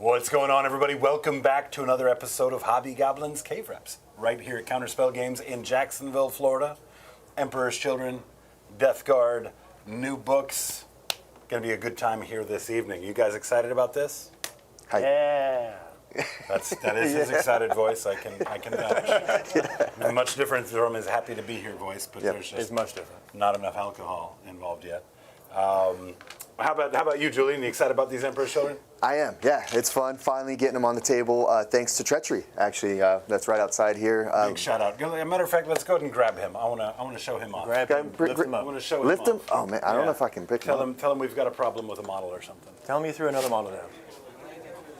What's going on, everybody? Welcome back to another episode of Hobby Goblins Cave Reps, right here at Counterspell Games in Jacksonville, Florida. Emperor's Children, Death Guard, new books. Gonna be a good time here this evening. You guys excited about this? Hi. Yeah. That is his excited voice. I can vouch. Much different from his happy to be here voice, but there's just It's much different. not enough alcohol involved yet. How about you, Julian? You excited about these Emperor's Children? I am, yeah. It's fun finally getting them on the table, thanks to Coterie, actually. That's right outside here. Big shout out. As a matter of fact, let's go ahead and grab him. I want to show him off. Grab him, lift him I up. want to show him Lift them? off. Oh, man, I don't know if I can pick them up. Tell him we've got a problem with a model or something. Tell me through another model now.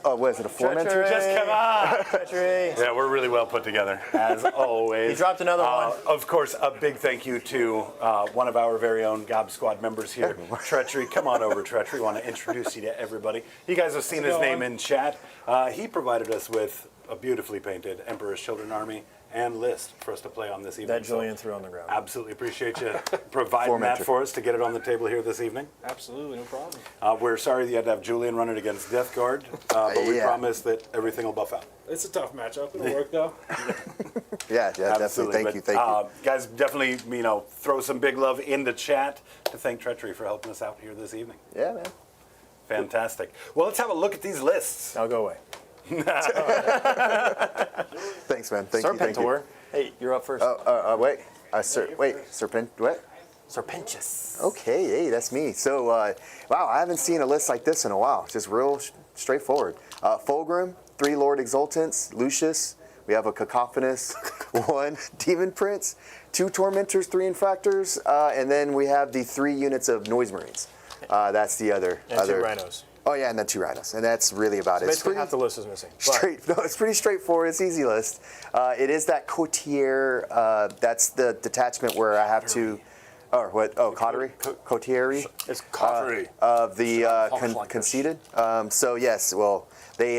Oh, what is it, a Formentor? Just come on. Treachery. Yeah, we're really well put together, as always. He dropped another one. Of course, a big thank you to one of our very own Gob Squad members here, Treachery. Come on over, Treachery. Want to introduce you to everybody. You guys have seen his name in chat. He provided us with a beautifully painted Emperor's Children army and list for us to play on this evening. That Julian threw on the ground. Absolutely appreciate you providing that for us to get it on the table here this evening. Absolutely, no problem. We're sorry that you had to have Julian run it against Death Guard, but we promise that everything will buff out. It's a tough matchup. It'll work though. Yeah, definitely. Absolutely. Thank you. Guys, definitely, throw some big love into chat to thank Treachery for helping us out here this evening. Yeah, man. Fantastic. Well, let's have a look at these lists. I'll go away. Thanks, man. Thank you. Serpentor. Hey, you're up first. Wait. Serpent, what? Serpentius. Okay, hey, that's me. So, wow, I haven't seen a list like this in a while. Just real straightforward. Fulgrim, 3 Lord Exultants, Lucius. We have a Cacophonous, 1 Demon Prince, 2 Tormentors, 3 Infractors, and then we have the 3 units of Noise Marines. That's the other. And 2 Rhinos. Oh yeah, and then 2 Rhinos, and that's really about it. Basically, half the list is missing. It's pretty straightforward. It's an easy list. It is that Coterie. That's the detachment where I have to. Or what? Oh, Coterie. Coterie. It's Coterie. Of the Conceited. So yes, well, they.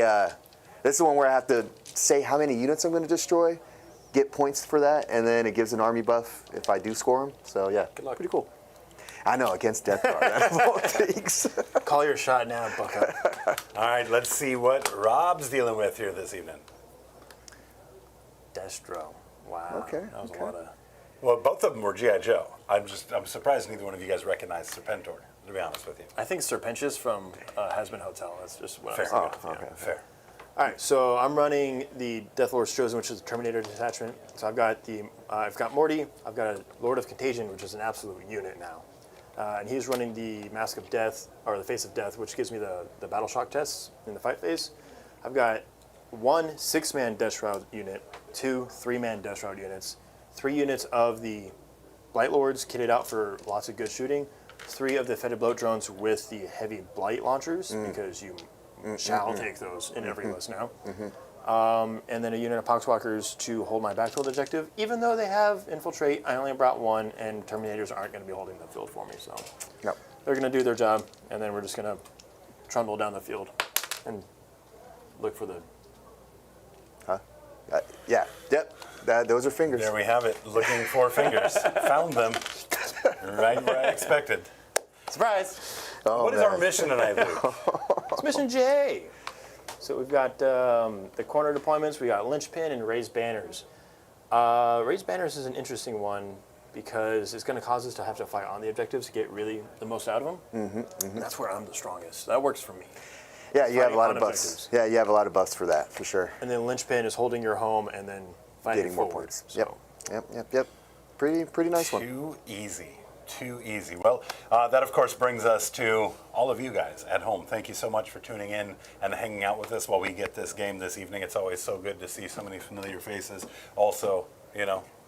This is the one where I have to say how many units I'm going to destroy, get points for that, and then it gives an army buff if I do score them. So yeah, Good luck. pretty cool. I know, against Death Guard, out of all things. Call your shot now, bucko. All right, let's see what Rob's dealing with here this evening. Destro. Wow. Okay, That was okay. a lot of... Well, both of them were G.I. Joe. I'm surprised neither one of you guys recognized Serpentor, to be honest with you. I think Serpentius from Hasbin Hotel. That's just what Fair. I was thinking of. okay. Yeah. Fair. All right, so I'm running the Death Lord's Chosen, which is the Terminator detachment. So I've got Morty, I've got a Lord of Contagion, which is an absolute unit now. And he's running the Mask of Death, or the Face of Death, which gives me the Battle Shock tests in the fight phase. I've got 1 6-man Death Shroud unit, 2 3-man Death Shroud units, 3 units of the Blight Lords kitted out for lots of good shooting, 3 of the Fetid Bloat drones with the heavy Blight launchers, because you shall take those in every list now. And then a unit of Poxwalkers to hold my backfield objective. Even though they have Infiltrate, I only brought 1, and Terminators aren't going to be holding the field for me. So Yep. they're going to do their job, and then we're just going to trundle down the field and look for the... Yeah. Yep. Those are fingers. There we have it. Looking for fingers. Found them. Right where I expected. Surprise! Oh, What is man. our mission tonight, Luke? It's Mission J! So we've got the corner deployments, we got Linchpin and Raised Banners. Raised Banners is an interesting one because it's going to cause us to have to fight on the objectives to get really the most out of them. That's where I'm the strongest. That works for me. Yeah, you have a lot fighting of on buffs. objectives. Yeah, you have a lot of buffs for that, for sure. And then Linchpin is holding your home and then fighting Getting more forward. points. So. Yep. Pretty nice one. Too easy. Too easy. Well, that of course brings us to all of you guys at home. Thank you so much for tuning in and hanging out with us while we get this game this evening. It's always so good to see so many familiar faces. Also,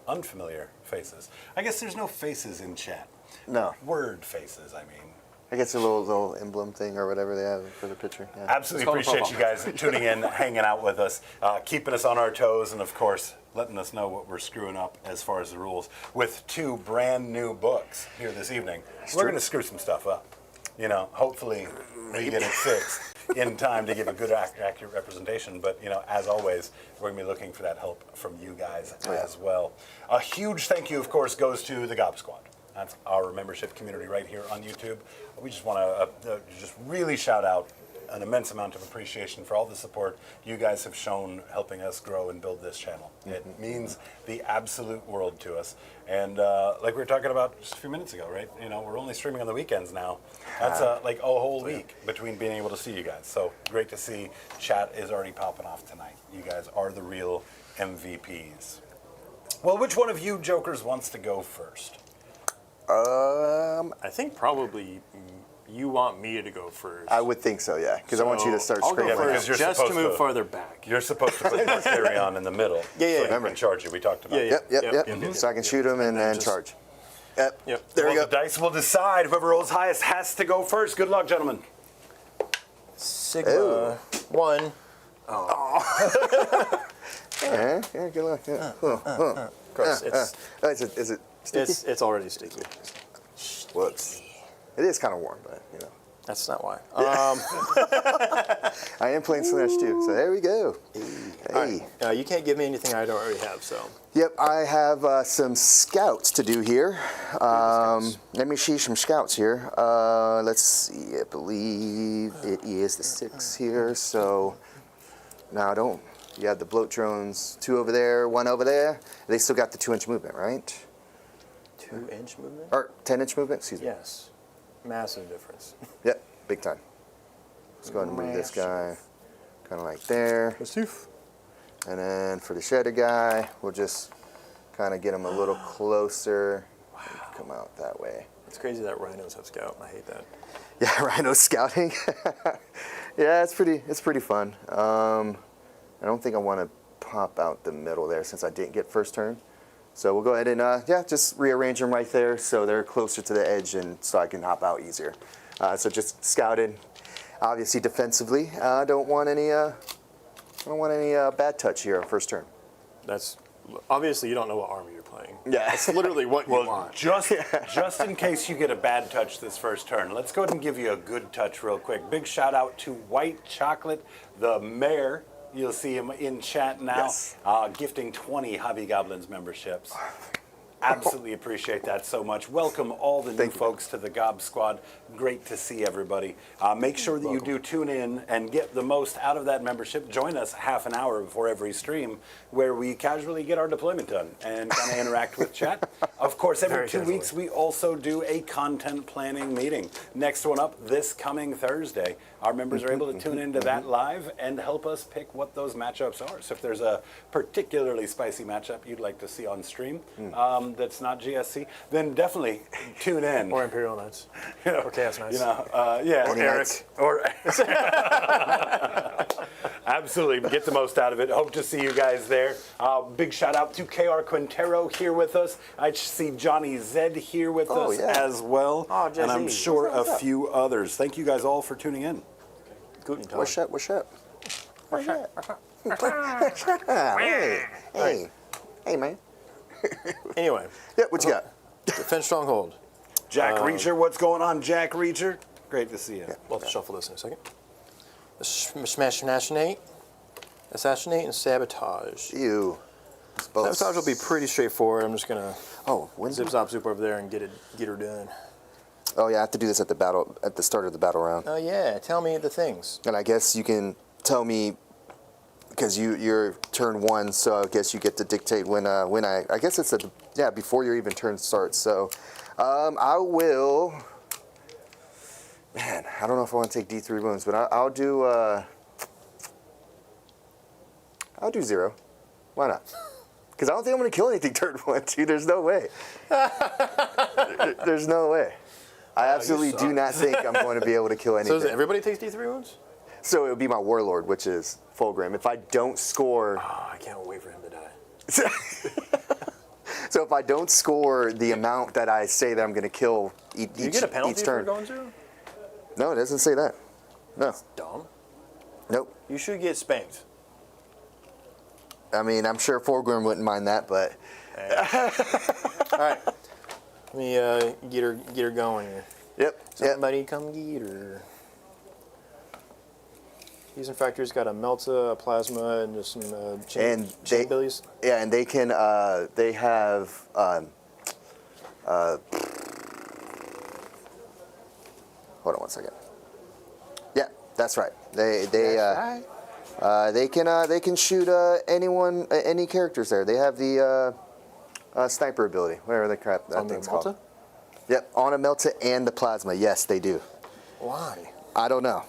unfamiliar faces. I guess there's no faces in chat. No. Word faces, I mean. I guess a little emblem thing or whatever they have for the picture. Yeah. Absolutely appreciate you guys tuning in, hanging out with us, keeping us on our toes, and of course, letting us know what we're screwing up as far as the rules. With 2 brand new books here this evening, we're going to screw some stuff up. Hopefully we get it fixed in time to give a good, accurate representation. But, as always, we're going to be looking for that help from you guys as well. A huge thank you, of course, goes to the Gob Squad. That's our membership community right here on YouTube. We just want to just really shout out an immense amount of appreciation for all the support you guys have shown helping us grow and build this channel. It means the absolute world to us. And like we were talking about just a few minutes ago, right? You know, we're only streaming on the weekends now. That's like a whole week between being able to see you guys. So great to see chat is already popping off tonight. You guys are the real MVPs. Well, which one of you jokers wants to go first? I think probably you want me to go first. I would think so, yeah, because I want you to start I'll go screaming. first you're just to supposed move to. farther back. You're supposed to put Carry On in the middle. Yeah. So Remember. you can charge you. We talked about Yeah, it. Yep. So I can shoot him and then just- charge. Yep. Yep. There we Well, go. the dice will decide. Whoever rolls highest has to go first. Good luck, gentlemen. Sigma Ooh. 1. Yeah, good luck. Yeah. Of course, Is it sticky? it's already sticky. Whoops. It is kind of warm, but you know. That's not why. I am playing Slaanesh too, so there we go. Hey. You can't give me anything I don't already have, so. Yep, I have some scouts to do here. Let me see some scouts here. Let's see, I believe it is the 6 here, so now don't. You have the bloat drones, 2 over there, 1 over there. They still got the 2-inch movement, right? 2-inch movement? Or 10-inch movement, excuse me. Yes. Massive difference. Yep, big time. Let's go ahead and move this guy kind of like there. And then for the shedder guy, we'll just kind of get him a little closer. Wow. Come out that way. It's crazy that rhinos have scout. I hate that. Yeah, rhino scouting. Yeah, it's pretty fun. I don't think I want to pop out the middle there since I didn't get first turn. So we'll go ahead and just rearrange them right there so they're closer to the edge and so I can hop out easier. So just scouted, obviously defensively. I don't want any bad touch here on first turn. That's obviously you don't know what army you're playing. Yeah. That's literally what you want. Just in case you get a bad touch this first turn, let's go ahead and give you a good touch real quick. Big shout out to White Chocolate, the mayor. You'll see him in chat now, Yes. gifting 20 Hobby Goblins memberships. Absolutely appreciate that so much. Welcome all the new folks to the Gob Squad. Great to see everybody. Make sure that you do tune in and get the most out of that membership. Join us half an hour before every stream where we casually get our deployment done and kind of interact with chat. Of course, every Very 2 casually. weeks we also do a content planning meeting. Next one up this coming Thursday. Our members are able to tune into that live and help us pick what those matchups are. So if there's a particularly spicy matchup you'd like to see on stream that's not GSC, then definitely tune in. Or Imperial Knights. You know, Or Chaos Knights. You know, yeah, Any Eric. Knights. Or absolutely, get the most out of it. Hope to see you guys there. Big shout out to KR Quintero here with us. I see Johnny Zed here with Oh, us yeah. as well. Oh, and I'm Jesse. sure What's a up? few others. Thank you guys all for tuning in. Guten Tag. What's up? Hey, man. Anyway, Yeah, what you got? Defense Stronghold. Jack Reacher, what's going on, Jack Reacher? Great to see you. We'll have to shuffle this in a second. Assassinate, and Sabotage. Ew. It's both. Sabotage will be pretty straightforward. I'm just gonna Oh, when's zip zop zoop over there and get her done. Oh yeah, I have to do this at the start of the battle round. Oh yeah, tell me the things. And I guess you can tell me because you're turn 1, so I guess you get to dictate when I guess it's before your even turn starts. So I will. Man, I don't know if I want to take D3 wounds, but I'll do 0. Why not? Because I don't think I'm going to kill anything turn 1, dude. There's no way. There's no way. I absolutely do not think I'm going to be able to kill anything. So does everybody takes D3 wounds? So it would be my Warlord, which is Fulgrim. If I don't score... Oh, I can't wait for him to die. So if I don't score the amount that I say that I'm going to kill each Do you get a penalty each for turn... going 0? No, it doesn't say that. No. Dumb. Nope. You should get spanked. I mean, I'm sure Fulgrim wouldn't mind that, but... All right. Let me get her going here. Yep. Somebody come get her. Fusion Factory's got a Melta, a Plasma, and just some chain billies. Yeah, and they can, they have, hold on one second. Yeah, That's right. They Right. they can shoot anyone, any characters there. They have the sniper ability, whatever the crap that On the thing's Malta? called. Yep, on a Melta and the plasma. Yes, they do. Why? I don't know.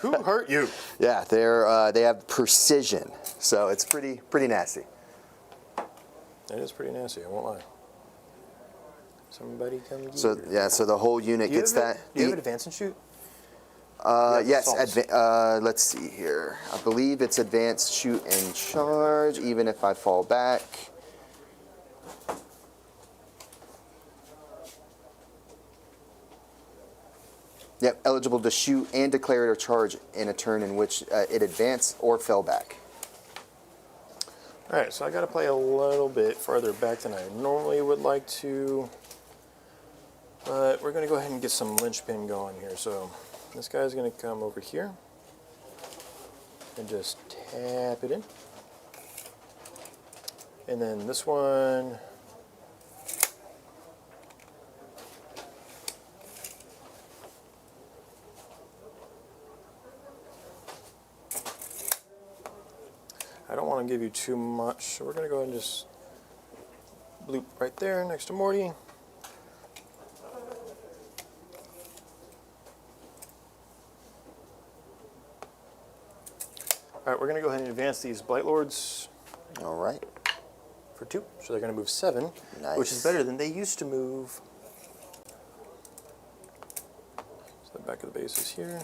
Who hurt you? Yeah, they have precision, so it's pretty nasty. It is pretty nasty, I won't lie. Somebody come get So her. yeah, so the whole unit Do you gets have that. Do you have advance and shoot? Yes, assaults. let's see here. I believe it's advanced shoot and charge, even if I fall back. Yep, eligible to shoot and declare it a charge in a turn in which it advanced or fell back. Alright, so I gotta play a little bit farther back than I normally would like to. But we're gonna go ahead and get some linchpin going here. So this guy's gonna come over here and just tap it in. And then this one, I don't want to give you too much, so we're going to go ahead and just bloop right there next to Morty. Alright, we're going to go ahead and advance these Blight Lords All right. for 2, so they're going to move 7, Nice. which is better than they used to move. So the back of the base is here.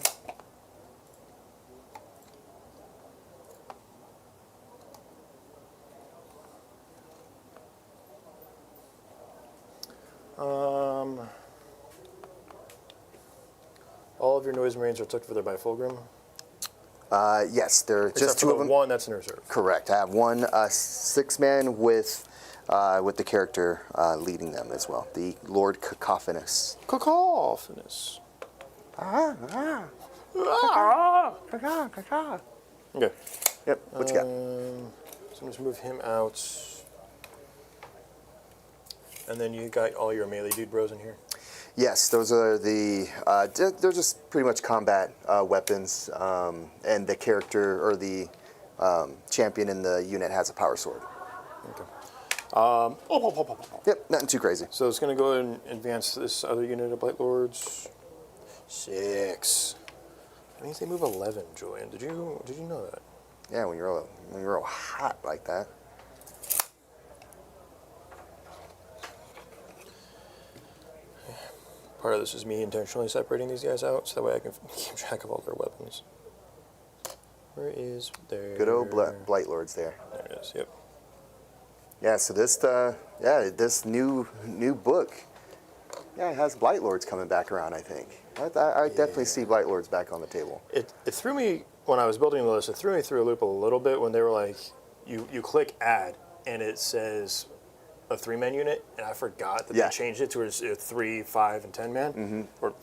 All of your Noise Marines are tucked further by Fulgrim. Yes, there are Except just for two of the them. one that's in reserve. Correct. I have one 6-man with the character leading them as well, the Lord Cacophonous. Cacophonous. Okay. Yep. What you got? So I'm just move him out. And then you got all your melee dude bros in here. Yes, those are the. They're just pretty much combat weapons, and the character or the champion in the unit has a power sword. Okay. Yep, nothing too crazy. So it's going to go ahead and advance this other unit of Blight Lords. 6. That means they move 11, Julian. Did you know that? Yeah, when you're all hot like that. Part of this is me intentionally separating these guys out so that way I can keep track of all their weapons. Where is their... Good old Blight Lords there. There it is, yep. Yeah, so this this new book, yeah, it has Blight Lords coming back around. I think I definitely see Blight Lords back on the table. It threw me, when I was building the list, it threw me through a loop a little bit when they were like, you click add and it says a 3-man unit, and I forgot that they changed it to a 3, 5, and 10-man, or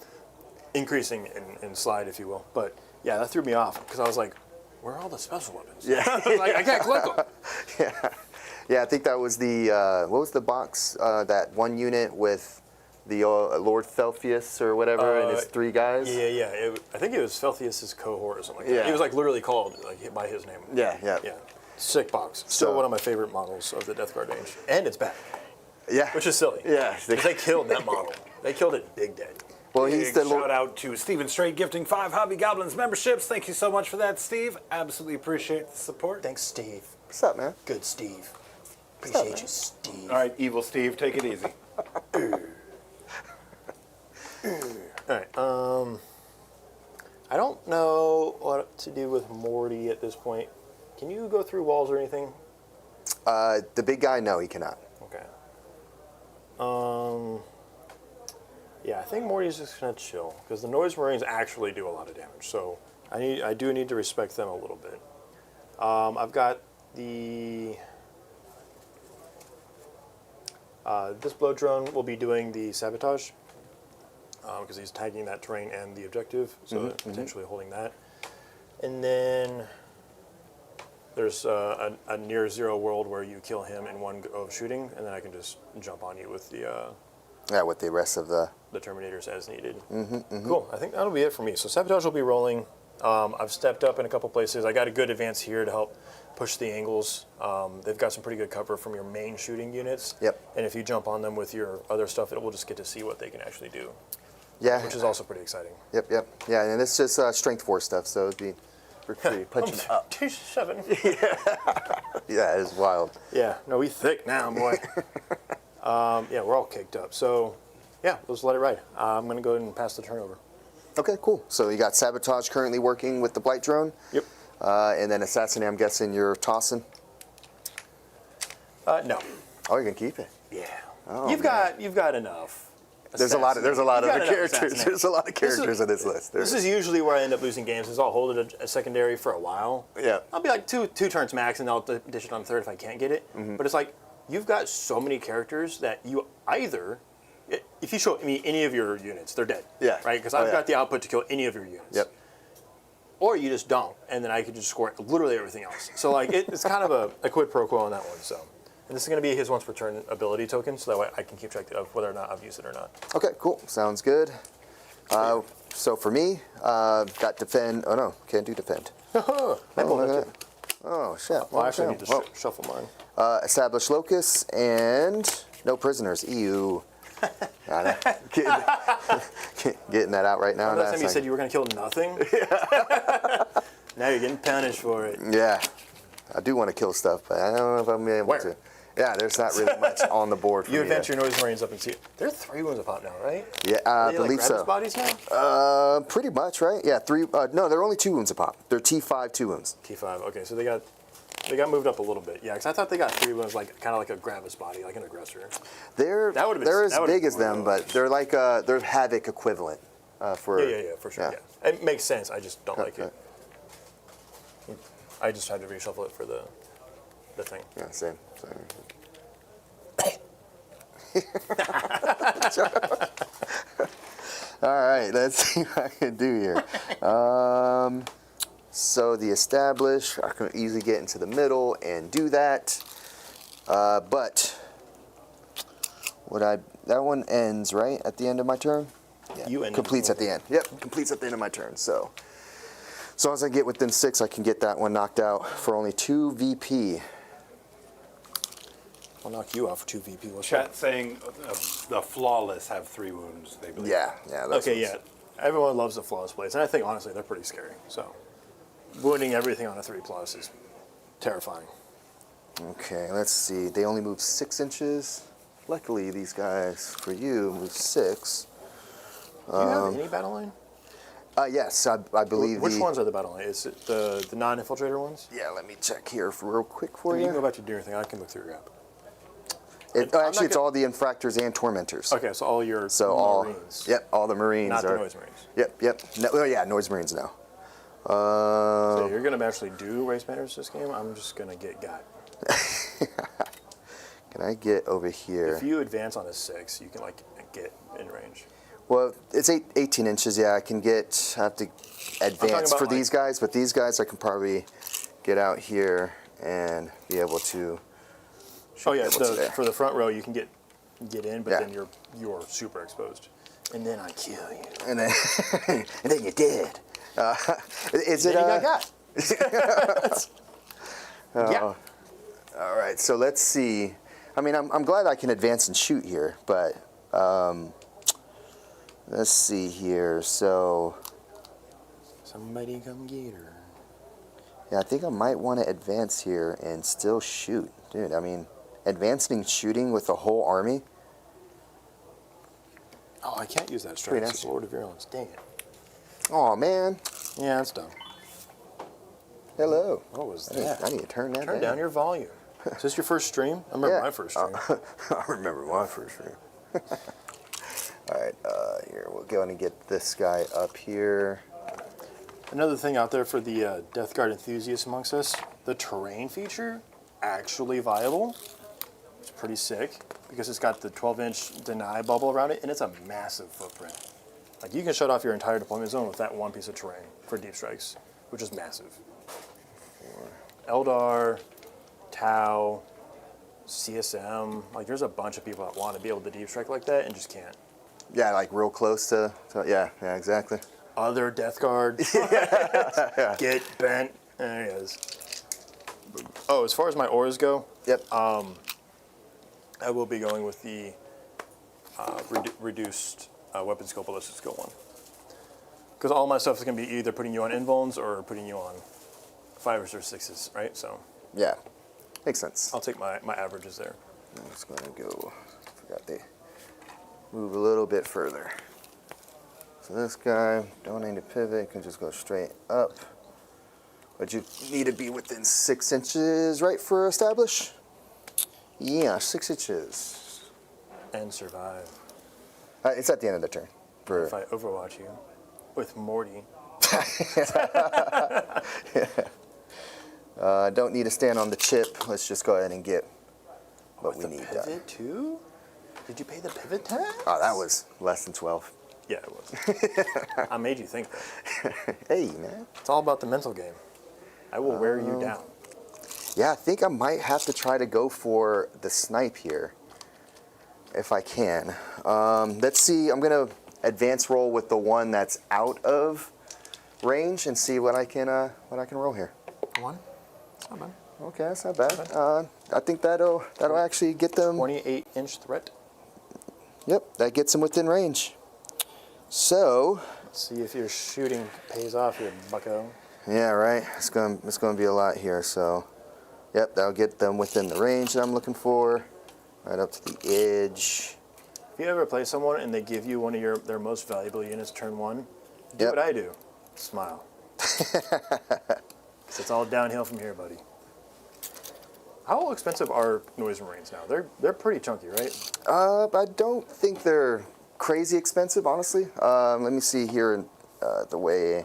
increasing in slide, if you will. But yeah, that threw me off because I was like, where are all the special weapons? Yeah. Like, I can't click them. Yeah, I think that was the what was the box that one unit with the Lord Felfius or whatever, and his 3 guys. Yeah. I think it was Felthius's cohort or something like that. Yeah. He was like literally called like by his name. Yeah. Sick box. Still So- one of my favorite models of the Death Guard range, and it's back, Yeah. which is silly. Yeah. 'Cause they killed that model. They killed it big dead. Well, he's Big the shout Lord. out to Stephen Strait gifting 5 Hobby Goblins memberships. Thank you so much for that, Steve. Absolutely appreciate the support. Thanks, Steve. What's up, man? Good Steve. up, Appreciate man? you, Steve. All right, evil Steve, take it easy. All right. I don't know what to do with Morty at this point. Can you go through walls or anything? The big guy, no, he cannot. Okay. Yeah, I think Morty's just gonna chill because the Noise Marines actually do a lot of damage. So I do need to respect them a little bit. I've got the this blow drone will be doing the sabotage because he's tagging that terrain and the objective, so potentially holding that. And then there's a near zero world where you kill him in one go of shooting, and then I can just jump on you with the Yeah, with the rest of the... Terminators as needed. Cool. I think that'll be it for me. So Sabotage will be rolling. I've stepped up in a couple places. I got a good advance here to help push the angles. They've got some pretty good cover from your main shooting units. Yep. And if you jump on them with your other stuff, we'll just get to see what they can actually do. Yeah. Which is also pretty exciting. Yep. Yeah, and it's just strength 4 stuff, so it'd be pretty punching up. 2-7. Yeah, it's wild. Yeah. No, we thick now, boy. Yeah, we're all caked up. So, yeah, let's let it ride. I'm going to go ahead and pass the turnover. Okay, cool. So you got Sabotage currently working with the Blight Drone. Yep. And then Assassinate, I'm guessing you're tossing? No. Oh, you're going to keep it? Yeah. Oh, you've got enough. There's a lot of You've other got enough characters. Assassinate. There's a lot of characters on this list. This is usually where I end up losing games, is I'll hold it a secondary for a while. Yeah. I'll be like two turns max, and I'll dish it on third if I can't get it. But it's like, you've got so many characters that you either, if you show me any of your units, they're dead. Yeah. Right? Because I've got the output to kill any of your units. Yep. Or you just don't, and then I could just score literally everything else. So like, it's kind of a quid pro quo on that one. So, and this is going to be his once per turn ability token, so that way I can keep track of whether or not I've used it or not. Okay, cool. Sounds good. So for me, got defend. Oh no, can't do defend. I Oh, pulled look that at too. that. Oh shit. Well, I actually need to Well, shuffle mine. establish locus and no prisoners. EU. Got it. Getting that out right now. Last time you said you were going to kill nothing. Now you're getting punished for it. Yeah, I do want to kill stuff, but I don't know if I'm able Where? to. Yeah, there's not really much on the board for You me. advance your Noise Marines up and see. There are 3 wounds a pop now, right? Yeah, I They, believe like, so. bodies now? Pretty much, right? Yeah, 3. No, they're only 2 wounds a pop. They're T5 2 wounds. T5. Okay, so they got moved up a little bit. Yeah, because I thought they got 3 wounds, like kind of like a Gravis body, like an aggressor. They're That would've been- they're that as would've big been as them, rough. but they're like they're Havoc equivalent for. Yeah, for sure. Yeah. It makes sense. I just don't like it. I just had to reshuffle it for the thing. Yeah, same. All right, let's see what I can do here. So the establish, I can easily get into the middle and do that. But that one ends right at the end of my turn. Yeah, You end completes at the end. Yep, completes at the end of my turn. So as long as I get within 6, I can get that one knocked out for only 2 VP. I'll knock you out for 2 VP. What's Chat saying the flawless have 3 wounds, they believe. Yeah. That's Okay, yeah. Everyone loves the flawless blades, and I think honestly they're pretty scary. So, wounding everything on a 3+ is terrifying. Okay, let's see. They only move 6 inches. Luckily, these guys, for you, move 6. Do you have any battle line? Yes, I believe Which ones are the battle line? Is it the non-infiltrator ones? Yeah, let me check here real quick for You can go you. back to do your thing. I can look through your app. Actually, it's gonna- all the infractors and tormentors. Okay, so all your So all, Marines. yep, all the Marines Not are. the Noise Marines. Yep. No, oh yeah, Noise Marines now. So you're going to actually do race matters this game? I'm just going to get got. Can I get over here? If you advance on a 6, you can like get in range. Well, it's 18 inches. Yeah, I have to advance about, for like- these guys, but these guys I can probably get out here and be able to. Oh yeah, what's there? for the front row you can get in, but Yeah. then you're super exposed. And then I kill you. And then, and then you're dead. Is it? Then you got. Yeah. All right. So let's see. I mean, I'm glad I can advance and shoot here, but let's see here. So Somebody come get her. yeah, I think I might want to advance here and still shoot, dude. I mean, advancing shooting with the whole army. Oh, I can't use that Pretty strike. nasty. It's Lord of Virulence. Dang it. Oh man. Yeah, that's dumb. Hello. What was I need, that? I need to turn that Turn down your volume. Is this your first stream? I remember Yeah. my first stream. I remember my first room. All right, here we're going to get this guy up here. Another thing out there for the Death Guard enthusiasts amongst us, the terrain feature, actually viable. It's pretty sick because it's got the 12-inch deny bubble around it, and it's a massive footprint. Like you can shut off your entire deployment zone with that one piece of terrain for deep strikes, which is massive. Eldar, Tau, CSM. Like, there's a bunch of people that want to be able to deep strike like that and just can't. Yeah, like real close to yeah, exactly. Other Death Guard. Get bent. There he is. Oh, as far as my auras go, Yep. I will be going with the reduced weapon skill, ballistic skill one. Because all my stuff is going to be either putting you on invulns or putting you on 5s or 6s, right? So Yeah, makes sense. I'll take my averages there. I'm just gonna go. Forgot they move a little bit further. So this guy, don't need to pivot. Can just go straight up. But you need to be within 6 inches, right, for establish? Yeah, 6 inches. And survive. It's at the end of the turn. For If I overwatch you with Morty. don't need to stand on the chip. Let's just go ahead and get what we The need pivot done. too? Did you pay the pivot tax? Oh, that was less than 12. Yeah, it was. I made you think that. Hey, man. It's all about the mental game. I will wear you down. Yeah, I think I might have to try to go for the snipe here, if I can. Let's see. I'm gonna advance roll with the one that's out of range and see what I can roll here. One? It's not bad. Okay, that's not bad. I think that'll actually get them. 28-inch threat. Yep, that gets them within range. So, Let's see if your shooting pays off here, bucko. yeah, right. It's gonna be a lot here. So, yep, that'll get them within the range that I'm looking for, right up to the edge. If you ever play someone and they give you one of their most valuable units turn one, do Yep. what I do. Smile. 'Cause it's all downhill from here, buddy. How expensive are Noise Marines now? They're pretty chunky, right? I don't think they're crazy expensive, honestly. Let me see here. The way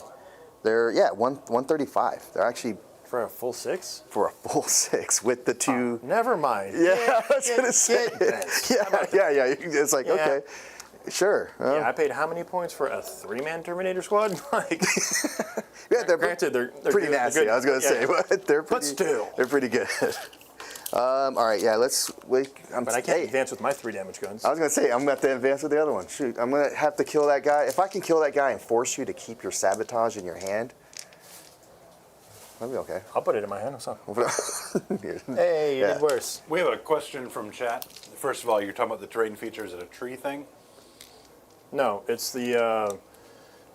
they're 135. They're actually For a full 6? for a full 6 with the two. Never mind. Yeah, I was gonna say. Get bent. Yeah. It's like Yeah. okay, sure. Yeah, I paid how many points for a 3-man Terminator squad? Like, Yeah, they're granted, they're pretty good, they're nasty. good. I was gonna say, Yeah. but they're But pretty. still. They're pretty good. All right, yeah. Let's wait. But I can't advance with my 3 damage guns. I was gonna say I'm gonna have to advance with the other one. Shoot, I'm gonna have to kill that guy. If I can kill that guy and force you to keep your sabotage in your hand, that'll be okay. I'll put it in my hand. What's up? Here. Hey, you Yeah. did worse. We have a question from chat. First of all, you're talking about the terrain features at a tree thing. No, it's the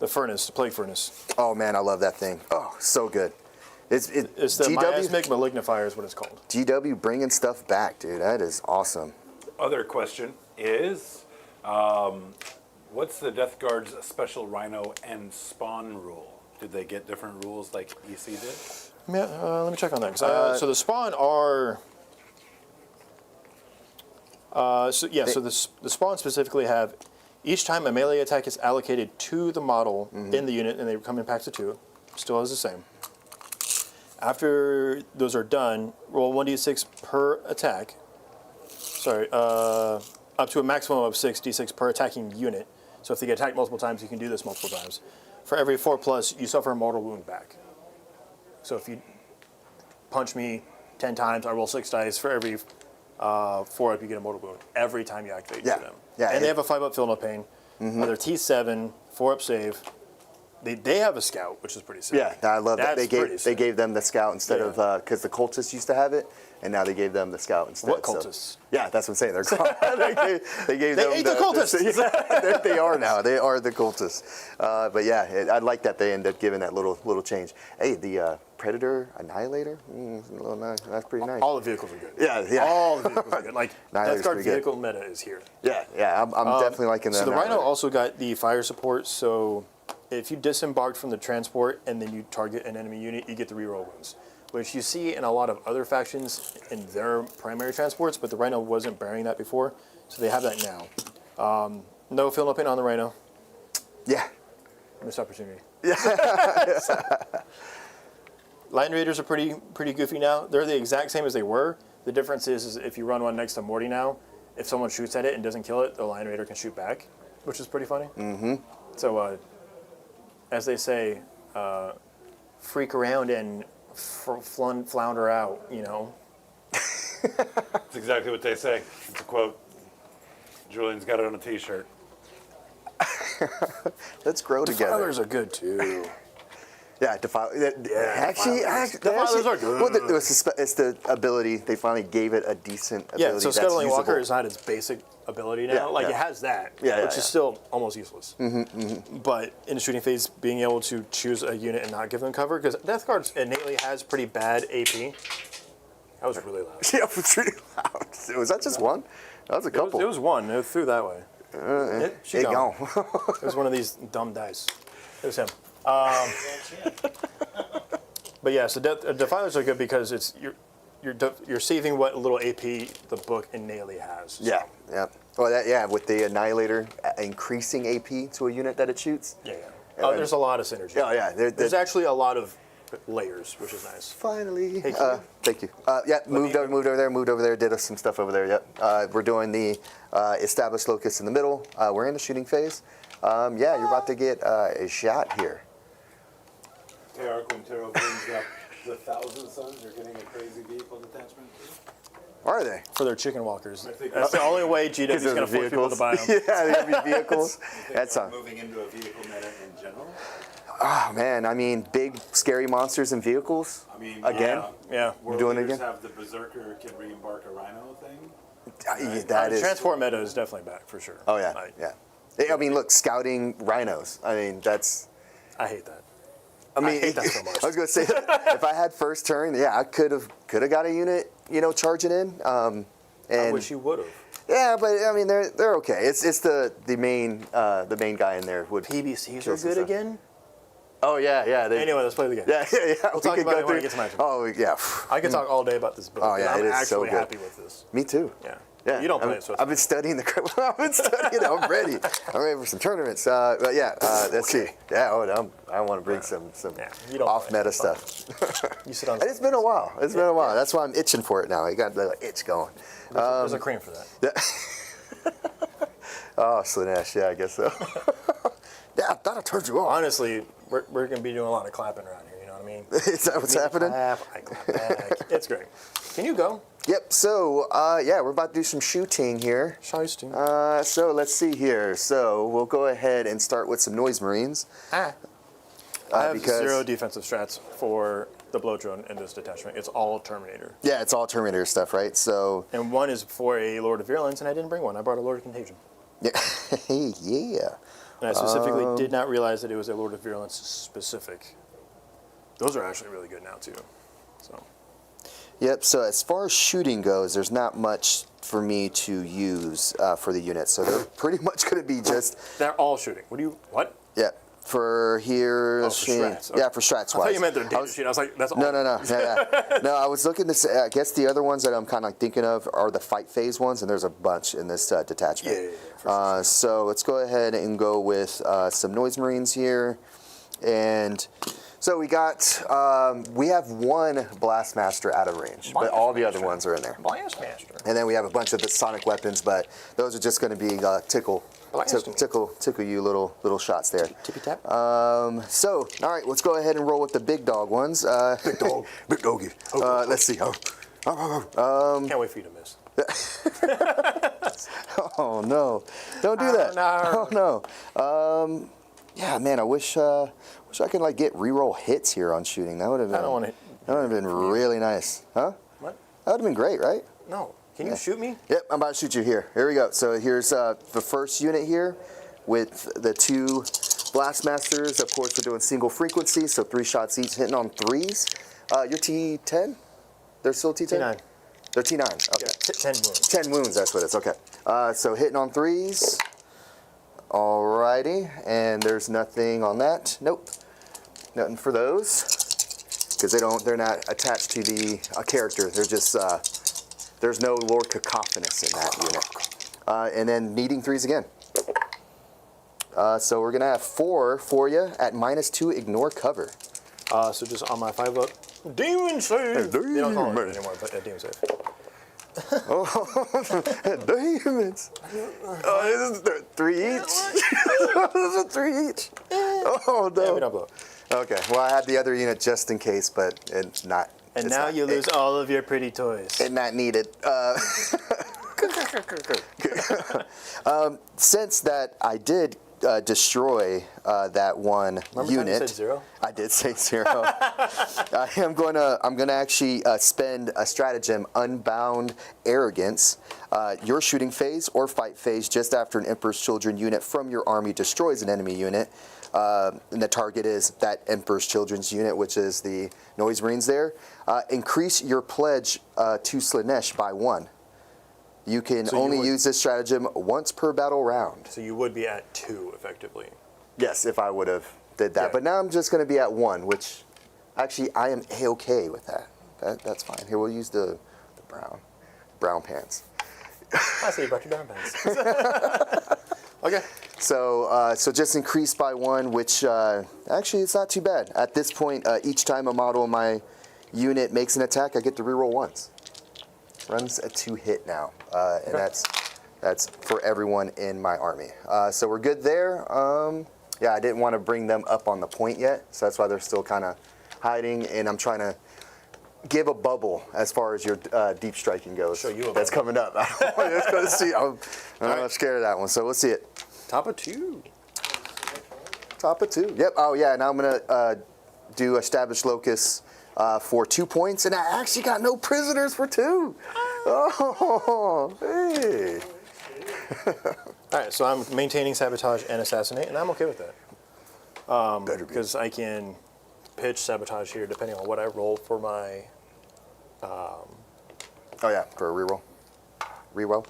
furnace, the plague furnace. Oh man, I love that thing. Oh, so good. It's It's the miasmic malignifier is what it's called. GW bringing stuff back, dude. That is awesome. Other question is, what's the Death Guard's special Rhino and spawn rule? Did they get different rules like EC did? Yeah, let me check on that. So the spawn are. So the spawn specifically have each time a melee attack is allocated to the model in the unit, and they come in packs of 2, still has the same. After those are done, roll 1d6 per attack. Sorry, up to a maximum of 6d6 per attacking unit. So if they get attacked multiple times, you can do this multiple times. For every 4+, you suffer a mortal wound back. So if you punch me 10 times, I roll 6 dice. For every 4 up, you get a mortal wound. Every time you activate Yeah. to them. Yeah, And they have a 5-up feel no pain. Their T7, 4-up save. They have a scout, which is pretty sick. Yeah, I love that. That's They pretty gave sick. them the scout instead Yeah. of because the cultists used to have it, and now they gave them the scout instead. What so- cultists? Yeah, that's what I'm saying. They're called, they gave They them ate the cultists! they are now. They are the cultists. But yeah, I like that they end up giving that little change. Hey, the Predator Annihilator, that's pretty nice. All the vehicles are good. Yeah. All the vehicles are good. Like, Annihilator's Death Guard pretty good. vehicle meta is here. Yeah. I'm definitely liking that. So the Rhino Annihilator. also got the fire support, so if you disembarked from the transport and then you target an enemy unit, you get the reroll wounds, which you see in a lot of other factions in their primary transports, but the Rhino wasn't bearing that before, so they have that now. No feel no pain on the Rhino. Yeah. Missed opportunity. Lion Raiders are pretty goofy now. They're the exact same as they were. The difference is if you run one next to Morty now, if someone shoots at it and doesn't kill it, the Lion Raider can shoot back, which is pretty funny. Mm-hmm. So, as they say, freak around and flounder out, you know. That's exactly what they say. It's a quote. Julian's got it on a T-shirt. Let's grow together. Defilers are good too. Yeah, actually, Defilers are good. Well, it's the ability. They finally gave it a decent ability. Yeah, so that's Scuttling Walker usable. is not its basic ability now. Yeah, like yeah. it has that, Yeah, which is still almost useless. But in the shooting phase, being able to choose a unit and not give them cover, because Death Guard innately has pretty bad AP. That was really loud. Yeah, it was really loud. Was that just one? That was a couple. It was one. It threw that way. She It gone. gone. It was one of these dumb dice. It was him. But yeah, so Defilers are good because it's you're saving what little AP the book innately has. Yeah, yeah. Well, with the Annihilator increasing AP to a unit that it shoots. Yeah. There's a lot of synergy. Oh, yeah. There's actually a lot of layers, which is nice. Finally. Hey, Keegan. Thank you. Moved over there, did some stuff over there, yep. We're doing the established locus in the middle. We're in the shooting phase. You're about to get a shot here. KR Quintero brings up the Thousand Sons are getting a crazy vehicle detachment. Are they? For their chicken walkers. think That's the only way GW's going to force people to buy them. Yeah, they have these vehicles. That's moving into a vehicle meta in general. Oh man, I mean, big scary monsters and vehicles. I mean, again. Yeah. World Doing it Leaders again? have the Berserker can re-embark a Rhino thing. That is. Transport meta is definitely back for sure. Oh yeah, Like, yeah. I mean, look, scouting rhinos. I mean, that's. I hate that. I mean, hate that so much. I was going to say, if I had first turn, I could have got a unit, charging in. And I wish you would have. yeah, but I mean, they're okay. It's the main guy in there would. PBCs kill are some good stuff. again? Anyway, Anyway, let's play the game. Yeah. We'll talk about it when we get to Magic. Oh yeah. I could talk all day about this book. Oh, yeah, I'm it is actually so good. happy with this. Me too. Yeah. Yeah, You don't play it, so it's I've been studying I've been studying. I'm ready. I'm ready for some tournaments. But yeah, let's see. Yeah, I want to bring some you don't off play it. meta stuff. You sit on And it's been a while. It's been a while. That's why I'm itching for it now. I got the itch going. There's a cream for that. Yeah. Oh, Slaanesh. Yeah, I guess so. Yeah, I thought I turned you on. Honestly, we're going to be doing a lot of clapping around here, you know what I mean? Is that what's happening? Clap, I clap back. It's great. Can you go? Yep. So we're about to do some shooting here. Shiesty. So let's see here. So we'll go ahead and start with some Noise Marines. I have because- 0 defensive strats for the blow drone in this detachment. It's all Terminator. Yeah, it's all Terminator stuff, right? So And one is for a Lord of Virulence, and I didn't bring one. I brought a Lord of Contagion. yeah, yeah. And I specifically did not realize that it was a Lord of Virulence specific. Those are actually really good now, too. So. Yep. So as far as shooting goes, there's not much for me to use for the unit. So they're pretty much going to be just They're all shooting. What? yeah. For here, Oh, for strats. Okay. yeah, for strats I wise. thought you meant their data sheet. I was like, that's all. No. No, I was looking to say, I guess the other ones that I'm kind of like thinking of are the fight phase ones, and there's a bunch in this detachment. Yeah, for sure. So let's go ahead and go with some Noise Marines here. And so we have one Blastmaster out of range, but all the other ones are in there. Blastmaster. And then we have a bunch of the sonic weapons, but those are just going to be tickle you little shots there. Tippy tap. So, all right, let's go ahead and roll with the big dog ones. Big dog. Big doggy. Let's see. Can't wait for you to miss. Oh, no. Don't do that. No. Oh, no. Yeah, man, I wish I could, get reroll hits here on shooting. That would have been, I don't want to. that would have been really nice. Huh? What? That would have been great, right? No. Can you shoot me? Yep, I'm about to shoot you here. Here we go. So here's the first unit here with the 2 Blastmasters. Of course, we're doing single frequency, so 3 shots each, hitting on 3s. You're T10? They're still T10? T9. They're T9. Okay. Yeah, 10 wounds. 10 wounds, that's what it is. Okay. So hitting on 3s. Alrighty. And there's nothing on that. Nope. Nothing for those. Because they're not attached to a character. They're just, there's no Lord Cacophonous in that unit. And then needing 3s again. So we're going to have 4 for you at -2, ignore cover. So just on my 5 up. Demon save! They don't call it Demon. anymore, but demon save. Demons. Oh, this is 3 each. This is 3 each. Oh, no. Yeah, we don't blow. Okay, well, I had the other unit just in case, but it's not And It's now not- you lose all of your pretty toys. and not needed. Since that I did destroy that one Remember unit. time you said 0? I did say 0. I'm gonna actually spend a stratagem, Unbound Arrogance. Your shooting phase or fight phase just after an Emperor's Children unit from your army destroys an enemy unit. And the target is that Emperor's Children's unit, which is the Noise Marines there. Increase your pledge to Slaanesh by 1. You can So you only would- use this stratagem once per battle round. So you would be at 2 effectively. Yes, if I would have did that. Yeah. But now I'm just going to be at 1, which actually I am A-okay with that. That's fine. Here, we'll use the brown pants. I see you brought your brown pants. Okay. So just increase by 1, which actually it's not too bad. At this point, each time a model in my unit makes an attack, I get to reroll once. Runs a 2-hit now, and that's for everyone in my army. So we're good there. Yeah, I didn't want to bring them up on the point yet, so that's why they're still kind of hiding, and I'm trying to give a bubble as far as your deep striking goes. Show you a That's bubble. coming up. Let's go see. I'm scared of that one, so we'll see it. Top of 2. Top of 2. Yep. Oh yeah. Now I'm gonna do Established Locus for 2 points, and I actually got no prisoners for 2. Oh, hey. All right, so I'm maintaining Sabotage and Assassinate, and I'm okay with that. Better be. Because I can pitch Sabotage here depending on what I roll for my... Oh yeah, for a reroll. Reroll.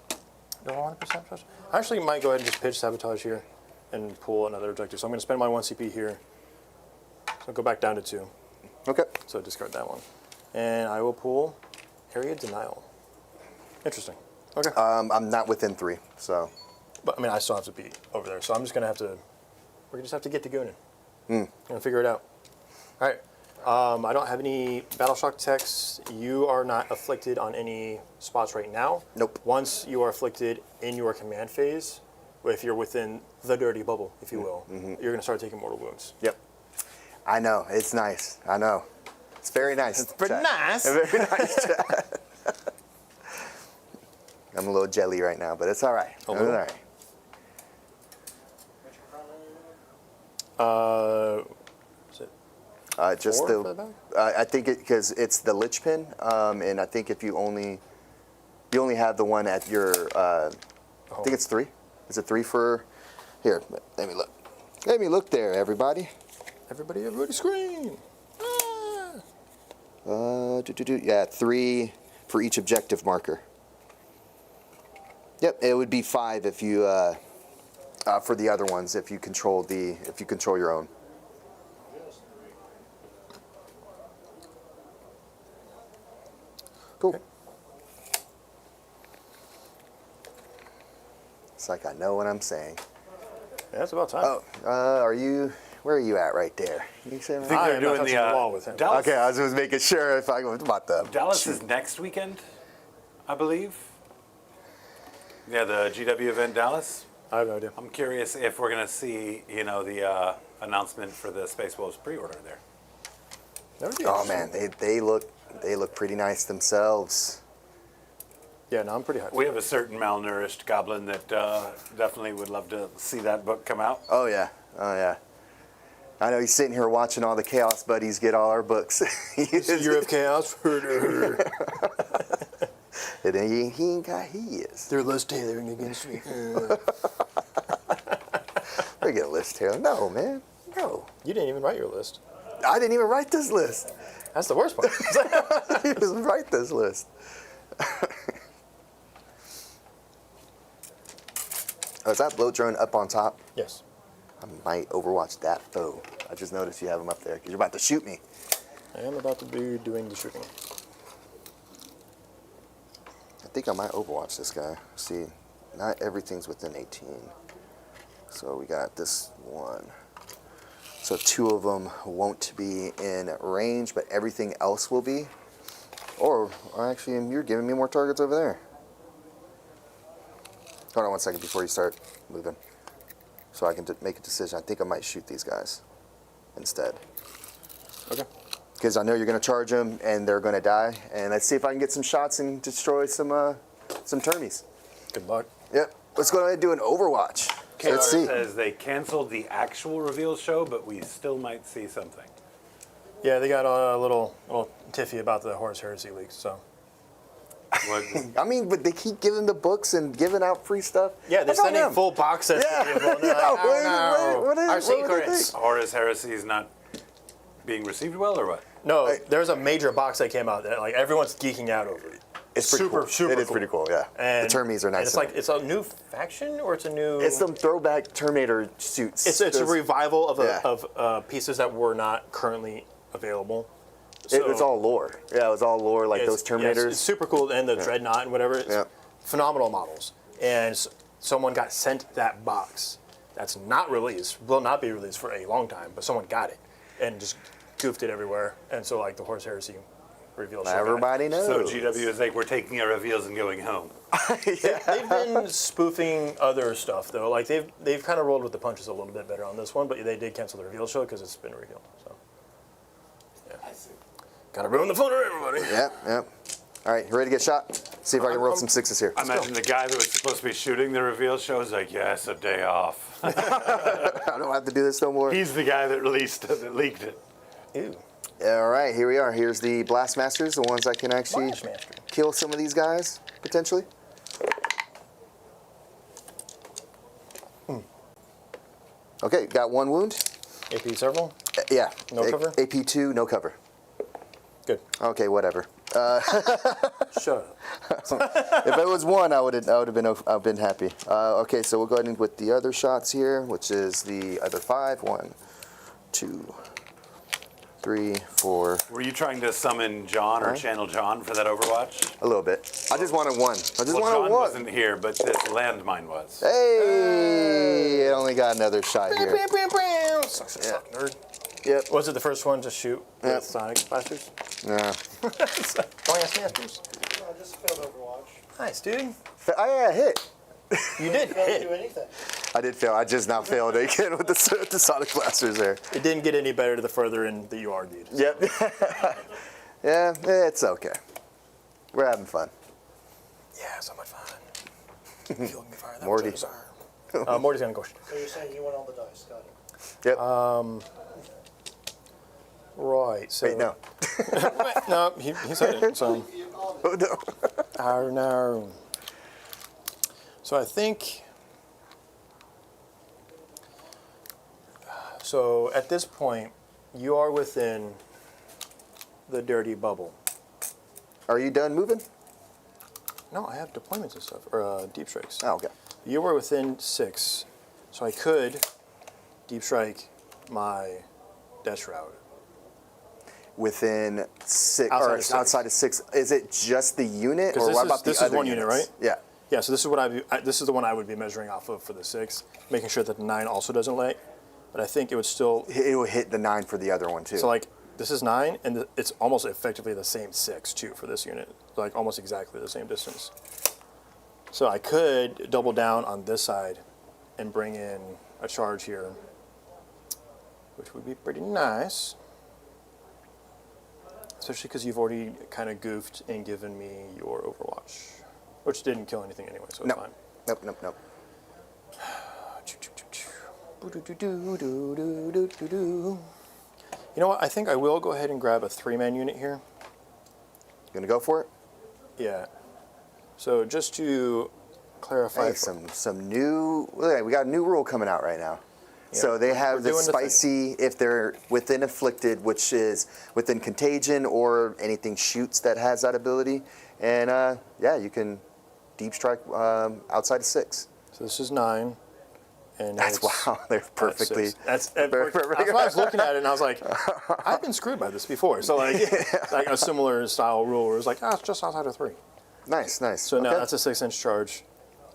Do I want to pitch Sabotage? I actually might go ahead and just pitch Sabotage here and pull another objective. So I'm going to spend my 1 CP here. So I'll go back down to 2. Okay. So discard that one. And I will pull Area Denial. Interesting. Okay. I'm not within 3, so. But I mean, I still have to be over there. So I'm just going to have to... We're going to just have to get to Goonin. Gonna figure it out. All right. I don't have any Battle Shock texts. You are not afflicted on any spots right now. Nope. Once you are afflicted in your command phase, if you're within the dirty bubble, if you will, you're going to start taking mortal wounds. Yep. I know. It's nice. I know. It's very nice. It's pretty chat. nice. Very nice. Chat. I'm a little jelly right now, but it's all right. It's all little? right. Is it Just 4 for the the. back? I think because it's the lich pin, and I think if you only have the one at your. I think it's 3. Is it 3 for? Here, let me look. Let me look there, everybody. Everybody scream. Yeah, 3 for each objective marker. Yep, it would be 5 if you for the other ones if you control your own. Cool. Okay. It's like I know what I'm saying. Yeah, it's about time. Oh, where are you at right there? You saying I think I they're am not doing touching the wall with him. Dallas, okay, I was just making sure if I was about the Dallas is next weekend, I believe. Yeah, the GW event Dallas. I have no idea. I'm curious if we're gonna see, the announcement for the Space Wolves pre-order there. That would be Oh interesting. man, they look pretty nice themselves. Yeah, no, I'm pretty hyped. We have a certain malnourished goblin that definitely would love to see that book come out. Oh yeah. I know he's sitting here watching all the Chaos Buddies get all our books. Year of Chaos. And then he ain't got his. They're less tailoring against me. We're gonna list here. No, man. No. You didn't even write your list. I didn't even write this list. That's the worst part. I didn't even write this list. Oh, is that bloat drone up on top? Yes. I might overwatch that foe. I just noticed you have him up there because you're about to shoot me. I am about to be doing the shooting. I think I might overwatch this guy. See, not everything's within 18. So we got this one. So 2 of them won't be in range, but everything else will be. Or actually, you're giving me more targets over there. Hold on 1 second before you start moving. So I can make a decision. I think I might shoot these guys instead. Okay. because I know you're going to charge them and they're going to die. And let's see if I can get some shots and destroy some termies. Good luck. Yep. Let's go ahead and do an Overwatch. So let's see. Says they canceled the actual reveal show, but we still might see something. Yeah, they got a little tiffy about the Horus Heresy leaks, so. What, I mean, but they keep giving the books and giving out free stuff. Yeah, they're How about sending them? full box sets Yeah. to people. and they're Yeah, like, "Oh, what no, is- our what do they secrets. think? Horus Heresy is not being received well, or what? No, Hey. there's a major box that came out that like everyone's geeking out over it. It's pretty Super, cool. super It is cool. pretty cool, yeah. And the Termies are nice. It's like it's a new faction or it's a new. it's some throwback Terminator suits. It's a Those- revival of Yeah. of pieces that were not currently available. It's all lore. Yeah, it was all lore, like those Yeah, Terminators. it's super cool, and the Dreadnought and whatever. It's Yeah. phenomenal models. And someone got sent that box. That's not released. Will not be released for a long time. But someone got it and just goofed it everywhere. And so like the Horus Heresy reveal. Now everybody knows. So GW is like, we're taking our reveals and going home. They've been spoofing other stuff though. Like they've kind of rolled with the punches a little bit better on this one. But they did cancel the reveal show because it's been revealed. So yeah, gotta ruin the fun for everybody. Yep, yep. All right, you ready to get shot? See if I can roll some sixes here. I imagine the guy that was supposed to be shooting the reveal show is like, yes, a day off. I don't have to do this no more. He's the guy that leaked it. Ew. All right, here we are. Here's the Blast Masters, the ones that can actually Blast Master. kill some of these guys, potentially. Okay, got one wound. AP several. Yeah. No cover? AP2, no cover. Good. Okay, whatever. Shut up. If it was one, I would have been happy. Okay, so we'll go ahead and with the other shots here, which is the other 5. 1, 2, 3, 4. Were you trying to summon John or Huh? channel John for that Overwatch? A little bit. I just wanted one. I just Well, wanted John one. wasn't here, but this landmine was. Hey, I only got another shot here. Sucks to suck, nerd. Yep. Was it the first one to shoot Yep. with Sonic blasters? Yeah. Blast Masters. I just failed Overwatch. Nice, dude. Oh yeah, I hit. You did Can't do hit. anything. I did fail. I just now failed again with the Sonic Blasters there. It didn't get any better the further in that you argued. Yep. Yeah, it's okay. We're having fun. Yeah, so much fun. Fueled me fire. That Morty. was bizarre. Morty's gonna go. So you're saying you want all the dice? Got it. Yep. Right. So Wait, no. no, he said it. So Oh no. I know. So I think. So at this point, you are within the dirty bubble. Are you done moving? No, I have deployments and stuff, or deep strikes. Oh, okay. You were within 6, so I could deep strike my Death Shroud. Within 6 Outside or of 6. outside of 6. Is it just the unit, 'Cause or this what is- about the this is other one unit, units? right? Yeah. Yeah, so this is what this is the one I would be measuring off of for the 6, making sure that the 9 also doesn't lay. But I think it would still. It will hit the 9 for the other one too. So like this is 9, and it's almost effectively the same 6 too for this unit, like almost exactly the same distance. So I could double down on this side and bring in a charge here, which would be pretty nice. Especially because you've already kind of goofed and given me your Overwatch, which didn't kill anything anyway, so it's no. fine. Nope. You know what? I think I will go ahead and grab a 3-man unit here. You gonna go for it? Yeah. So just to clarify, Hey, some new. Look, we got a new rule coming out right now. So they we're have the doing the thing. spicy if they're within afflicted, which is within contagion or anything shoots that has that ability, and yeah, you can deep strike outside of 6. so this is 9, and That's it's wow, they're at perfectly. 6. That's perfect. why I was looking at it and I was like, I've been screwed by this before. So like, like a similar style rule where it's like, it's just outside of 3. Nice. So now Okay. that's a 6-inch charge,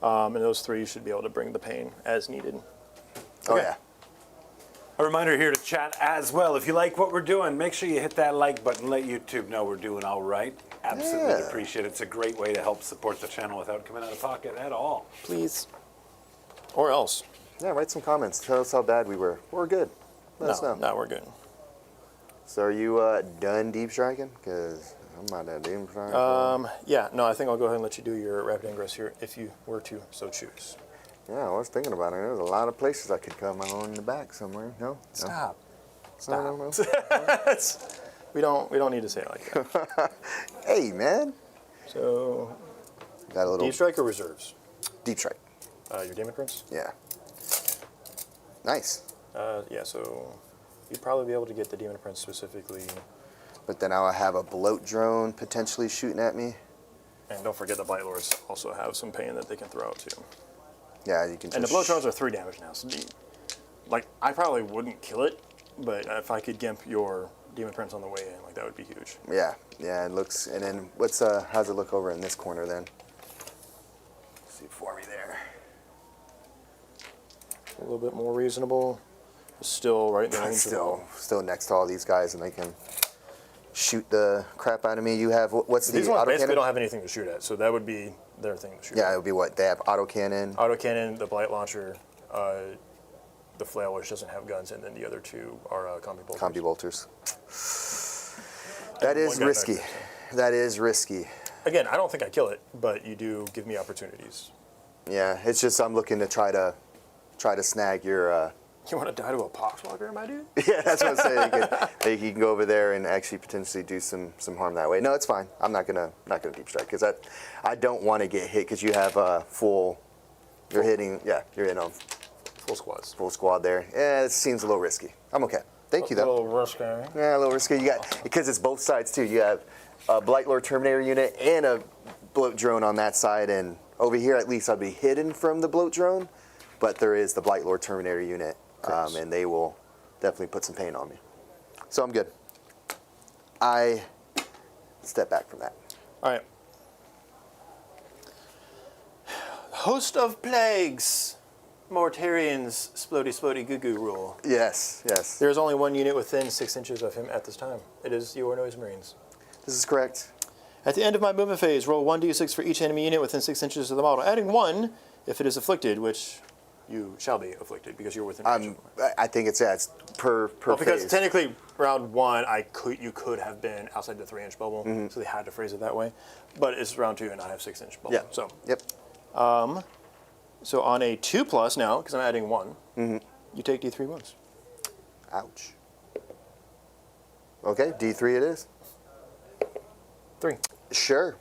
and those 3 should be able to bring the pain as needed. Oh okay. yeah. A reminder here to chat as well. If you like what we're doing, make sure you hit that like button. Let YouTube know we're doing all right. Absolutely Yeah. appreciate it. It's a great way to help support the channel without coming out of pocket at all. Please. Or else. Yeah, write some comments. Tell us how bad we were. We're good. Let us know. No, we're good. So are you done deep striking? Because I'm not that deep striking. Yeah, no, I think I'll go ahead and let you do your rapid ingress here if you were to so choose. Yeah, I was thinking about it. There's a lot of places I could cut my own in the back somewhere. No? Stop. No. We don't need to say it like that. Hey, man. So, Got a little deep strike or reserves? deep strike. Your Demon Prince? Yeah. Nice. Yeah, so you'd probably be able to get the Demon Prince specifically. But then I'll have a bloat drone potentially shooting at me. And don't forget the Blight Lords also have some pain that they can throw out too. Yeah, you can. And the bloat drones are 3 damage now. So, like, I probably wouldn't kill it, but if I could gimp your Demon Prince on the way in, like, that would be huge. Yeah, it looks. And then how's it look over in this corner then? Let's see for me there. A little bit more reasonable. Still right in the range of all. Still next to all these guys, and they can shoot the crap out of me. You have what's the These ones basically autocannon? don't have anything to shoot at, so that would be their thing to shoot Yeah, at. it would be what they have autocannon. Autocannon, the Blight Launcher, the Flail, which doesn't have guns, and then the other 2 are Combi Bolters. Combi bolters. That is one guy risky. back That is risky. Again, I don't think I kill it, but you do give me opportunities. Yeah, it's just I'm looking to try to snag your. You want to die to a Poxwalker, my dude? Yeah, that's what I'm saying. You can go over there and actually potentially do some harm that way. No, it's fine. I'm not gonna deep strike because I don't want to get hit because you have full. You're hitting. Yeah, you're in on Full squads. full squad there. Yeah, it seems a little risky. I'm okay. Thank you A though. little risky. Yeah, a little risky. You got because it's both sides too. You have a Blight Lord Terminator unit and a bloat drone on that side, and over here at least I'll be hidden from the bloat drone, but there is the Blight Lord Terminator unit, and they will definitely put some pain on me. So I'm good. I step back from that. All right. Host of Plagues. Mortarian's Splody Goo Goo rule. Yes. There is only one unit within 6 inches of him at this time. It is your Noise Marines. This is correct. At the end of my movement phase, roll 1d6 for each enemy unit within 6 inches of the model, adding 1 if it is afflicted, which you shall be afflicted because you're within range. I think it's per Well, because phase. technically, round 1, you could have been outside the 3-inch bubble, Mm-hmm. so they had to phrase it that way. But it's round 2, and I have 6-inch bubble. Yeah. So, Yep. so on a 2+ now, because I'm adding 1, Mm-hmm. you take D3 wounds. Ouch. Okay, D3 it is. 3. Sure.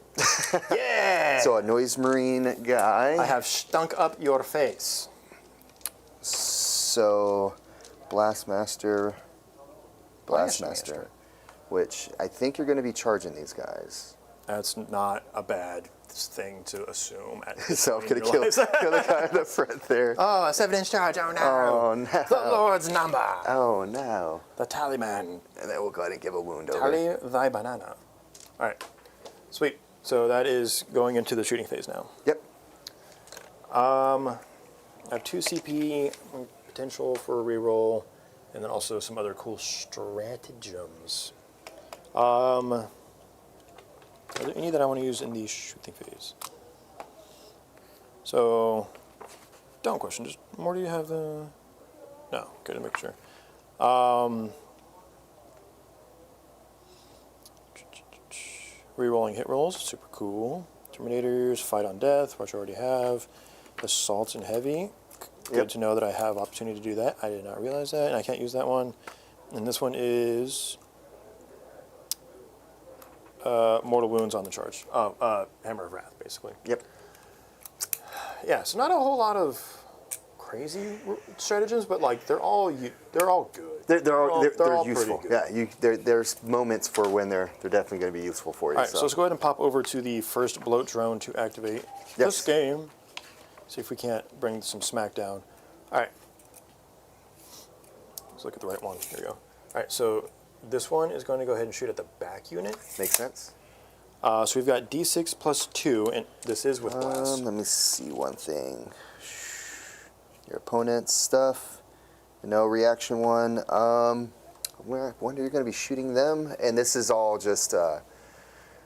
Yeah! So a Noise Marine guy. I have stunk up your face. So, Blastmaster, which I think you're going to be charging these guys. That's not a bad thing to assume. So I'm going to kill the guy in the front there. Oh, a 7-inch charge. Oh, no. Oh, no. The Lord's number. Oh, no. The Tallyman. And then we'll go ahead and give a wound over. Tally thy banana. All right. Sweet. So that is going into the shooting phase now. Yep. I have 2 CP potential for a reroll, and then also some other cool stratagems. Are there any that I want to use in the shooting phase? So, dumb question. Just more do you have the? No, good to make sure. Rerolling hit rolls, super cool. Terminators, fight on death, which I already have. Assaults and heavy. Good Yep. to know that I have opportunity to do that. I did not realize that, and I can't use that one. And this one is mortal wounds on the charge. Hammer of Wrath, basically. Yep. Yeah, so not a whole lot of crazy stratagems, but like they're all good. They're all pretty useful. good. Yeah, there's moments for when they're definitely going to be useful for you. All right, so let's go ahead and pop over to the first bloat drone to activate this game. See if we can't bring some smack down. All right. Let's look at the right one. Here we go. All right, so this one is going to go ahead and shoot at the back unit. Makes sense. So we've got D6 plus 2, and this is with blast. Let me see one thing. Your opponent's stuff. No reaction one. I wonder you're going to be shooting them, and this is all just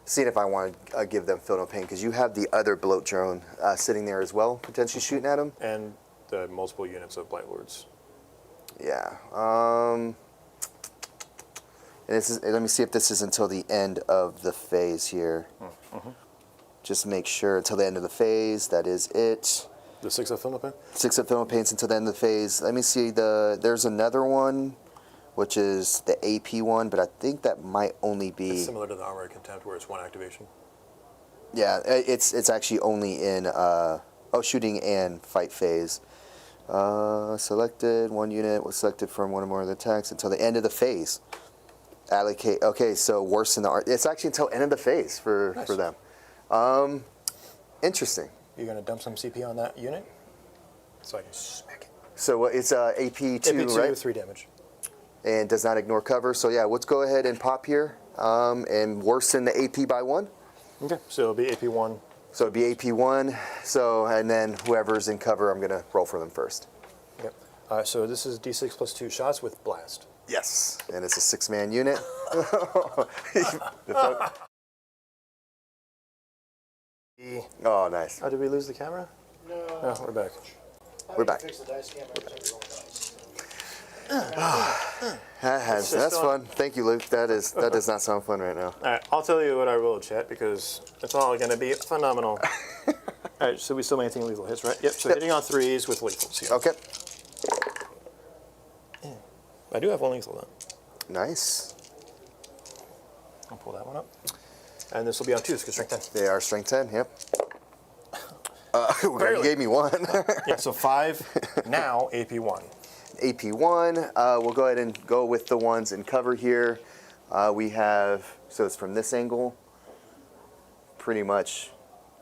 seeing if I want to give them feel no pain because you have the other bloat drone sitting there as well, potentially shooting at them. And the multiple units of Blight Lords. Yeah. And this is, let me see if this is until the end of the phase here. Just make sure until the end of the phase. That is it. The 6 of Philippine? 6 of Film Paints until the end of the phase. Let me see, there's another one, which is the AP one, but I think that might only be... It's similar to the Armor of Contempt, where it's 1 activation. Yeah, it's actually only in shooting and fight phase. Selected, 1 unit was selected from one or more of the attacks until the end of the phase. Allocate, okay, so worse than the art. It's actually until end of the phase for them. Interesting. You're going to dump some CP on that unit? So I can smack it. So it's AP2, AP2, right? 3 damage. And does not ignore cover. So yeah, let's go ahead and pop here and worsen the AP by 1. Okay, so it'll be AP1. So it'd be AP1. So, and then whoever's in cover, I'm going to roll for them first. Yep. All right, so this is D6 plus 2 shots with Blast. Yes. And it's a 6-man unit. Oh, nice. Oh, did we lose the camera? No, we're back. We're back. Fix the dice camera every time you roll dice. That's fun. Thank you, Luke. That does not sound fun right now. All right, I'll tell you what I rolled, chat, because it's all going to be phenomenal. All right, so we still maintain lethal hits, right? Yep, so hitting on 3s with lethals here. Okay. Yeah. I do have 1 lethal, though. Nice. I'll pull that one up. And this will be on 2s, because strength 10. They are strength 10, yep. You gave me 1. Yeah, so 5, now AP1. AP1, we'll go ahead and go with the ones in cover here. We have, so it's from this angle, pretty much,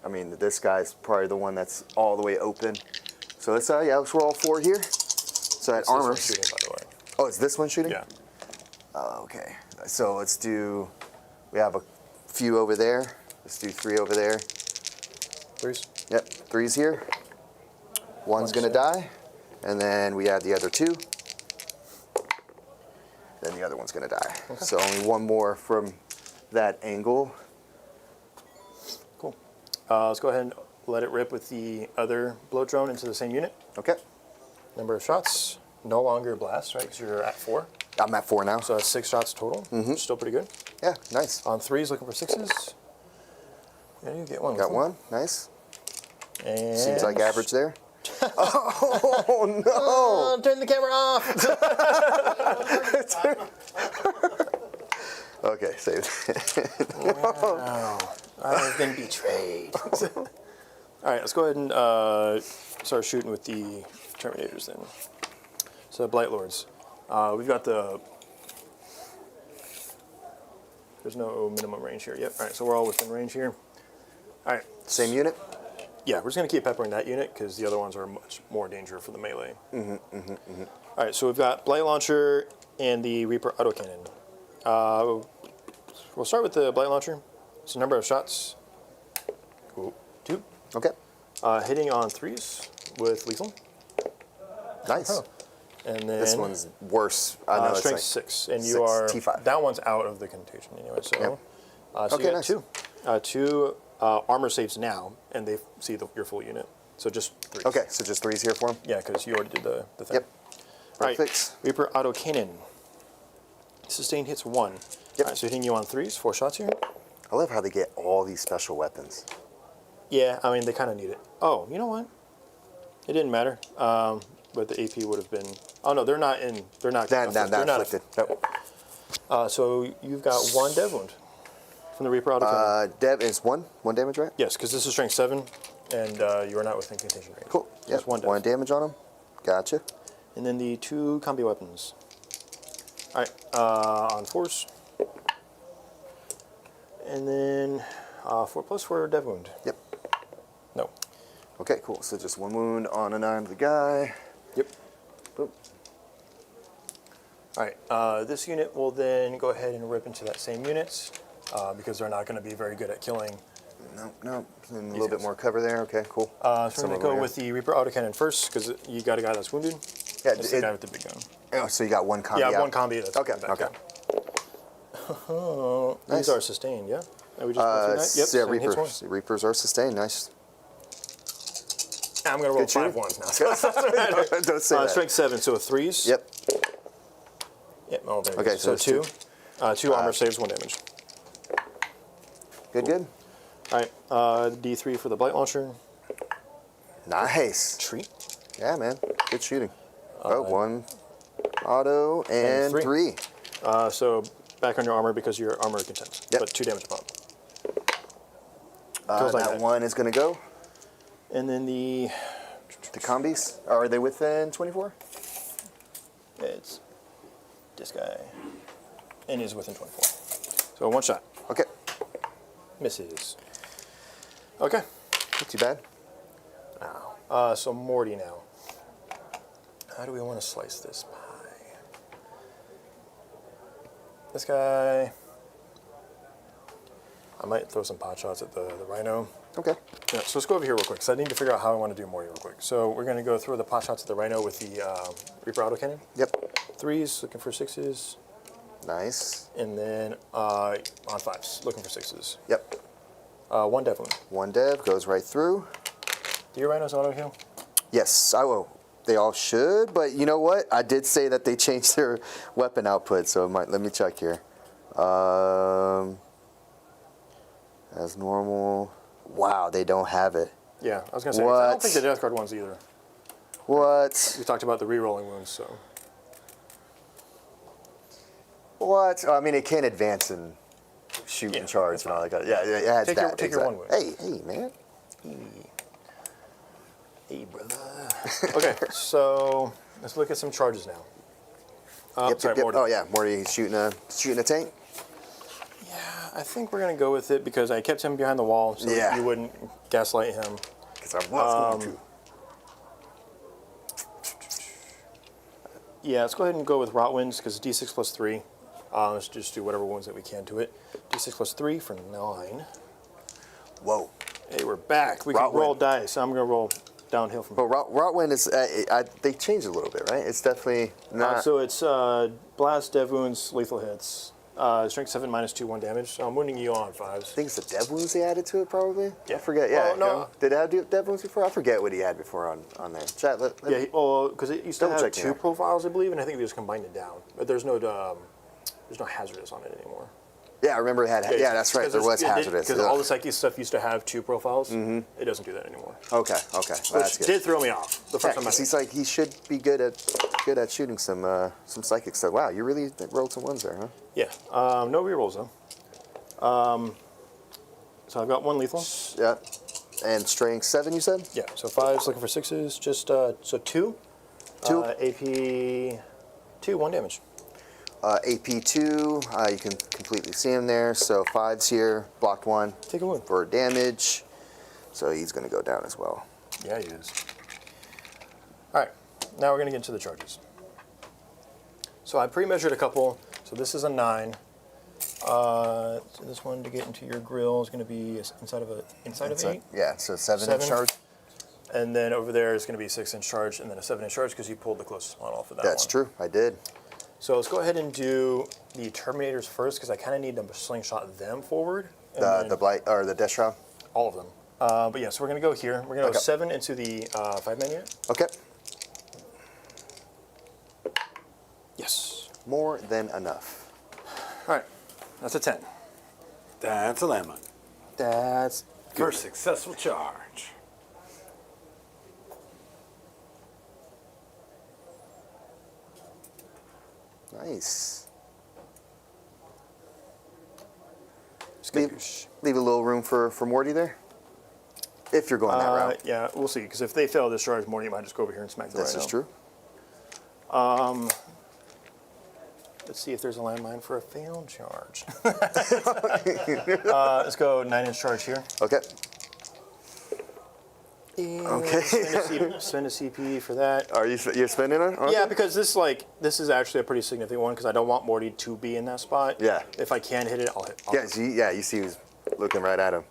I mean, this guy's probably the one that's all the way open. So let's roll 4 here. So that armor. Shooting, by the way. Oh, it's this one shooting? Yeah. Okay, so let's do, we have a few over there. Let's do 3 over there. 3s? Yep, 3's here. One's gonna die. And then we add the other 2. Then the other one's gonna die. Okay. So only 1 more from that angle. Cool. Let's go ahead and let it rip with the other blow drone into the same unit. Okay. Number of shots, no longer blast, right? Because you're at 4. I'm at 4 now. So that's 6 shots total. Still pretty good. Yeah, nice. On 3s, looking for 6s. Yeah, you get 1. Got 1, nice. And Seems like average there. Oh no! Oh, turn the camera off. Okay, save. Wow. I've been betrayed. All right, let's go ahead and start shooting with the Terminators then. So Blight Lords. We've got the... There's no minimum range here. Yep, all right, so we're all within range here. All right. Same unit? Yeah, we're just going to keep peppering that unit because the other ones are much more danger for the melee. All right, so we've got Blight Launcher and the Reaper Autocannon. We'll start with the Blight Launcher. So number of shots, 2. Okay. Hitting on 3s with lethal. Nice. And then This one's worse. I know it's strength like 6, and 6, you are T5. that one's out of the contagion anyway. So, Yep. So Okay, you got nice. 2 armor saves now, and they see your full unit. So just 3s. Okay, so just 3's here for him? Yeah, because you already did the thing. Yep. Right. Perfect. Reaper Autocannon. Sustained hits 1. Yep. All right, so hitting you on 3s, 4 shots here. I love how they get all these special weapons. Yeah, I mean they kind of need it. Oh, you know what? It didn't matter. But the AP would have been. Oh no, they're not in. They're not. Not afflicted. Nope. So you've got 1 dev wound from the Reaper Autocannon. Dev is 1 damage, right? Yes, because this is strength 7, and you are not within contagion range. Cool. So Yep. it's 1 dev. 1 damage on him. Gotcha. And then the 2 combi weapons. All right, on 4s. And then 4+ for dev wound. Yep. No. Okay, cool. So just 1 wound on an arm of the guy. Yep. Boom. All right, this unit will then go ahead and rip into that same unit because they're not going to be very good at killing. No. And a little bit more cover there. Okay, cool. So we're Some going to over go here. with the Reaper Autocannon first because you got a guy that's wounded. Yeah, It's the guy with the big gun. Oh, so you got 1 combi Yeah, out. 1 combi. That's Okay, back, okay. yeah. Nice. These are sustained, yeah? And we just go through that? Yep, Yeah, 7 hits Reapers. Reapers are sustained. Nice. I'm going to roll Good shooting. 5 ones now. So it doesn't matter. Don't say that. Strength 7, so 3s. Yep. Yep, oh, there it Okay, is. so So it's 2. 2 armor saves, 1 damage. Good, good. All right, D3 for the blight launcher. Nice. Treat. Yeah, man. Good shooting. 1 auto and 3. So back on your armor because your armor contends. Yep. But 2 damage a pop. Feels like That that. 1 is going to go. And then the combis, are they within 24? it's this guy, and is within 24. So 1 shot. Okay. Misses. Okay. Not too bad. So Morty now. How do we want to slice this pie? This guy. I might throw some pot shots at the rhino. Okay. Yeah, so let's go over here real quick. So I need to figure out how I want to do Morty real quick. So we're going to go through the pot shots at the rhino with the Reaper autocannon. Yep. 3s, looking for 6s. Nice. And then on 5s, looking for 6s. Yep. 1 dev wound. 1 dev goes right through. Do your rhinos auto heal? Yes, I will. They all should, but you know what? I did say that they changed their weapon output, so let me check here. As normal. Wow, they don't have it. Yeah, I was going to say, I don't think the death card ones either. What? We talked about the re-rolling wounds, so. What? Oh, I mean, it can advance and shoot and charge and all that. Yeah, it has Take that. your 1 wound. Hey, man. Hey, brother. Okay, so let's look at some charges now. Sorry, Morty. Oh yeah, Morty shooting a tank. Yeah, I think we're gonna go with it because I kept him behind the wall so Yeah. you wouldn't gaslight him. Because I was going to. Yeah, let's go ahead and go with rot wounds because D6 plus 3. Let's just do whatever wounds that we can to it. D6 plus 3 for 9. Whoa. Hey, we're back. We Rot can roll wound. dice. I'm gonna roll downhill from But here. Rotwind is they changed a little bit, right? It's definitely not. So it's blast, dev wounds, lethal hits. Strength 7 minus 2, 1 damage. So I'm wounding you on 5s. I think it's the dev wounds they added to it, probably. Yeah. I forget. Yeah. Well, no. Did it have dev wounds before? I forget what he had before on there. Chat. Yeah, because it used to Double have check 2 here. profiles, I believe, and I think they just combined it down. But there's no hazardous on it anymore. Yeah, I remember it had. Yeah, that's right. There was hazardous. Because all the psyche stuff used to have 2 profiles. It doesn't do that anymore. Okay. Well, that's Which good. did throw me off the Yeah, first time I 'cause did. he's like he should be good at shooting some psychic stuff. Wow, you really rolled some ones there, huh? Yeah, no rerolls though. So I've got 1 lethal. Yeah. And strength 7, you said? Yeah, so 5s looking for 6s. Just so 2. 2. AP 2, 1 damage. AP 2, you can completely see him there. So 5s here, blocked 1 Take a wound. for damage. So he's going to go down as well. Yeah, he is. All right, now we're going to get into the charges. So I pre-measured a couple. So this is a 9. So this one to get into your grill is going to be inside of 8. Yeah, so 7 7. inch charge. And then over there is going to be a 6-inch charge and then a 7-inch charge because you pulled the closest one off of that That's one. true, I did. So let's go ahead and do the Terminators first because I kind of need to slingshot them forward. And then The blight or the death shroud. all of them. But yeah, so we're going to go here. We're going to go Okay. 7 into the 5-man unit. Okay. Yes. More than enough. All right, that's a 10. That's a lemon. That's First successful charge. Nice. skadoosh. Leave a little room for Morty there. If you're going that route. Yeah, we'll see. Because if they fail this charge, Morty might just go over here and smack the This rhino. is true. Let's see if there's a landmine for a failed charge. Let's go 9-inch charge here. Okay. And Okay. spend a CP for that. Are you're spending it? Okay. Yeah, because this is actually a pretty significant one because I don't want Morty to be in that spot. Yeah. If I can hit it, I'll hit. You see who's looking right at him.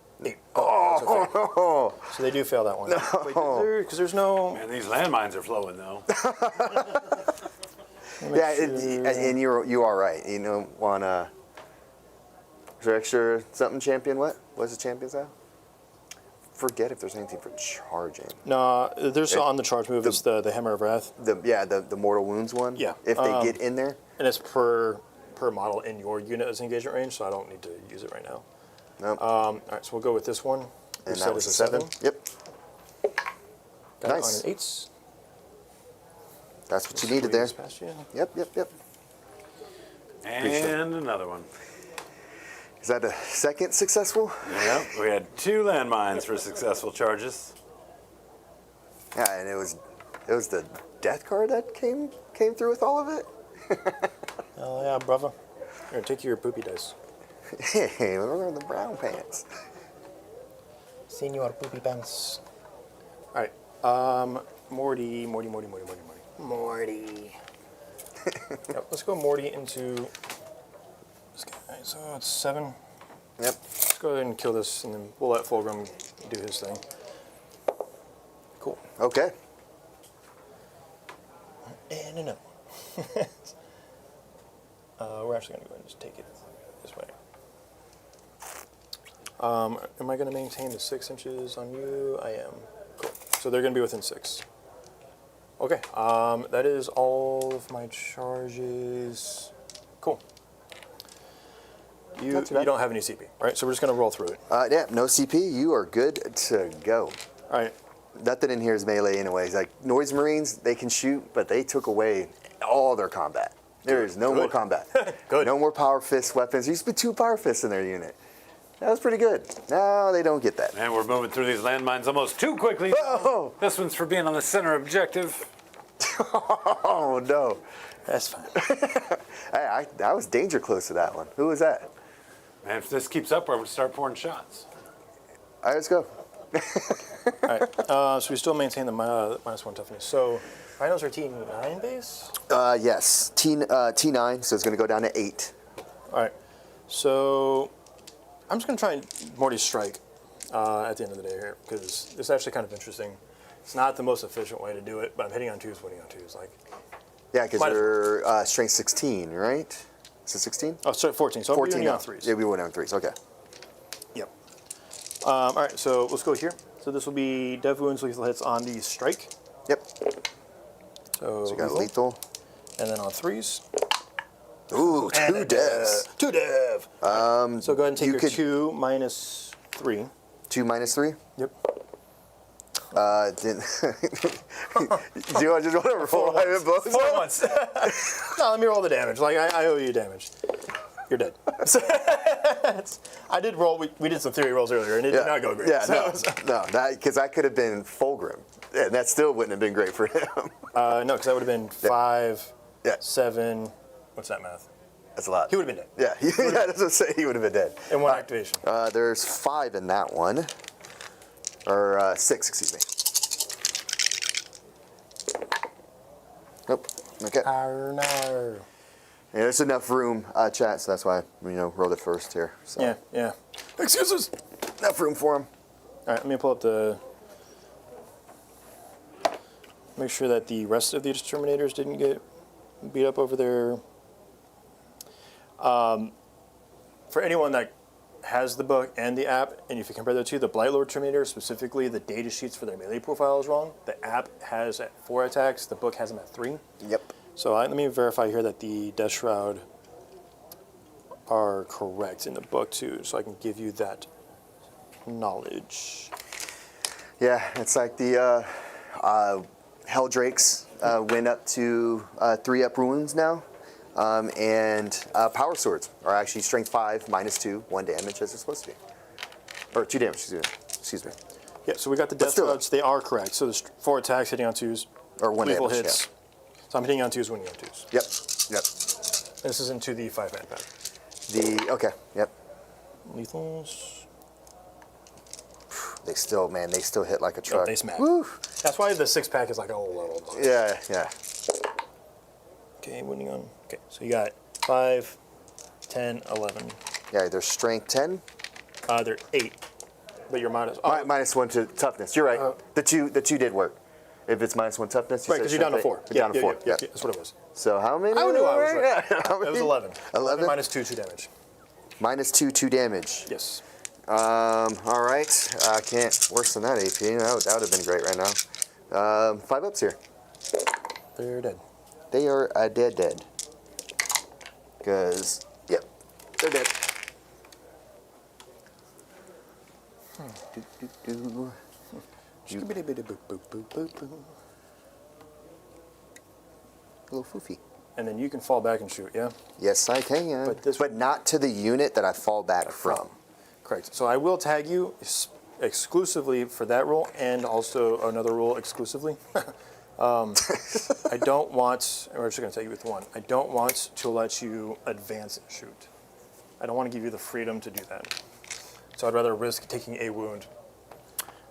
Oh, so they do fail that one. Because there's no. Man, these landmines are flowing though. Yeah, and you are right. You know, is there extra something champion? What's the champion's at? Forget if there's anything for charging. No, there's on the charge move. It's the Hammer of Wrath, The mortal wounds one. Yeah. If they get in there. and it's per per model in your unit as engagement range, so I don't need to use it right now. Nope. All right, so we'll go with this one. And Reset that was is a 7. Yep. Got Nice. it on an 8. That's what you needed there. Past you. Yep. And another one. Is that a second successful? Yep, we had 2 landmines for successful charges. Yeah, and it was the death card that came through with all of it. Oh yeah, brother. Here, take your poopy dice. Hey, we're in the brown pants. Senor poopy pants. All right, Morty. Yep, let's go Morty into this guy. So it's 7. Yep. Let's go ahead and kill this, and then we'll let Fulgrim do his thing. Cool. Okay. And another one. We're actually going to go ahead and just take it this way. Am I going to maintain the 6 inches on you? I am. Cool. So they're going to be within 6. Okay. That is all of my charges. Cool. You don't have any CP, right? So we're just going to roll through it. Yeah, no CP. You are good to go. All right. Nothing in here is melee anyways. Like Noise Marines, they can shoot, but they took away all their combat. There is no more combat. Good. No more power fist weapons. There used to be 2 power fists in their unit. That was pretty good. Now they don't get that. And we're moving through these landmines almost too quickly. Oh, This one's for being on the center objective. oh no. That's fine. Hey, I was danger close to that one. Who was that? Man, if this keeps up, we're going to start pouring shots. All right, let's go. All right. So we still maintain the -1 toughness. So rhinos are T9 base? Yes, T9, so it's going to go down to 8. All right. So I'm just going to try and Morty's strike at the end of the day here, because it's actually kind of interesting. It's not the most efficient way to do it, but I'm hitting on 2s, winning on 2s. Like, Yeah, because Might as you're strength 16, right? Is it 16? oh, sorry, 14. So 14 winning now. on 3s. Yeah, we went on 3s. Okay. Yep. All right, so let's go here. So this will be dev wounds, lethal hits on the strike. Yep. So So you got lethal. And then on 3s. Ooh, 2 And devs. 2 dev. So go ahead and take you your could- 2 minus 3. 2 minus 3. Yep. Didn't. Do you just want to roll my both? 4 months. No, let me roll the damage. Like, I owe you damage. You're dead. I did roll. We did some theory rolls earlier, and it did not go great. Yeah, So- no, because that could have been Fulgrim, and that still wouldn't have been great for him. No, because that would have been 5, Yeah. 7. What's that math? That's a lot. He would have been dead. Yeah, yeah, that's what I say. He would have been dead. In 1 activation. There's 5 in that one, or 6, excuse me. Nope. Okay. No. Yeah, there's enough room, chat, so that's why rolled it first here. So. Yeah, yeah. Excuses. Enough room for him. All right, let me pull up the. Make sure that the rest of the exterminators didn't get beat up over there. For anyone that has the book and the app, and if you compare the two, the Blightlord Terminator, specifically the data sheets for their melee profile is wrong. The app has at 4 attacks, the book has them at 3. Yep. So let me verify here that the Death Shroud are correct in the book too, so I can give you that knowledge. Yeah, it's like the Helldrakes went up to 3 up wounds now. And Power Swords are actually strength 5, minus 2, 1 damage as they're supposed to be. Or 2 damage, excuse me. Yeah, so we got the Death still- Shrouds, they are correct. So there's 4 attacks hitting on 2s. Or 1 lethal damage, hits. So I'm hitting on 2s, winning on 2s. Yep, yep. This is into the 5-man pack. Okay, yep. Lethals. They still hit like a truck. They smack. Woo. That's why the 6-pack is like a little bunch. Yeah, yeah. Okay, winning on. Okay, so you got 5, 10, 11. Yeah, they're strength 10. They're 8. But you're minus. Minus 1 to toughness. You're right. The two did work. If it's minus 1 toughness, you Right, said because you're down to strength 4. eight. You're down to 4. Yeah, Yeah. that's what it was. So how many? I knew I was right. Yeah, how It was many? 11. 11? Minus 2 damage. Minus 2 damage. Yes. All right. I can't worse than that AP. That would have been great right now. 5 ups here. They're dead. They are dead. Because, yep, they're dead. Do. Little foofy. And then you can fall back and shoot, yeah? Yes, I can. But But not to the unit that I fall back from. Correct. So I will tag you exclusively for that rule, and also another rule exclusively. I don't want, we're just going to tag you with one. I don't want to let you advance and shoot. I don't want to give you the freedom to do that. So I'd rather risk taking a wound.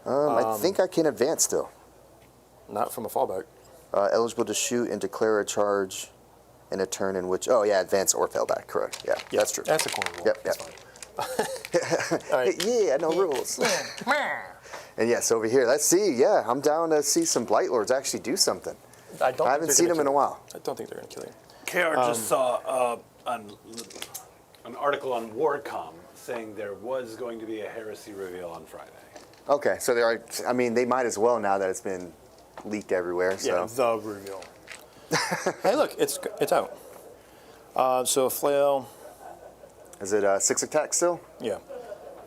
I think I can advance still. Not from a fallback. Eligible to shoot and declare a charge in a turn in which, oh yeah, advance or fail back, correct. Yeah, that's true. That's a core rule. Yep, That's yep. fine. All right. Yeah, no rules. And yes, over here, let's see. Yeah, I'm down to see some Blight Lords actually do something. I haven't seen them in a while. I don't think they're going to kill you. KR just saw an article on Warcom saying there was going to be a heresy reveal on Friday. Okay, so they are. I mean, they might as well now that it's been leaked everywhere. So. Yeah, the reveal. Hey, look, it's out. So flail. Is it 6 attack still? Yeah.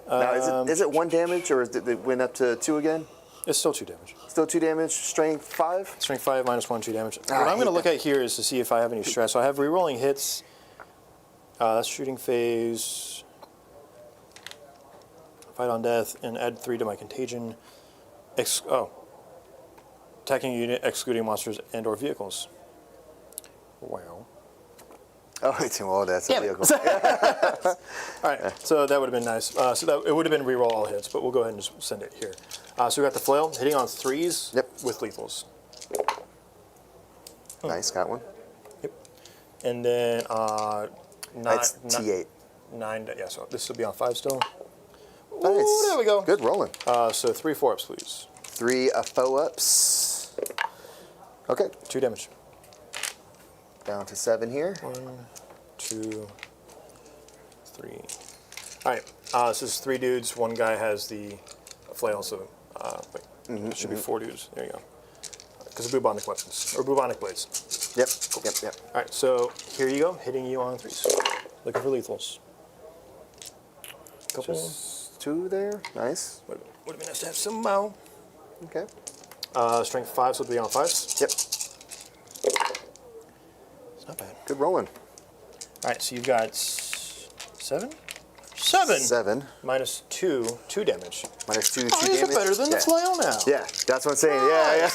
Now, is it 1 damage or did it went up to 2 again? It's still 2 damage. Still 2 damage. Strength 5. Strength 5 minus 1, 2 damage. What I I'm going to hate look at here is to see if I have any stress. So I have rerolling hits. That's shooting phase. Fight on death and add 3 to my contagion. Attacking unit excluding monsters and or vehicles. Wow. Oh, well, that's a vehicle. All right, so that would have been nice. So that it would have been reroll all hits, but we'll go ahead and just send it here. So we got the flail hitting on 3s. Yep. With lethals. Nice, got one. Yep. And then That's T8. 9. Yeah, so this will be on 5 still. Nice. Ooh, there we go. Good rolling. So 3 4-ups, please. 3 4-ups. Okay, 2 damage. down to 7 here. 1, 2, 3. All right. So it's 3 dudes. One guy has the flail. So wait, it should be 4 dudes. There you go. Because of bubonic weapons or bubonic blades. Yep. All right. So here you go, hitting you on 3s. Looking for lethals. Couple. Just 2 there. Nice. Would have been nice to have some bow. Okay. Strength 5, so it'll be on 5s. Yep. It's not bad. Good rolling. All right. So you've got 7. 7. Minus 2 damage. Minus 2 Oh, these damage. are better than the flail now. Yeah, that's what I'm saying. Yeah.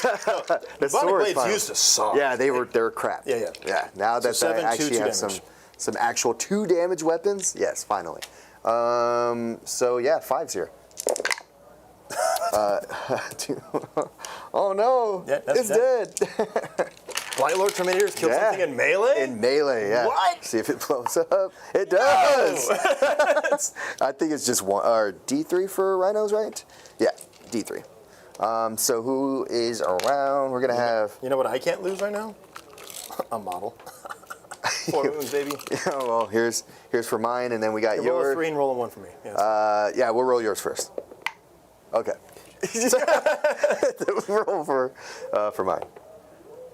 The Bubonic sword is blades fine. used to suck. Yeah, they were crap. Yeah. Yeah. Now that So I 7, actually 2 have damage. some actual 2 damage weapons, yes, finally. So yeah, 5's here. 2. Oh no, Yeah, that's it's dead. Blight Lord Terminators killed Yeah. something in melee? In melee, yeah. What? See if it blows up. It does. I think it's just one or D3 for rhinos, right? Yeah, D3. So who is around? We're gonna have. You know what I can't lose right now? A model. 4 moons, baby. Yeah, well, here's for mine, and then we got Roll a yours. 3 and roll a 1 for me. Yeah. Yeah, we'll roll yours first. Okay. Roll for mine.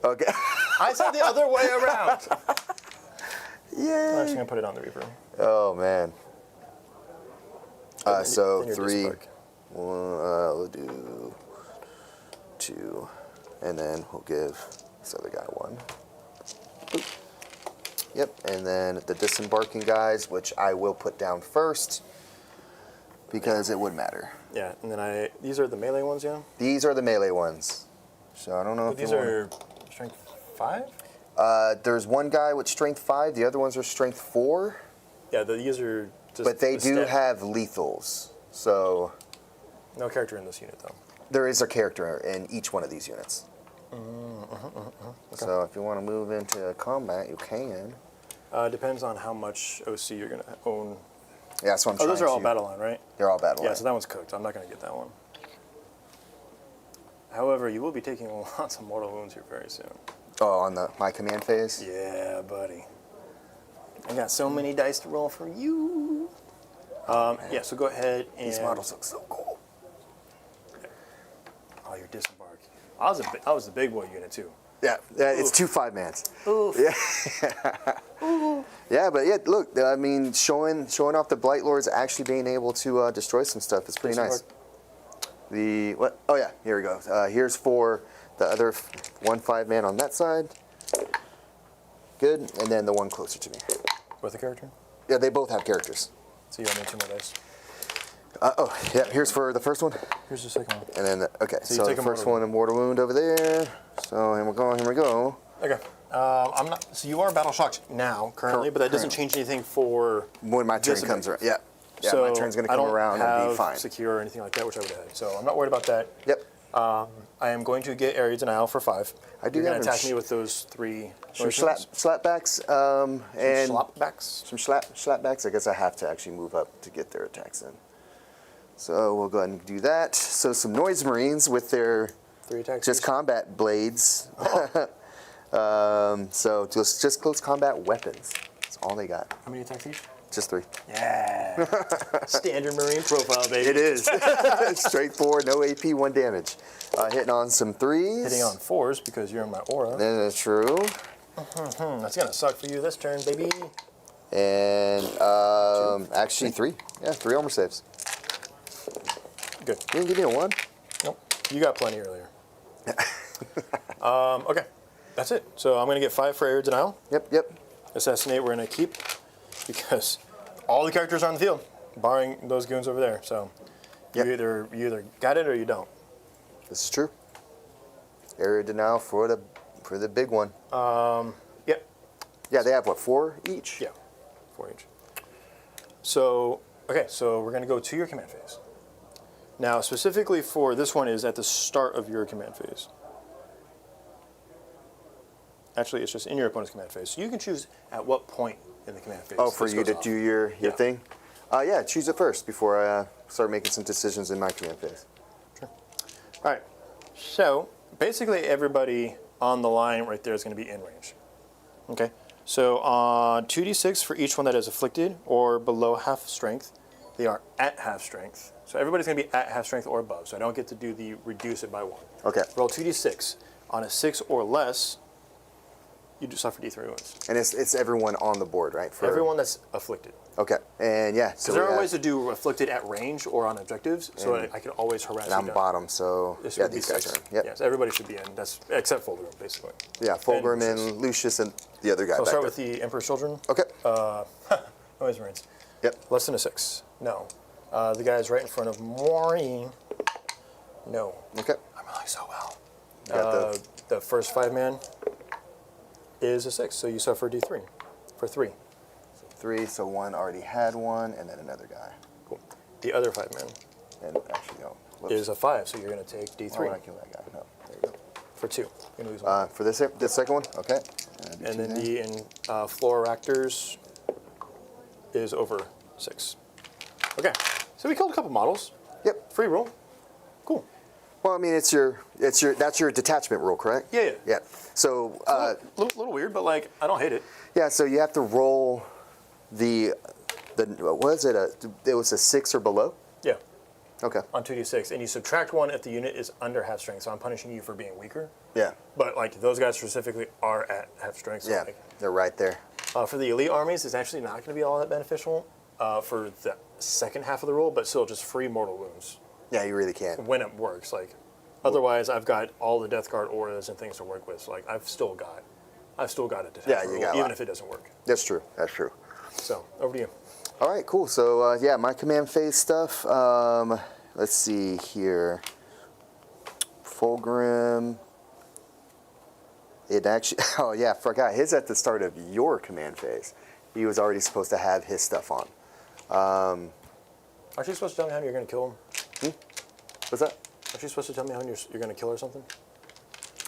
Okay. I said the other way around. I'm Yay. just going to put it on the Reaper. Oh man. So Then your 3. disc We'll do 2, and then we'll give this other guy 1. Boop. Yep, and then the disembarking guys, which I will put down first because it would matter. Yeah, and then these are the melee ones, yeah? These are the melee ones. So I don't know But if these you are strength 5? There's one guy with strength 5. The other ones are strength 4. Yeah, these are just. But they the do stat. have lethals. So No character in this unit, though. there is a character in each one of these units. Okay. So if you want to move into combat, you can. Depends on how much OC you're going to own. Yeah, that's what I'm Oh, trying those are all to. battle line, right? They're all battle Yeah, line. so that one's cooked. I'm not going to get that one. However, you will be taking lots of mortal wounds here very soon. Oh, on my command phase? Yeah, buddy. I got so many dice to roll for you. Yeah, so go ahead and... These models look so cool. Oh, you're disembark. I was the big boy unit, too. Yeah, it's 2 5-mans. Oof. Yeah. Yeah, but yeah, look, I mean, showing off the Blight Lords actually being able to destroy some stuff is pretty nice. The what? Oh yeah, here we go. Here's for the other 1/5-man on that side. Good, and then the one closer to me. With a character? Yeah, they both have characters. So you don't need 2 more dice. Oh yeah, here's for the first one. Here's the second one. And then okay, So you so take the a first mortal one, a mortal wound over there. So here we go. Here we go. Okay. I'm not. So you are battle shocked now, currently, but that doesn't change anything for When my turn this comes event. around, yeah, So my turn's gonna I come don't around and be have fine. secure or anything like that, which I would have. So I'm not worried about that. Yep. I am going to get area denial for 5. I do You're going have to attack them me with those 3 Some motions? slapbacks, and Slapbacks. some slapbacks. I guess I have to actually move up to get their attacks in. So we'll go ahead and do that. So some Noise Marines with their 3 attacks. just each? combat blades. So just close combat weapons. That's all they got. How many attacks each? Just 3. Yeah. Standard Marine profile, baby. It is. Straightforward, no AP, 1 damage. Hitting on some 3s. Hitting on 4s because you're in my aura. That's true. That's going to suck for you this turn, baby. And actually 3. Yeah, 3 armor saves. Good. You didn't give me a 1? Nope. You got plenty earlier. Okay. That's it. So I'm going to get 5 for area denial. Yep. Assassinate we're going to keep because all the characters are on the field, barring those goons over there. So Yep. you either got it or you don't. This is true. Area denial for the big one. Yep. Yeah, they have what, 4 each? Yeah. 4 each. So, okay, so we're going to go to your command phase. Now, specifically for this one is at the start of your command phase. Actually, it's just in your opponent's command phase. So you can choose at what point in the command phase. Oh, for this you goes to off. do your Yeah. thing? Yeah, choose it first before I start making some decisions in my command phase. Sure. All right. So basically, everybody on the line right there is going to be in range. Okay. So on 2d6 for each one that is afflicted or below half strength, they are at half strength. So everybody's going to be at half strength or above. So I don't get to do the reduce it by 1. Okay. Roll 2d6. On a 6 or less, you do suffer d3 wounds. And it's everyone on the board, right? For Everyone that's afflicted. Okay. And yeah, so Because there we are have- ways to do afflicted at range or on objectives, so I can always harass and you I'm down. bottom, so This yeah, would be these guys 6. are in. Yep. Yes, everybody should be in. That's except Fulgrim, basically. Yeah, Fulgrim And and Lucius and the other guy So I'll back start there. with the Emperor's Children. Okay. Noise Marines. Yep. Less than a 6. No. The guy's right in front of Maureen. No. Okay. I'm rolling so well. Got The first 5-man is a 6, so you suffer d3 for 3. 3, so 1 already had 1, and then another guy. Cool. The other 5-man And actually, no. Whoops. is a 5, so you're going to take Why d3 would I kill that guy? No. There you go. for 2. You're going to lose 1. For this second one, okay. Do And 2 then there. the Floractors is over 6. Okay, so we killed a couple models. Yep. Free roll. Cool. Well, I mean, that's your detachment rule, correct? Yeah. Yeah. So Little weird, but like I don't hate it. yeah, so you have to roll the what was it? It was a 6 or below. Yeah. Okay. On 2d6, and you subtract 1 if the unit is under half strength. So I'm punishing you for being weaker. Yeah. But like those guys specifically are at half strength. So Yeah. like, They're right there. for the elite armies, it's actually not going to be all that beneficial for the second half of the roll, but still just free mortal wounds Yeah, you really can. when it works. Like otherwise, I've got all the Death Guard auras and things to work with. So like I've still got a detachment Yeah, you roll, got a even lot. if it doesn't work. That's true. That's true. So over to you. All right, cool. So yeah, my command phase stuff. Let's see here. Fulgrim. It actually. Oh yeah, I forgot. His at the start of your command phase. He was already supposed to have his stuff on. Aren't you supposed to tell me how you're going to kill him? What's that? Aren't you supposed to tell me how you're going to kill or something?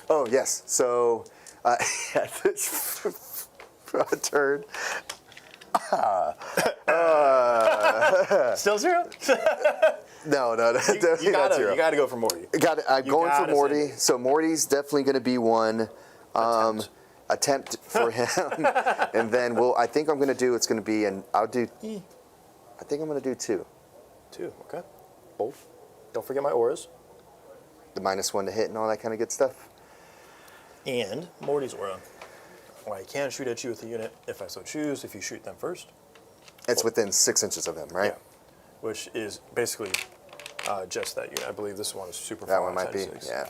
Oh yes. So yeah, this turn. Still 0? No, definitely You not gotta, 0. you gotta go for Morty. I'm going for gotta Morty. say it. So Morty's definitely going to be one attempt for him, and then I think I'm going to do. It's going to be I think I'm going to do 2. 2, okay. Both. Don't forget my auras. The -1 to hit and all that kind of good stuff. And Morty's aura. Well, I can shoot at you with the unit if I so choose, if you shoot them first. It's within 6 inches of him, right? Yeah. Which is basically just that unit. I believe this one is super That far one might be, outside 6, yeah.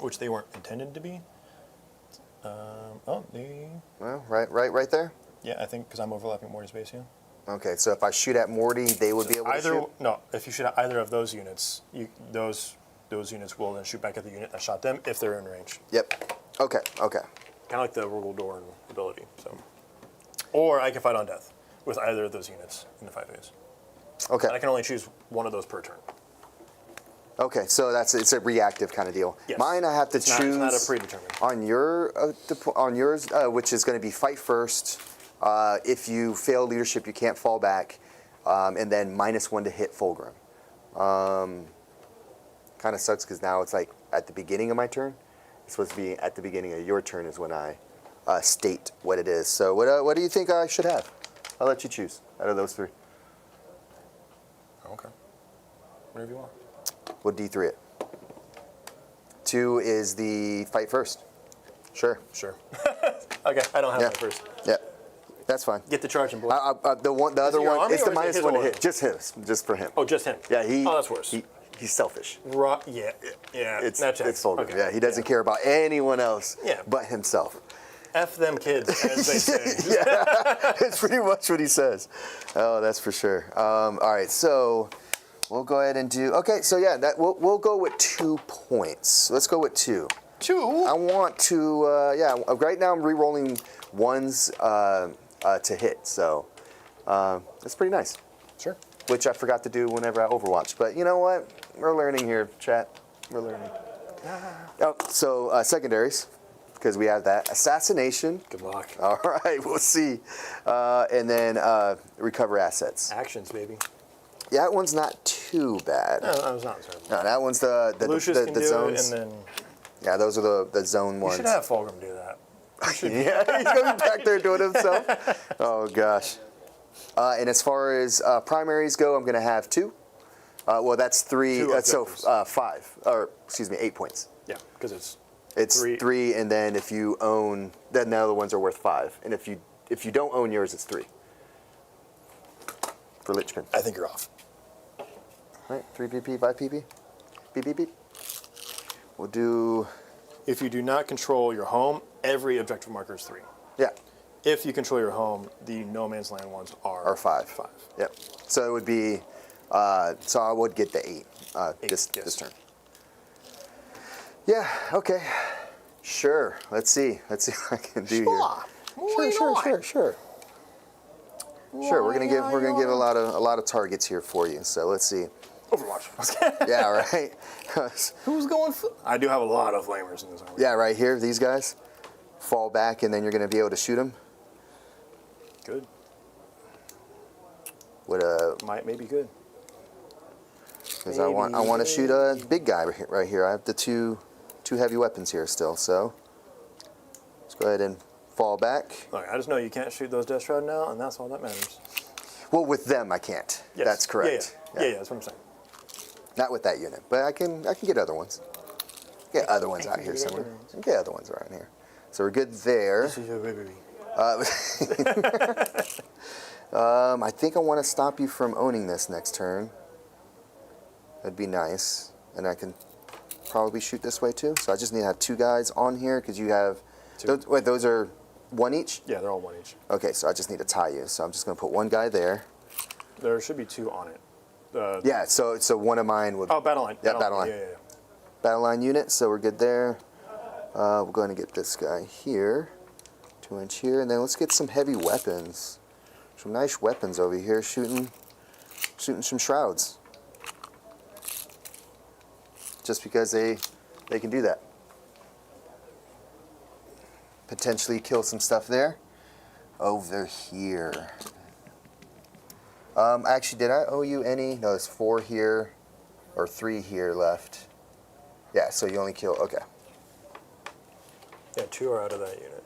which they weren't intended to be. Well, right there. Yeah, I think because I'm overlapping Morty's base, yeah. Okay, so if I shoot at Morty, they would be able to shoot? No, if you shoot at either of those units, those units will then shoot back at the unit that shot them if they're in range. Yep. Okay. Kind of like the Nurgle Dorn ability. So, or I can fight on death with either of those units in the 5 phase. Okay. And I can only choose one of those per turn. Okay, so it's a reactive kind of deal. Yes. Mine, I have to It's choose not a predetermined. on yours, which is going to be fight first. If you fail leadership, you can't fall back, and then -1 to hit Fulgrim. Kind of sucks because now it's like at the beginning of my turn. It's supposed to be at the beginning of your turn is when I state what it is. So what do you think I should have? I'll let you choose out of those 3. Okay. Whatever you want. We'll D3 it. 2 is the fight first. Sure. Sure. Okay, I don't have that first. Yeah. That's fine. Get the charging, boy. The other your one, army it's or the is it his -1 to or hit. Just his, just for him. Oh, just him. Yeah, Oh, that's worse. He's selfish. Yeah. It's that's Fulgrim. Yeah, he doesn't care about anyone else Yeah. but himself. F them kids, as they say. It's pretty much what he says. Oh, that's for sure. All right, so we'll go ahead and do. Okay, so yeah, we'll go with 2 points. Let's go with 2. 2? I want to. Right now I'm re-rolling 1s to hit, so that's pretty nice. Sure. Which I forgot to do whenever I Overwatch. But you know what? We're learning here, chat. We're learning. Oh, so secondaries, because we have that. Assassination. Good luck. All right, we'll see. And then recover assets. Actions, baby. Yeah, that one's not too bad. No, I was not sorry. No, that one's the Lucius can do zones. it, and then Yeah, those are the zone you ones. should have Fulgrim do that. Yeah, he's gonna be back there doing it himself. Oh gosh. And as far as primaries go, I'm gonna have 2. Well, that's 3. 2 So objectives. 5, or excuse me, 8 points. Yeah, because it's It's 3. 3, and then if you own, then the other ones are worth 5. And if you don't own yours, it's 3. For Lichkin. I think you're off. Right, 3 PP, 5 PP. Beep beep beep. We'll do. If you do not control your home, every objective marker is 3. Yeah. If you control your home, the no man's land ones are 5. 5. Yep. So it would be. So I would get the 8. This turn. Yeah. Okay. Sure. Let's see. Let's see what I can do here. Sure. Sure. We're gonna give a lot of targets here for you. So let's see. Overwatch. Yeah. Right. Who's going for? I do have a lot of flamers in this army. Yeah. Right here. These guys fall back, and then you're gonna be able to shoot them. Good. With Maybe good. Because I want to shoot a big guy right here. I have the two heavy weapons here still. So let's go ahead and fall back. Look, I just know you can't shoot those Death Shroud now, and that's all that matters. Well, with them I can't. Yes. That's correct. Yeah, that's what I'm saying. Not with that unit, but I can get other ones. Get other ones out here somewhere. Get other ones around here. So we're good there. I think I want to stop you from owning this next turn. That'd be nice, and I can probably shoot this way too. So I just need to have 2 guys on here because you have. Those are 1 each. Yeah, they're all 1 each. Okay, so I just need to tie you. So I'm just going to put 1 guy there. There should be 2 on it. Yeah, so one of mine would. Oh, battle line. Yeah, battle line. Yeah. Battle line unit, so we're good there. We're going to get this guy here, 2 inch here, and then let's get some heavy weapons. Some nice weapons over here, shooting some shrouds. Just because they can do that. Potentially kill some stuff there. Over here. Actually, did I owe you any? No, there's 4 here, or 3 here left. Yeah, so you only kill, okay. Yeah, 2 are out of that unit.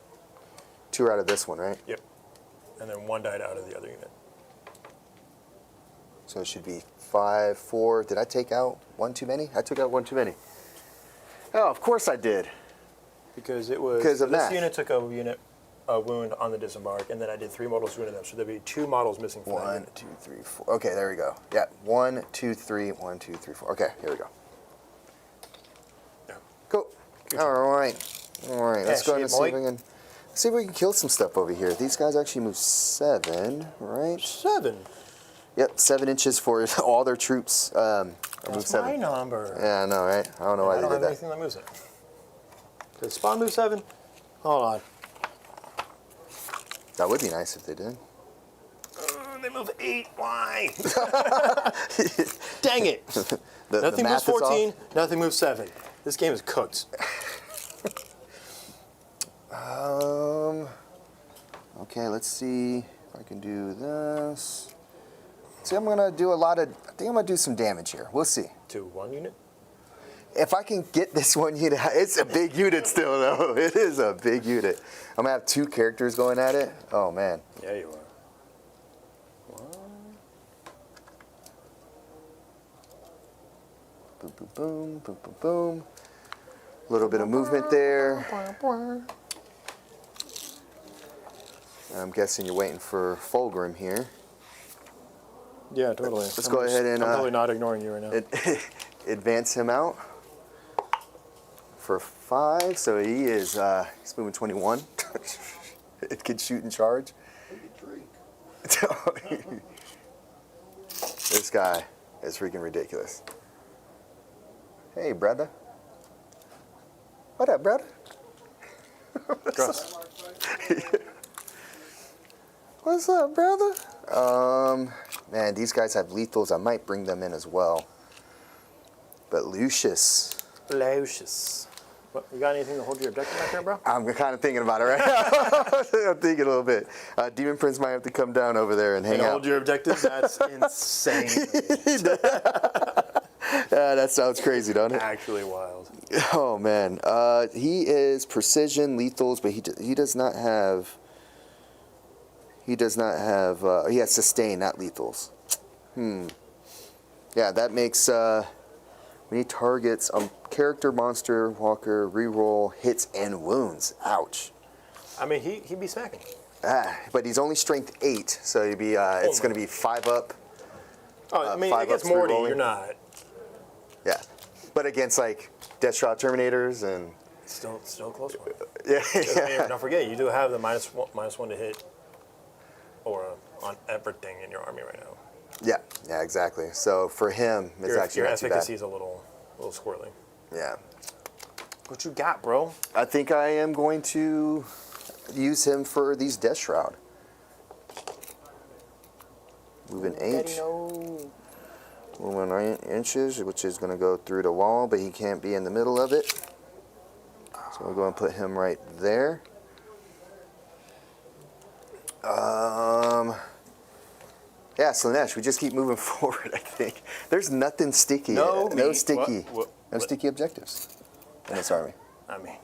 2 are out of this one, right? Yep. And then 1 died out of the other unit. So it should be 5, 4. Did I take out 1 too many? I took out 1 too many. Oh, of course I did. Because it was. Because of this math. unit took a unit wound on the disembark, and then I did 3 models wounded them. So there'd be 2 models missing from that 1, unit. 2, 3, 4. Okay, there we go. Yeah, 1, 2, 3, 1, 2, 3, 4. Okay, here we go. Yeah. Cool. All right. Let's go ahead and see if we can kill some stuff over here. These guys actually move 7, right? 7. Yep, 7 inches for all their troops. Move That's 7. my number. Yeah, I know, right? I don't know why I they don't did have that. anything that moves it. Did spawn move 7? Hold on. That would be nice if they did. They move 8. Why? Dang it. Nothing moves math is off. 14. Nothing moves 7. This game is cooked. Okay, let's see if I can do this. See, I'm gonna do I think I'm gonna do some damage here. We'll see. To 1 unit? If I can get this 1 unit, it's a big unit still though. It is a big unit. I'm gonna have 2 characters going at it. Oh man. Yeah, you are. Boom, boom, boom, boom, boom, boom. A little bit of movement there. I'm guessing you're waiting for Fulgrim here. Yeah, totally. Let's go ahead and I'm totally not ignoring you right now. advance him out for 5. So he is he's moving 21. It can shoot and charge. This guy is freaking ridiculous. Hey, brother. What up, brother? Gross. What's up, brother? Man, these guys have lethals. I might bring them in as well. But Lucius. What, you got anything to hold your objective back there, bro? I'm kind of thinking about it right now. I'm thinking a little bit. Demon Prince might have to come down over there and hang And out. hold your objective? That's insane. That sounds crazy, doesn't it? Actually wild. Oh, man. He is precision lethals, but he does not have... He has sustain, not lethals. Yeah, that makes... we need targets on character, monster, walker, reroll, hits, and wounds. Ouch. I mean, he'd be smacking. But he's only strength 8, so he'd be, it's going to be 5 up. Oh, I mean, 5 against ups, Morty, rerolling. you're not. Yeah. But against, like, Death Shroud Terminators and... Still a close one. Yeah. I mean, don't forget, you do have the minus one to hit aura on everything in your army right now. Yeah, exactly. So for him, it's actually your not too bad. efficacy is a little squirrely. Yeah. What you got, bro? I think I am going to use him for these Death Shroud. Moving H. Moving 9 inches, which is going to go through the wall, but he can't be in the middle of it. So we'll go and put him right there. Yeah, Slaanesh, we just keep moving forward, I think. There's nothing sticky. No sticky objectives in this army. I mean,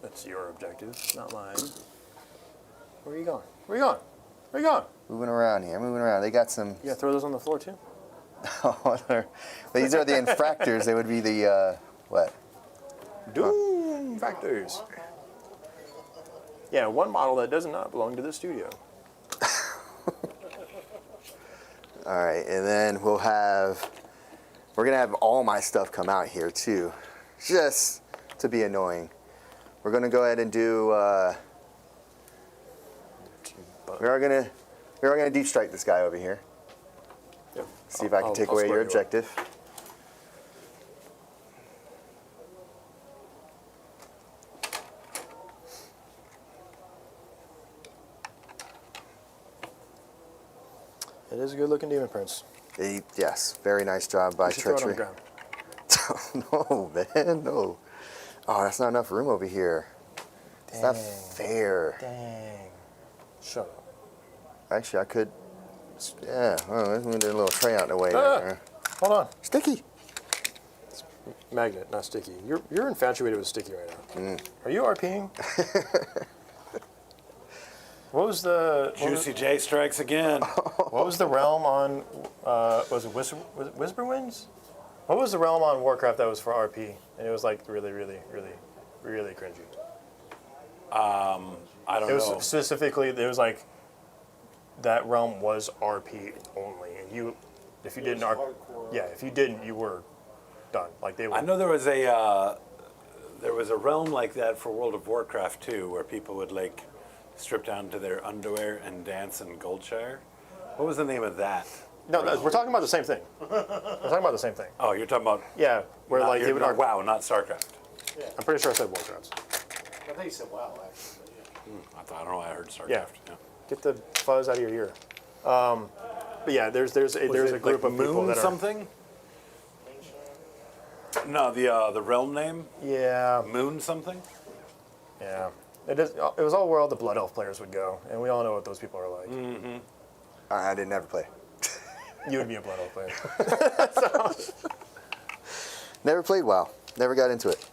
that's your objective, not mine. Where are you going? Where are you going? Moving around here, moving around. They got some... You gotta throw those on the floor, too? These are the infractors. They would be the, what? Doom factors. Yeah, one model that does not belong to the studio. All right, and then we're going to have all my stuff come out here too, just to be annoying. We're going to go ahead and do, we are going to deep strike this guy over here. Yeah. See if I can take away your objective. It is a good-looking Demon Prince. Yes, very nice job by Treachery. Throw it on the ground. No, man, no. Oh, that's not enough room over here. It's not fair. Dang. Shut up. Actually, I could. Yeah, let's move a little tray out of the way Ah, there. hold on. Sticky. Magnet, not sticky. You're infatuated with sticky right now. Are you RPing? What was the Juicy J strikes again. What was the realm on? Was it Whisper Winds? What was the realm on Warcraft that was for RP? And it was like really, really, really, really cringy. I don't It was know. specifically, there was like, that realm was RP only, and if you didn't, if you didn't, you were done. Like they were. I know there was a realm like that for World of Warcraft too, where people would like strip down to their underwear and dance in Goldshire. What was the name of that? No, we're talking about the same thing. We're talking about the same thing. Oh, you're talking about Yeah, where like they would. WoW, not StarCraft. I'm pretty sure I said Warcraft. I think you said wow, actually. But I don't know why I heard StarCraft. Yeah. Get the fuzz out of your ear. But yeah, there's a group of people Moon that are. something? No, the realm name? Yeah, Moon something? yeah. It was all where all the Blood Elf players would go, and we all know what those people are like. I didn't ever play. You would be a Blood Elf player. Never played WoW. Never got into it.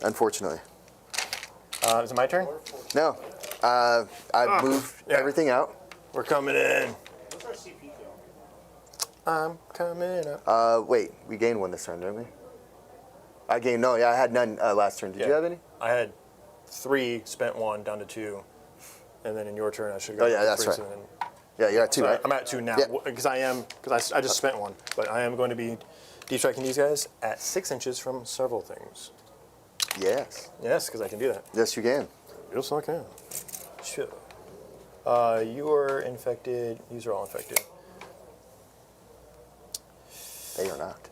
Unfortunately. Is it my turn? No. I moved yeah. everything out. We're coming in. what's our CP go? I'm coming up. Wait, we gained one this turn, didn't we? I had none last turn. Did you have any? I had 3, spent 1, down to 2, and then in your turn I should go. Oh, yeah, that's 3, right. so then- Yeah, you got two, so right? I'm at 2 now Yeah. because I just spent 1, but I am going to be deep striking these guys at 6 inches from several things. Yes. Yes, because I can do that. Yes, you can. Yes, I can. Sure. You are infected. These are all infected. They are not.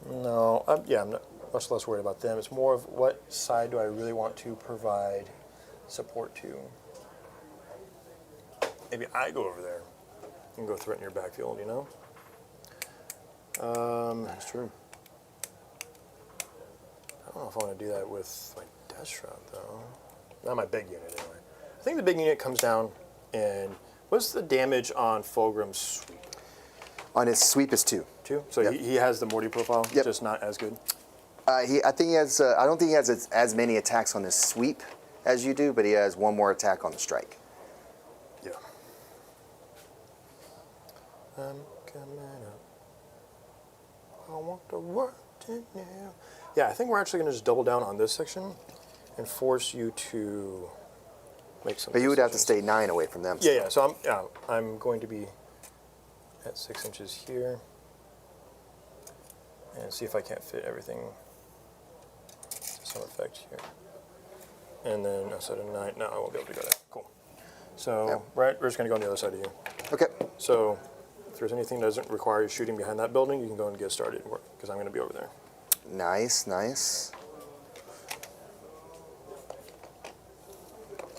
No, I'm not much less worried about them. It's more of what side do I really want to provide support to. Maybe I go over there and go threaten your backfield, you know? That's true. I don't know if I want to do that with my Death Shroud, though. Not my big unit, anyway. I think the big unit comes down and... What's the damage on Fulgrim's sweep? On his sweep is 2. 2? So Yep. he has the Morty profile, Yep. just not as good? I think he has. I don't think he has as many attacks on his sweep as you do, but he has one more attack on the strike. Yeah. I'm coming up. I want the world to know. Yeah, I think we're actually going to just double down on this section and force you to make some. But you would have to decisions. stay 9 away from them. Yeah, yeah. So I'm going to be at 6 inches here and see if I can't fit everything to some effect here. And then instead of 9, no, I won't be able to go there. Cool. So Yeah. we're just going to go on the other side of you. Okay. So if there's anything that doesn't require you shooting behind that building, you can go and get started because I'm going to be over there. Nice, nice.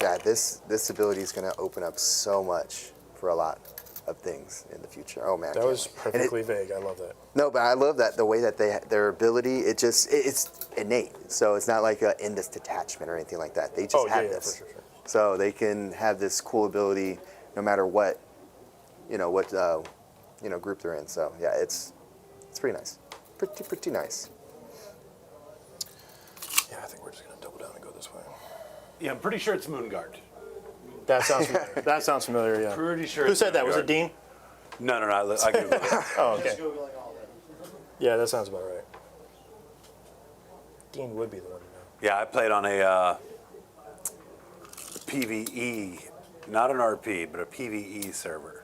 Yeah, this ability is going to open up so much for a lot of things in the future. Oh man, I That can't was wait. And perfectly vague. I love that. No, but I love that the way that their ability. It's innate. So it's not like in this detachment or anything like that. They just have this. for sure. So they can have this cool ability no matter what, group they're in. So yeah, it's pretty nice. Pretty nice. Yeah, I think we're just going to double down and go this way. Yeah, I'm pretty sure it's Moonguard. That sounds familiar. That sounds familiar, yeah. Pretty sure. Who it's said that? Was Moonguard. it Dean? No. I Googled it. Oh, okay. Just Googling all that. Yeah, that sounds about right. Dean would be the one to know. Yeah, I played on a PvE, not an RP, but a PvE server.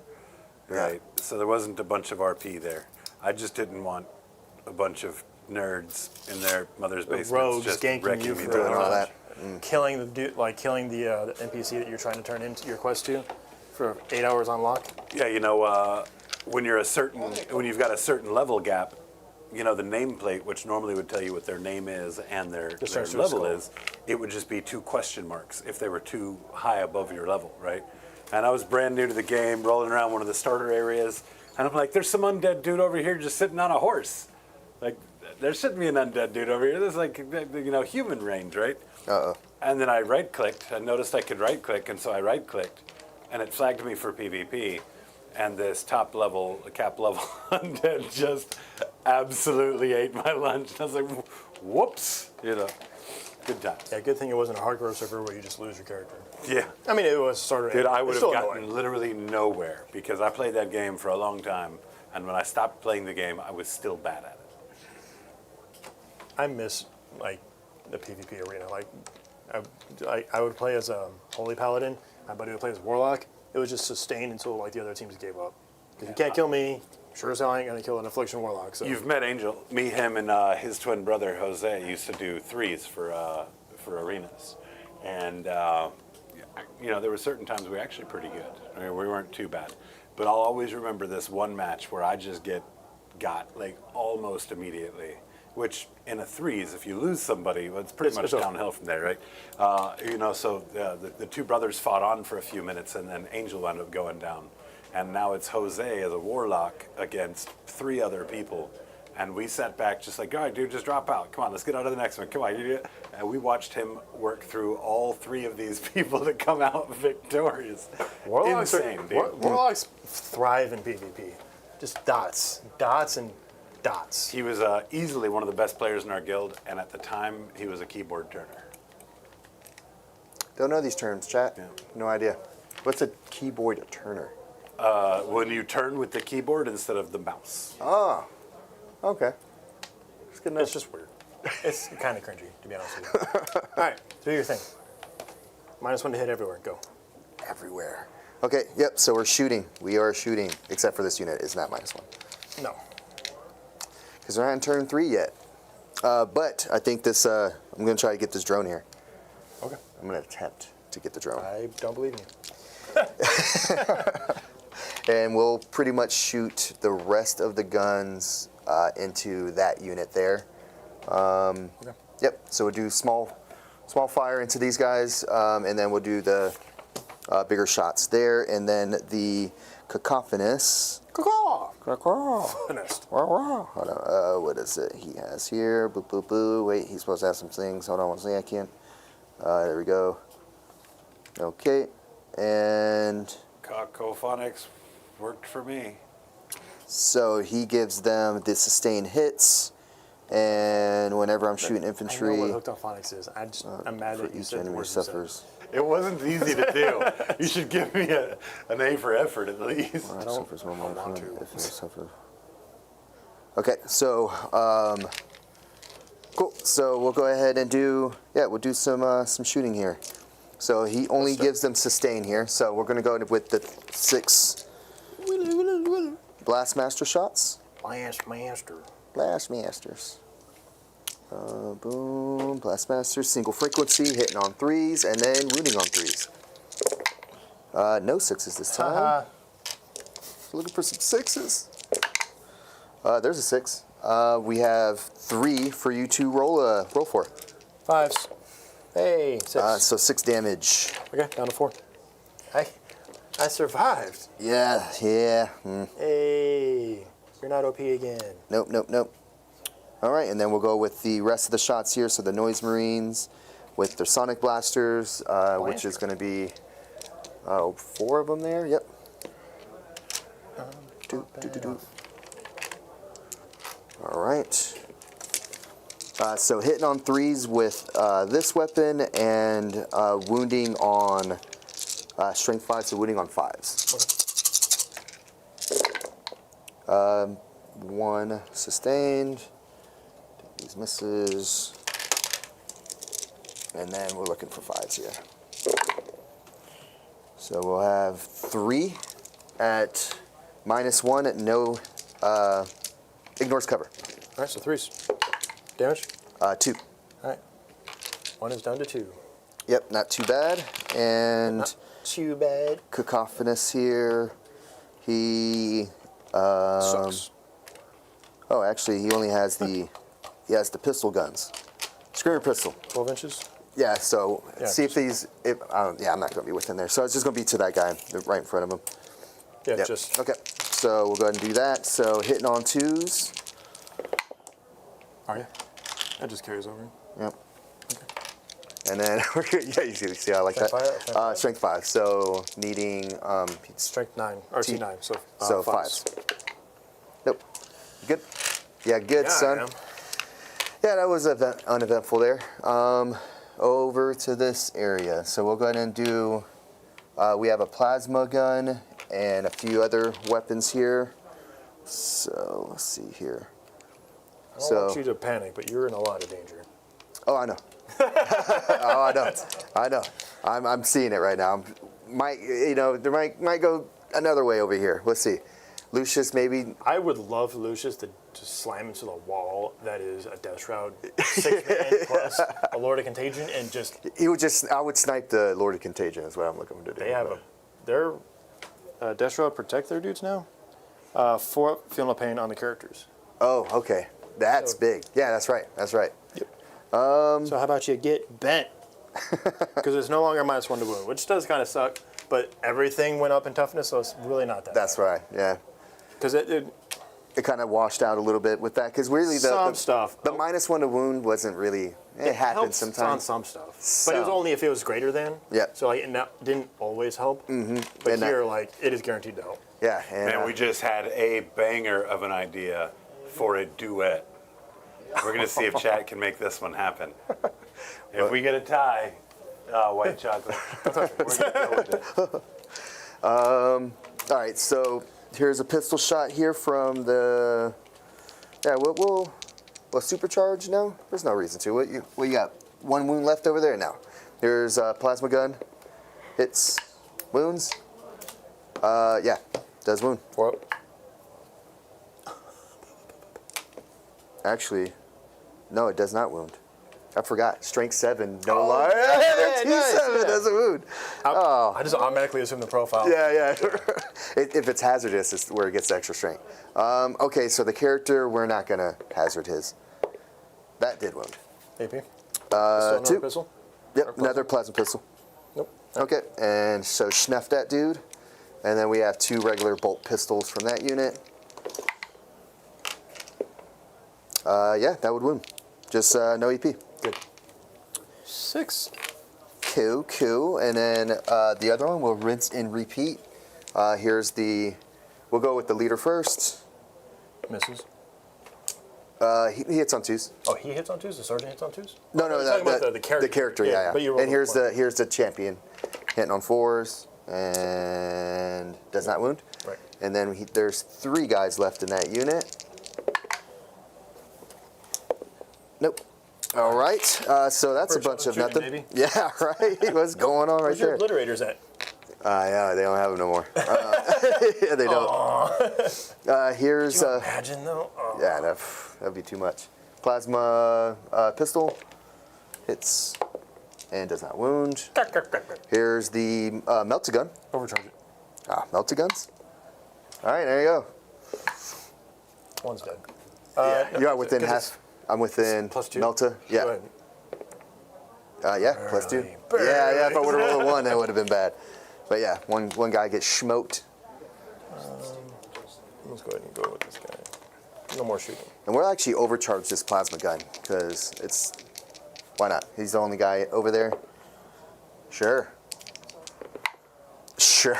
Right. So there wasn't a bunch of RP there. I just didn't want a bunch of nerds in their mother's basements rogues just ganking wrecking you me for Doing down. all that. Killing the dude, killing the NPC that you're trying to turn into your quest to, for 8 hours on lock. Yeah, when you've got a certain level gap, the nameplate, which normally would tell you what their name is and their starts to level scroll. is, it would just be 2 question marks if they were too high above your level, right? And I was brand new to the game, rolling around one of the starter areas, and I'm like, there's some undead dude over here just sitting on a horse. Like, there shouldn't be an undead dude over here. There's human range, right? Uh-oh. And then I right-clicked. I noticed I could right-click, and so I right-clicked, and it flagged me for PvP. And this cap level undead just absolutely ate my lunch. And I was like, whoops, good times. Yeah, good thing it wasn't a hardcore server where you just lose your character. Yeah. I mean, it was sort of. Dude, I would it's have still gotten annoying. literally nowhere because I played that game for a long time, and when I stopped playing the game, I was still bad at it. I miss the PvP arena. I would play as a Holy Paladin. My buddy would play as Warlock. It was just sustained until like the other teams gave up. If you can't kill me, sure as hell I ain't gonna kill an Affliction Warlock. So You've met Angel. Me, him, and his twin brother Jose used to do threes for arenas, and there were certain times we were actually pretty good. I mean, we weren't too bad, but I'll always remember this one match where I just got like almost immediately. Which in a threes, if you lose somebody, well, it's pretty much downhill from there, right? So the two brothers fought on for a few minutes, and then Angel wound up going down. And now it's Jose as a warlock against 3 other people. And we sat back just like, all right, dude, just drop out. Come on, let's get on to the next one. Come on. And we watched him work through all 3 of these people to come out victorious. Warlocks Insane, dude. Warlocks thrive in PvP. Just dots and dots. He was easily one of the best players in our guild, and at the time, he was a keyboard turner. Don't know these terms, chat. Yeah. No idea. What's a keyboard turner? When you turn with the keyboard instead of the mouse. Oh, okay. It's good enough. It's just weird. It's kind of cringy, to be honest with you. All right, do your thing. -1 to hit everywhere. Go. Everywhere. Okay, yep, so we're shooting. We are shooting, except for this unit is not -1. No. Because we're not in turn 3 yet. But I think this, I'm going to try to get this drone here. Okay. I'm going to attempt to get the drone. I don't believe in you. And we'll pretty much shoot the rest of the guns into that unit there. Okay. Yep, so we'll do small fire into these guys, and then we'll do the bigger shots there, and then the cacophonous. Finished. Hold on, what is it he has here? Boo, boo, boo. Wait, he's supposed to have some things. Hold on one second. There we go. Okay, and Cacophonics worked for me. so he gives them the sustained hits, and whenever I'm shooting I know infantry, what hooked on phonics is. I'm mad for that you each said the enemy words you said. suffers. It wasn't easy to do. You should give me an A for effort at least. I don't Suffers one more want from to. if it suffers. Okay, so cool. So we'll go ahead and we'll do some shooting here. So he only gives them sustain here. So we're gonna go with the 6 Blastmaster shots. Blastmasters. Boom, Blastmaster, single frequency, hitting on 3s, and then wounding on 3s. No 6s this time. Looking for some 6s. There's a 6. We have 3 for you to roll for. 5s. Hey, 6. So 6 damage. Okay, down to 4. I survived. Yeah. Hey, you're not OP again. Nope. All right, and then we'll go with the rest of the shots here. So the Noise Marines with their Sonic Blasters, which is going to be 4 of them there. Yep. All right. So hitting on 3s with this weapon and wounding on strength 5, so wounding on 5s. Okay. 1 sustained. These misses. And then we're looking for 5s here. So we'll have 3 at -1, no ignores cover. All right, so 3s. Damage? 2. All right. 1 is down to 2. Yep, not too bad. And Not too bad. cacophonous here. He Sucks. oh, actually, he only has the pistol guns. Screamer pistol. 12 inches? Yeah, so Yeah, see if these. I'm not going to be within there. So it's just going to be to that guy right in front of him. Yeah, Yep. just. Okay, so we'll go ahead and do that. So hitting on 2s. Are you? That just carries over. Yep. And then we're good. Yeah, you see how I like Strength that. 5? Strength 5. So needing Strength 9, or T9, so, so 5s. Nope. You good? Yeah, good, Yeah, son. I am. Yeah, that was uneventful there. Over to this area. So we'll go ahead and do. We have a plasma gun and a few other weapons here. So let's see here. I don't want you to panic, but you're in a lot of danger. Oh, I know. Oh, I know. I'm seeing it right now. There might go another way over here. Let's see. Lucius, maybe. I would love Lucius to just slam into the wall that is a Death Shroud 6-man plus a Lord of Contagion and just. I would snipe the Lord of Contagion is what I'm looking to do. They have their Death Shroud protect their dudes now. 4 feeling no pain on the characters. Oh, okay. That's big. Yeah, that's right. Yep. So how about you get bent? Because it's no longer -1 to wound, which does kind of suck. But everything went up in toughness, so it's really not that. That's bad. right. Yeah. Because it kind of washed out a little bit with that. Because really, some stuff. The -1 to wound wasn't really. It happened helps sometimes on some stuff, but it was only if it was greater than. Yeah. So like, it didn't always help. Mm-hmm. But And here, it is guaranteed to help. Yeah. And we just had a banger of an idea for a duet. We're going to see if Chad can make this one happen. If we get a tie, white chocolate. We're going to go with it. all right. So here's a pistol shot here from the. Yeah. We'll supercharge. No, there's no reason to. What you got? 1 wound left over there now. Here's a plasma gun. Hits. Wounds. Yeah. Does wound. What? Actually, no, it does not wound. I forgot. Strength 7, no lie. Yeah, nice, 7 yeah. doesn't wound. I just automatically assume the profile. Yeah. If it's hazardous, it's where it gets extra strength. Okay, so the character, we're not going to hazard his. That did wound. AP. Still 2. Pistol? Yep, another plasma pistol. Nope. Okay, and so snuff that dude. And then we have 2 regular bolt pistols from that unit. Yeah, that would wound. Just no EP. Good. 6. Cool. And then the other one, we'll rinse and repeat. We'll go with the leader first. Misses. He hits on 2s. Oh, he hits on 2s? The sergeant hits on 2s? No, You're talking about the character. The character, yeah. But you And here's the champion hitting on 4s and does not wound. Right. And then there's 3 guys left in that unit. Nope. All right. So that's a bunch of shooting, nothing. baby. Yeah, right. What's going on right Where's your there? obliterators at? Yeah, they don't have them no more. Yeah, they don't. Here's. Can you imagine, though? Oh. Yeah, that'd be too much. Plasma pistol hits and does not wound. Here's the melted gun. Overcharge it. Melted guns. All right, there you go. One's dead. You are within 'cause half. I'm within +2? Melta. Yeah. Go ahead. Yeah, +2. Yeah. If I would have rolled a 1, that would have been bad. But yeah, one guy gets smoked. Let's go ahead and go with this guy. No more shooting. And we'll actually overcharge this plasma gun because why not? He's the only guy over there. Sure. Takes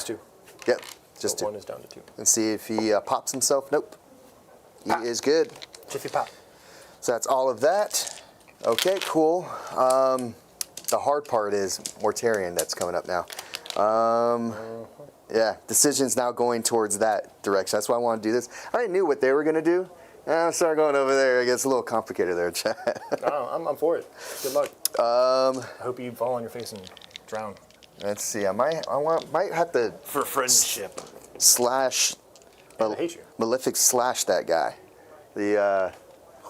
2. Yep. Just So to 1 is down to 2. and see if he pops himself. Nope. He is good. Jiffy pop. So that's all of that. Okay, cool. The hard part is Mortarion that's coming up now. Yeah, decision's now going towards that direction. That's why I want to do this. I already knew what they were going to do. I started going over there. It gets a little complicated there, Chad. I'm for it. Good luck. I hope you fall on your face and drown. Let's see. I might have to For friendship. slash, I hate you. malefic slash that guy, the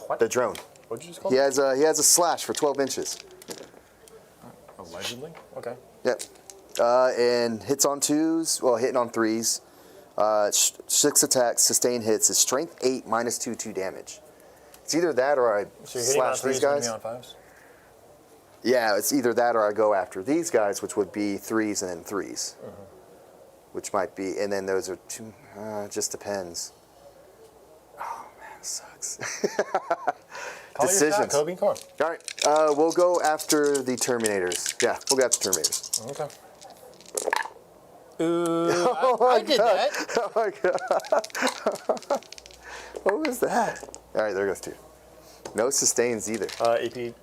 What? drone. What'd you just call He me? has a slash for 12 inches. Allegedly? Okay. Yep. And hits on 2s. Well, hitting on 3s. 6 attacks, sustained hits. His strength 8, -2 damage. It's either that or I So you're hitting on slash these 3s, guys. on 5s? Yeah, it's either that or I go after these guys, which would be 3s and then 3s. Which might be, and then those are 2. It just depends. Oh man, it sucks. Call your shot, Decisions. Kobe. Come on. All right, we'll go after the Terminators. Yeah, we'll go after Terminators. Okay. I did that. Oh my god. What was that? All right, there goes 2. No sustains either. AP 2.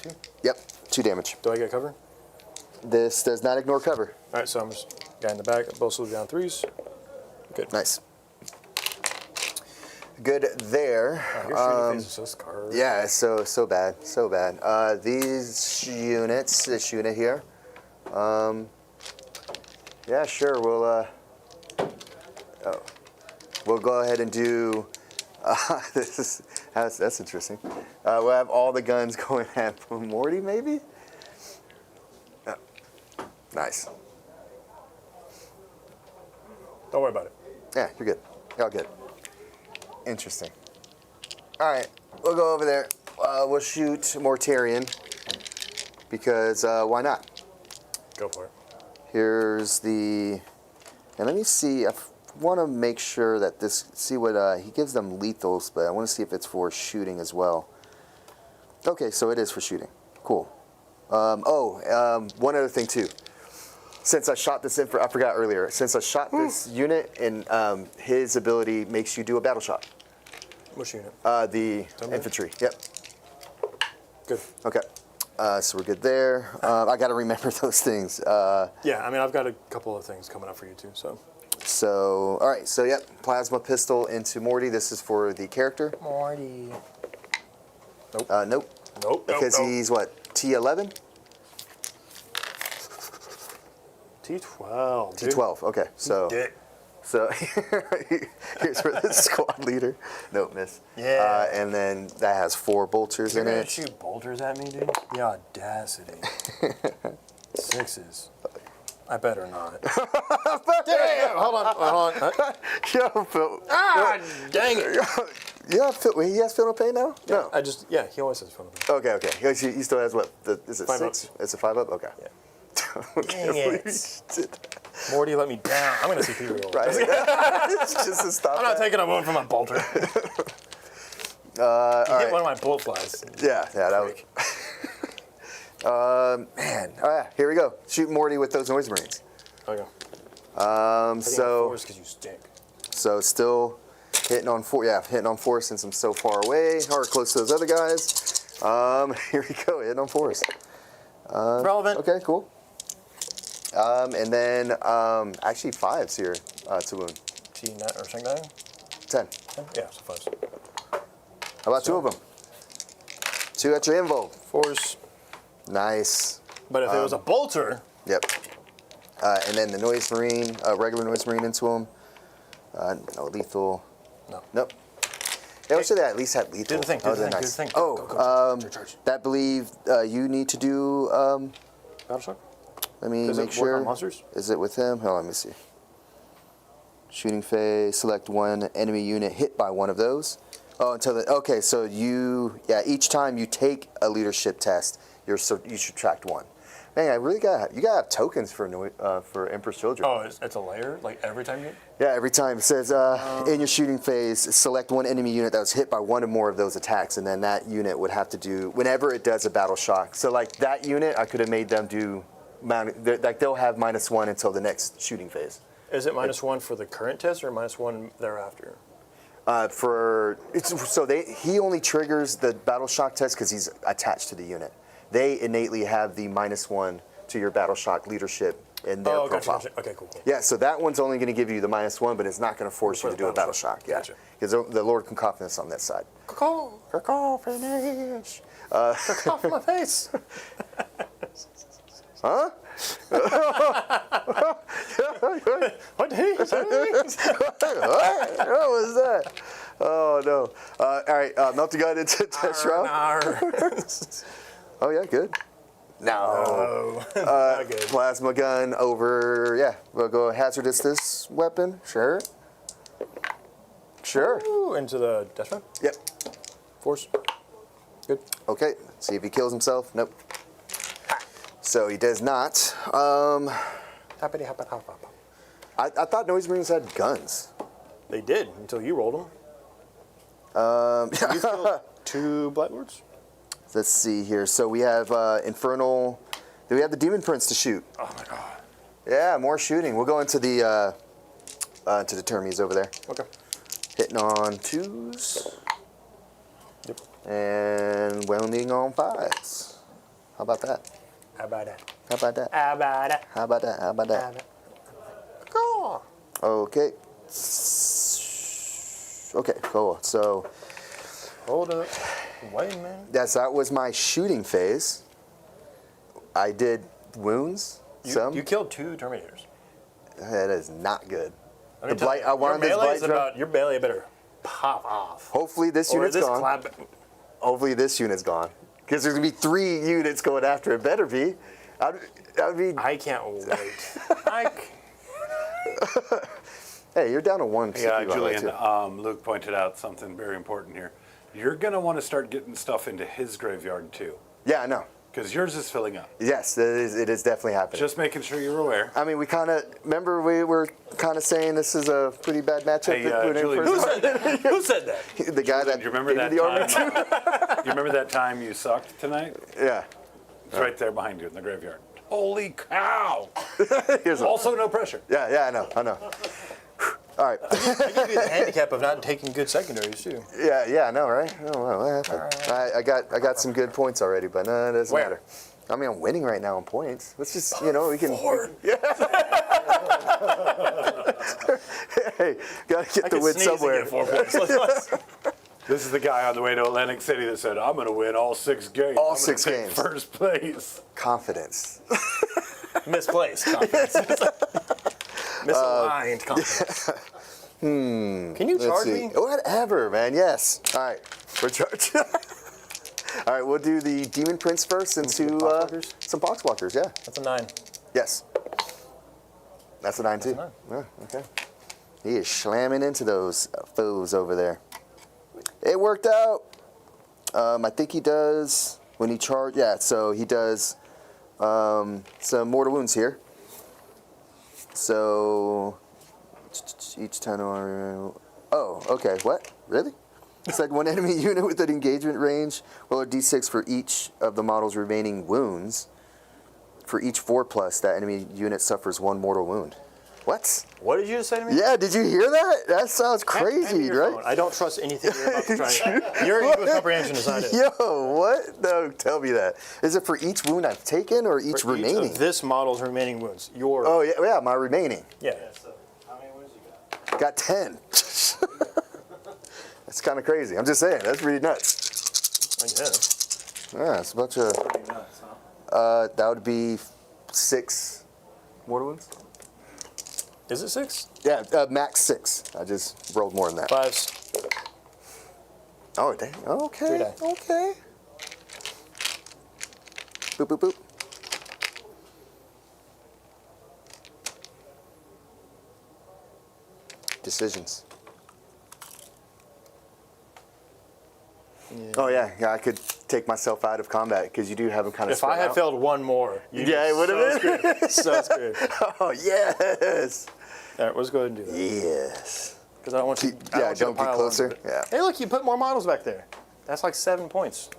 Yep, 2 damage. Do I get cover? This does not ignore cover. All right, so I'm just guy in the back. Both soldiers down 3s. Good. Nice. good there. Your shooting phase is so scarred. Yeah, so bad, so bad. These units, this unit here. Yeah, sure. We'll go ahead and do. That's interesting. We'll have all the guns going at Morty, maybe. Nice. Don't worry about it. Yeah, you're good. You're all good. Interesting. All right, we'll go over there. We'll shoot Mortarion because why not? Go for it. Here's the, and let me see. I want to make sure that this. See what he gives them lethals, but I want to see if it's for shooting as well. Okay, so it is for shooting. Cool. One other thing too. Since I shot this I forgot earlier. Since I shot this unit, and his ability makes you do a battle shot. Which unit? The infantry. Yep. Good. Okay. So we're good there. I got to remember those things. Yeah, I mean, I've got a couple of things coming up for you too. So, all right. So, yep. Plasma pistol into Morty. This is for the character. Morty. Nope. Nope. Nope. Because he's what? T11? T12. Dude. T12. Okay. So. Dick. So here's for the squad leader. Nope, miss. Yeah. And then that has 4 bolters You're in gonna it. shoot bolters at me, dude? The audacity. 6s. I better not. Damn! Hold on. Yo, Phil. Dang it! Yeah, Phil. He has Phil no pain now? No. He always says phone number. Okay. He still has what? Is it 5 6? ups. It's a 5 up. Okay. Yeah. Dang it. Morty let me down. I'm gonna see if he real. Right. It's just to stop. I'm not taking a wound from a bolter. He hit one of my bolt flies. Yeah, that was. Man. Oh yeah. Here we go. Shoot Morty with those noise marines. Okay. So. Because you stink. So still hitting on 4. Yeah, hitting on 4 since I'm so far away or close to those other guys. Here we go. Hitting on 4s. Relevant. Okay. Cool. And then actually 5s here to wound. T9 or something? 10. Yeah, so 5s. How about 2 of them? 2 at your invo. 4s. Nice. But if it was a bolter. Yep. And then the noise marine, regular noise marine into him. No lethal. No. Nope. Yeah, let's say that at least had lethal. Do the thing. Do the Nice. thing. Oh, Charge. that believe you need to do. Battle shock? Let me Does make it work on sure. monsters? Is it with him? Hold on, let me see. Shooting phase. Select 1 enemy unit hit by one of those. Oh, until the. Okay, so each time you take a leadership test, you subtract 1. Man, you gotta have tokens for Emperor's Children. Oh, it's a layer? Like every time you. Yeah, every time it says in your shooting phase, select 1 enemy unit that was hit by 1 or more of those attacks, and then that unit would have to do whenever it does a battle shock. So like that unit, I could have made them do. Like they'll have -1 until the next shooting phase. Is it -1 for the current test or -1 thereafter? He only triggers the battle shock test because he's attached to the unit. They innately have the -1 to your battle shock leadership in their profile. Gotcha. Okay, cool. Yeah, so that one's only going to give you the -1, but it's not going to force you to do a battle shock. Yeah, Gotcha. because the Lord Cacophonous on that side. Cacophonous. Off my face. Huh? What did he say? What was that? Oh no! All right, melt the gun into test round. Oh yeah, good. No. Not good. Plasma gun over. Yeah, we'll go hazardous this weapon. Sure. Ooh, into the death round? Yep. Force. Good. Okay. See if he kills himself. Nope. So he does not. Happity, hop, hop, hop. I thought Noise Marines had guns. They did until you rolled them. You killed 2 Black Lords? Let's see here. So we have Infernal. Do we have the Demon Prince to shoot? Oh my god. Yeah, more shooting. We'll go into the Termies over there. Okay. Hitting on 2s. Yep. And wounding on 5s. How about that? How about that? How about that? How about that? How about that? How about that? Cool. Okay. Okay, cool. So Hold up. Wait a minute. that was my shooting phase. I did wounds. You killed 2 Terminators. That is not good. Let me The tell blight. you, I wanted this blight drum. your melee better pop off. Hopefully this Or unit's this gone. clap. Hopefully this unit's gone. Because there's gonna be 3 units going after it. Better be. I'd be. I can't wait. Hey, you're down to 1. Yeah, CP, by the way, Julian, too. Luke pointed out something very important here. You're going to want to start getting stuff into his graveyard too, Yeah, I know. because yours is filling up. Yes, it is definitely happening. Just making sure you're aware. I mean, we kind of remember we were kind of saying this is a pretty bad matchup. Hey, that we're in Julian, for- Who said that? Who said that? the guy that Do you remember gave that me the army too? time? You remember that time you sucked tonight? Yeah. It's right there behind you in the graveyard. Holy cow! Here's a, Also, no pressure. yeah, I know. All right. I give you the handicap of not taking good secondaries too. Yeah, I know, right? Oh, wow, what happened? I got some good points already, but no, it doesn't Where? matter. I mean, I'm winning right now in points. Let's just, we can. Yeah. Hey, gotta get I the could win sneeze and somewhere. get 4 points. This is the guy on the way to Atlantic City that said, "I'm going to win all 6 games. All I'm gonna 6 take games. First place." Confidence. Misplaced confidence. Misaligned confidence. Can you Let's charge see. me? Whatever, man. Yes. All right, we're charged. All right, we'll do the Demon Prince first and Poxwalkers? some Poxwalkers, yeah. That's a 9. Yes. That's a 9 too. a 9. Yeah, okay. He is slamming into those foes over there. It worked out. I think he does when he charge. Yeah, so he does some mortal wounds here. So each time. Oh, okay. What? Really? It said one enemy unit with an engagement range roll a d6 for each of the model's remaining wounds. For each 4+, that enemy unit suffers 1 mortal wound. What? What did you just say to me? Yeah, did you hear that? That sounds Hand me crazy, your right? phone. I don't trust anything you're about to try. Your English comprehension is not it. Yo, what? No, tell me that. Is it for each wound I've taken or each For remaining? Each of this model's remaining wounds. Your Oh, yeah, my remaining. yeah. So, how many wounds you got? Got 10. That's kind of crazy. I'm just saying, that's pretty nuts. I guess. Yeah, it's a bunch of, Pretty nuts, huh? that would be 6 mortal wounds? Is it 6? Yeah, max 6. I just rolled more than that. 5s. Oh, dang. 3 Okay, die. okay. Boop, boop, boop. Decisions. Yeah. Oh, yeah, I could take myself out of combat because you do have them kind of If I had out. failed 1 more, you'd Yeah, be it would've so screwed. So screwed. Oh, yes. All right, let's go ahead and do that. Yes. Because I don't want you. Keep- I yeah, want you to don't get pile closer. onto it. Yeah. Hey, look, you put more models back there. That's like 7 points.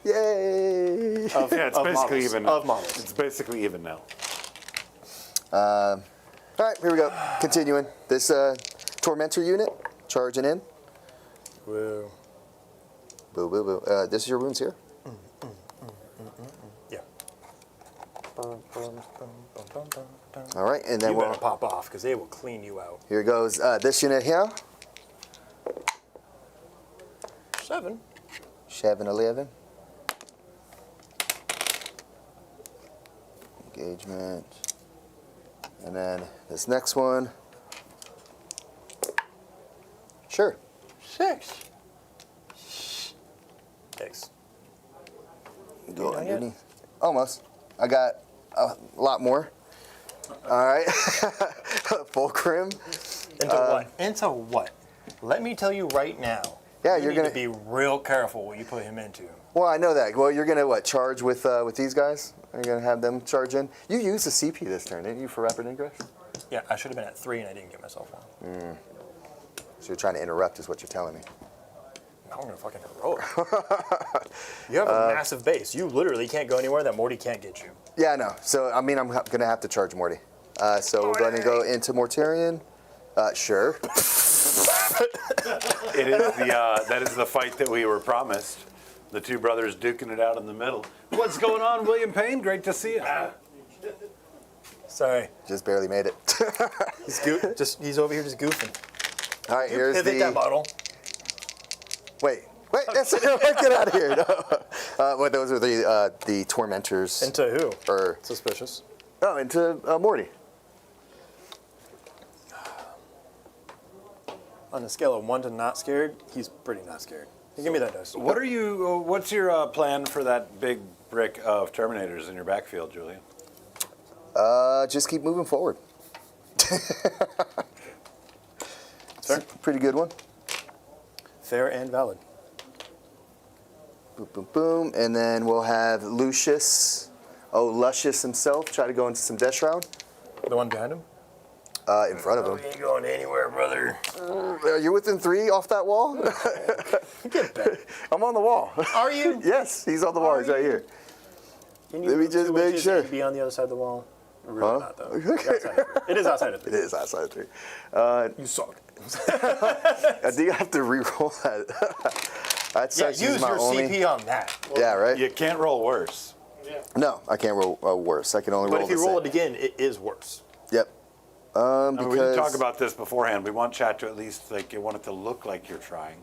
Yay. Of, Yeah, it's of basically models. even now. Of models. It's basically even now. All right, here we go. Continuing. This Tormentor unit, charging in. Whoa. Boo, boo, boo. This is your wounds here. Yeah. All right, and then You we'll, better pop off because they will clean you out. here goes this unit here. 7. 7-11. Engagement. And then this next one. Sure. 6. Thanks. Go done yet? underneath. Almost. I got a lot more. All right. Fulcrum. Into what? Into what? Let me tell you right now. Yeah, you you're need gonna to be real careful what you put him into. Well, I know that. Well, you're gonna what? Charge with these guys? Are you gonna have them charge in? You used the CP this turn, didn't you, for rapid ingress? Yeah, I should have been at 3 and I didn't get myself one. So you're trying to interrupt, is what you're telling me. Now I'm gonna fucking heroic. You have a massive base. You literally can't go anywhere that Morty can't get you. Yeah, I know. So I mean, I'm gonna have to charge Morty. So we're going to go into Mortarion. Sure. It is that is the fight that we were promised. The two brothers duking it out in the middle. What's going on, William Payne? Great to see you. Sorry. Just barely made it. He's over here just goofing. All right, here's Pivot that the bottle. Wait, that's get out of here. No. Well, those are the tormentors. Into who? Or Suspicious. oh, into Morty. On a scale of 1 to not scared, he's pretty not scared. Hey, give me that dice. What's your plan for that big brick of Terminators in your backfield, Julian? Just keep moving forward. Fair. Pretty good one. Fair and valid. Boom, boom, boom. And then we'll have Lucius, Luscious himself, try to go into some Death Shroud. The one behind him? In front of him. ain't going anywhere, brother. You're within 3 off that wall? Get back. I'm on the wall. Are you? Yes, he's on the wall. He's right here. Can Let me move just 2 make inches sure. and be on the other side of the wall? Really Huh? not, though. You're outside of 3. It is outside of 3. It is outside of 3. You suck. I think I have to re-roll that. That's Yeah, actually use my your only. CP on that. Yeah, right? You can't roll worse. No, I can't roll worse. I can only But roll if you the roll same. it again, it is worse. Yep. I mean, we Because didn't talk about this beforehand. We want chat to at least you want it to look like you're trying.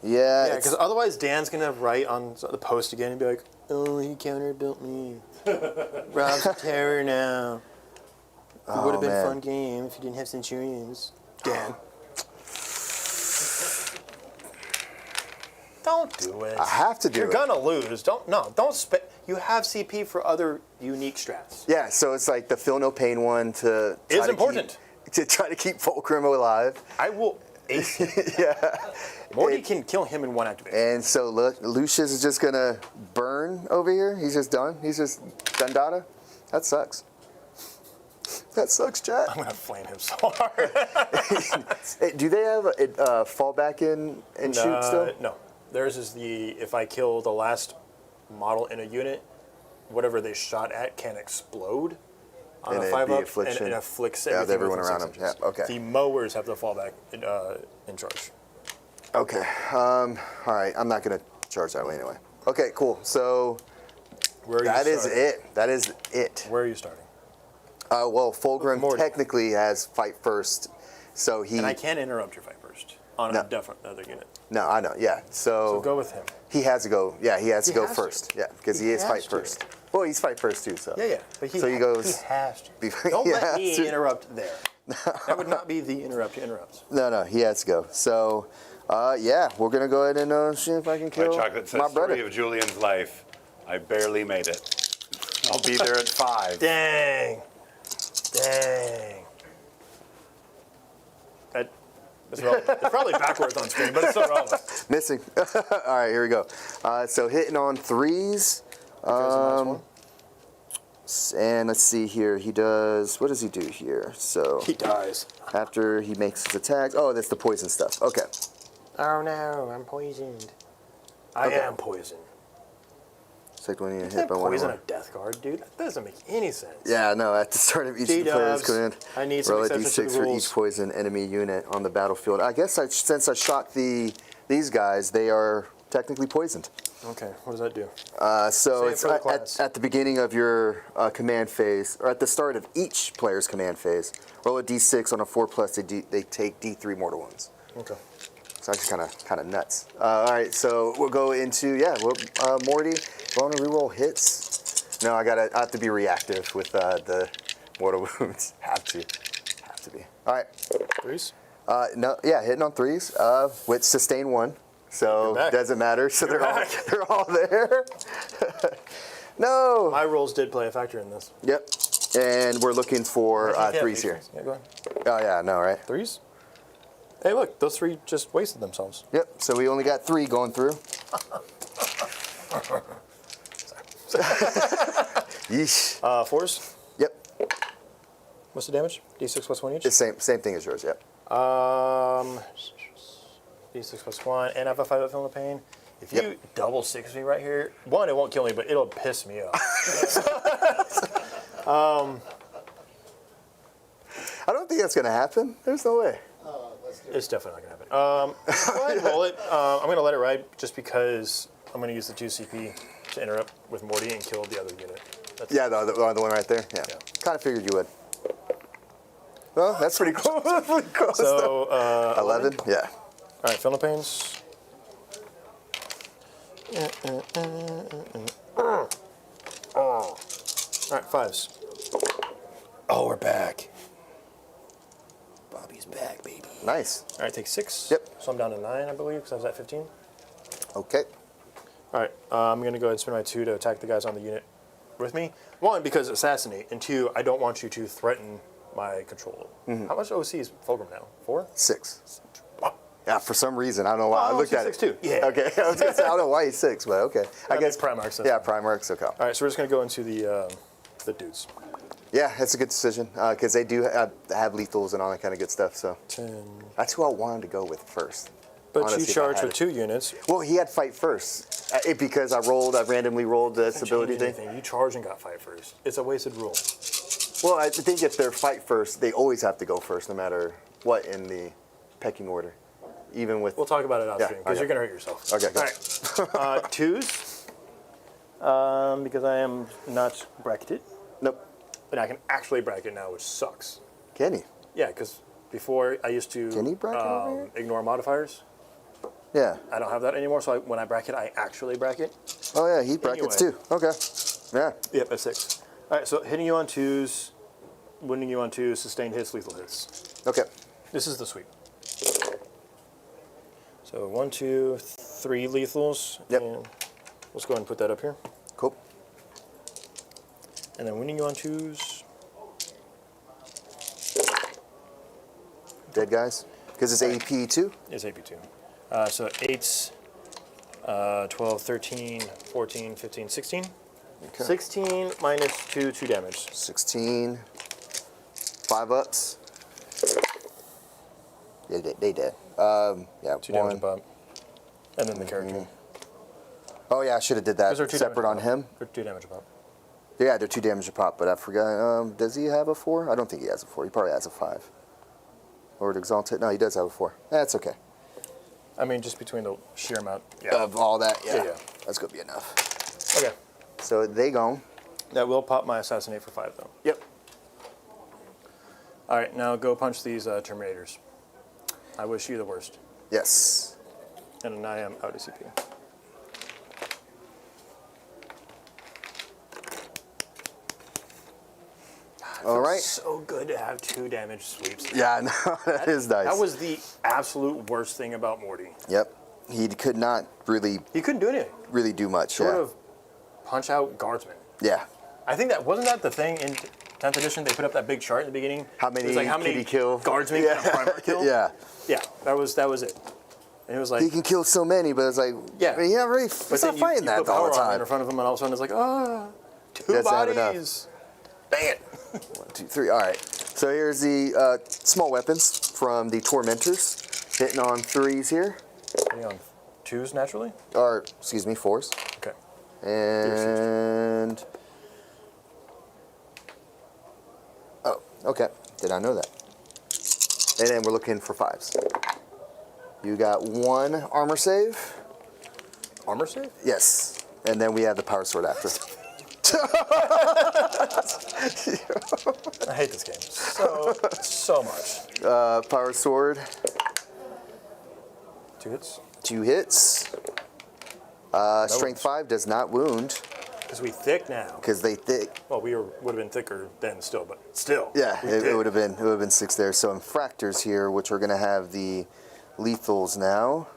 yeah, Yeah, it's, because otherwise Dan's going to write on the post again and be like, oh, he counter-built me. Rob's a terror now. It would have been man. a fun game if you didn't have Centurions. Dan. Don't do it. I have to do You're it. gonna lose. Don't spend. You have CP for other unique strats. yeah. So it's like the feel no pain one to try Is to important. to try to keep Fulcrum alive. I will ace him. Yeah. Morty can kill him in 1 activation. And so Lucius is just gonna burn over here. He's just done. He's just done data. That sucks. That sucks, chat. I'm gonna flame him so hard. Hey, do they have a fall back in and shoot still? No. Theirs is if I kill the last model in a unit, whatever they shot at can explode on And a it'd 5 be up affliction. and afflicts Yeah, everything everyone within around 6 them. inches. Yeah, okay. The mowers have the fallback in charge. Okay. All right. I'm not gonna charge that way anyway. Okay. Cool. So Where are you that is starting? it. That is it. Where are you starting? Well, Fulgrim Morty. technically has fight first, so he. And I can interrupt your fight first on No. a different other unit. No, I know. Yeah. So go with him. He has to go. Yeah, he has to He go has to. first. Yeah, because he He is has fight to. first. Well, he's fight first too. So. Yeah. But So he goes. He has to. Before- Don't he let has me to. interrupt there. That would not be the interrupt to interrupt. No, he has to go. So, yeah, we're gonna go ahead and see if I can My kill chocolate says my story brother. of Julian's life. I barely made it. I'll be there at 5. Dang. It's probably backwards on screen, but it's still relevant. Missing. All right, here we go. So hitting on 3s. And let's see here. He does. What does he do here? So He dies. after he makes his attacks. Oh, that's the poison stuff. Okay. Oh no, I'm poisoned. I Okay. am poisoned. It's like when you You hit can't by one. poison a death guard, dude. That doesn't make any sense. Yeah, no. At the start of each of the player's D-dubs. command, I need some roll a exceptions to d6 the for rules. each poison enemy unit on the battlefield. I guess since I shocked these guys, they are technically poisoned. Okay, what does that do? So Say it it's for the class. at the beginning of your command phase, or at the start of each player's command phase, roll a d6 on a 4+. They take d3 mortal wounds. Okay. So that's kind of nuts. All right, so we'll go into Morty. Want to reroll hits? No, I have to be reactive with the mortal wounds. Have to be. All right. 3s? No, yeah, hitting on 3s with sustain 1. So You're back. doesn't matter. So You're back. they're all there. No. My rolls did play a factor in this. Yep. And we're looking for Yeah, 3s here. Yeah, go ahead. Oh yeah, no, right? 3s? Hey, look, those 3 just wasted themselves. Yep. So we only got 3 going through. Yeesh. 4s? Yep. What's the damage? D6 plus 1 each? It's same thing as yours. Yep. D6 plus 1, and I have a 5 up feeling the pain. If you double 6 me right here, 1, it won't kill me, but it'll piss me off. I don't think that's gonna happen. There's no way. It's definitely not going to happen. Go ahead and roll it. I'm going to let it ride just because I'm going to use the 2 CP to interrupt with Morty and kill the other unit. That's Yeah, the one right there. Yeah. Kind of figured you would. Well, that's pretty close. Pretty close. So, 11. Yeah. all right, feeling the pains. All right, 5s. Oh, we're back. Bobby's back, baby. Nice. All right, take 6. Yep. So I'm down to 9, I believe, because I was at 15. Okay. All right, I'm going to go ahead and spend my 2 to attack the guys on the unit with me. 1, because assassinate, and 2, I don't want you to threaten my control. How much OC is Fulgrim now? 4? 6. Yeah, for some reason, I don't know why. I looked at 6 it. too. Yeah. Okay, I was gonna say I don't know why he's 6, but okay. I guess Primarchs. Yeah, Primarchs. Okay. All right, so we're just going to go into the dudes. Yeah, that's a good decision because they do have lethals and all that kind of good stuff. So 10. that's who I wanted to go with first. But Honestly, you if I charge had with it. 2 units. Well, he had fight first because I randomly rolled the stability thing. Anything. You charge and got fight first. It's a wasted rule. Well, I think if they're fight first, they always have to go first, no matter what in the pecking order. Even with We'll talk about it off stream because okay. you're going to hurt yourself. Okay, go. All right. 2s. Because I am not bracketed. Nope. And I can actually bracket now, which sucks. Can he? Yeah, because before I used to Can he bracket over here? ignore modifiers. Yeah. I don't have that anymore, so when I bracket, I actually bracket. Oh yeah, he brackets Anyway. too. Okay. Yeah. Yep, at 6. All right, so hitting you on 2s, winning you on 2s, sustained hits, lethal hits. Okay. This is the sweep. So 1, 2, 3 lethals. Yep. And let's go ahead and put that up here. Cool. And then winning you on 2s. Dead guys. Because it's AP too. Is AP2. So 8s, 12, 13, 14, 15, 16. Okay. 16 minus 2 damage. 16. 5 ups. Yeah, they dead. Yeah, 2 1. damage above. And then the character. Oh yeah, I should have did that Those are 2 separate on damage him. above. They're 2 damage above. Yeah, they're 2 damage a pop, but I forgot. Does he have a 4? I don't think he has a 4. He probably has a 5. Lord Exalted. No, he does have a 4. That's okay. I mean, just between the sheer amount. Yeah. Of all that, yeah. Yeah. That's gonna be enough. Okay. So they gone. That will pop my assassinate for 5, though. Yep. All right, now go punch these Terminators. I wish you the worst. Yes. And I am out of CP. All right. So good to have 2 damage sweeps. Yeah, no, that is nice. That was the absolute worst thing about Morty. Yep. He could not really He couldn't do anything. do much. Sort Yeah. of punch out guardsmen. Yeah. I think that wasn't that the thing in 10th edition. They put up that big chart in the beginning. How It many was like, how could many he kill? guardsmen Yeah. can a primer kill? Yeah. Yeah, that was it. And it was like, He can kill so many, but it's like, Yeah. I mean, yeah, really, but he's then not fighting you that put all power the armor time. in front of him, and all of a sudden it's like, 2 Doesn't have enough. bodies. Dang it. 1, 2, 3. All right. So here's the small weapons from the Tormentors. Hitting on 3s here. Hitting on 2s naturally? Or, excuse me, 4s. Okay. And... Oh, okay. Did I know that? And then we're looking for 5s. You got 1 armor save. Armor save? Yes. And then we have the power sword after. I hate this game so much. Power sword. 2 hits? 2 hits. Strength 5 does not wound Because we thick now. because they thick. Well, we would have been thicker then still, but still. Yeah, we it thick. would have been 6 there. So infractors here, which are going to have the lethals now.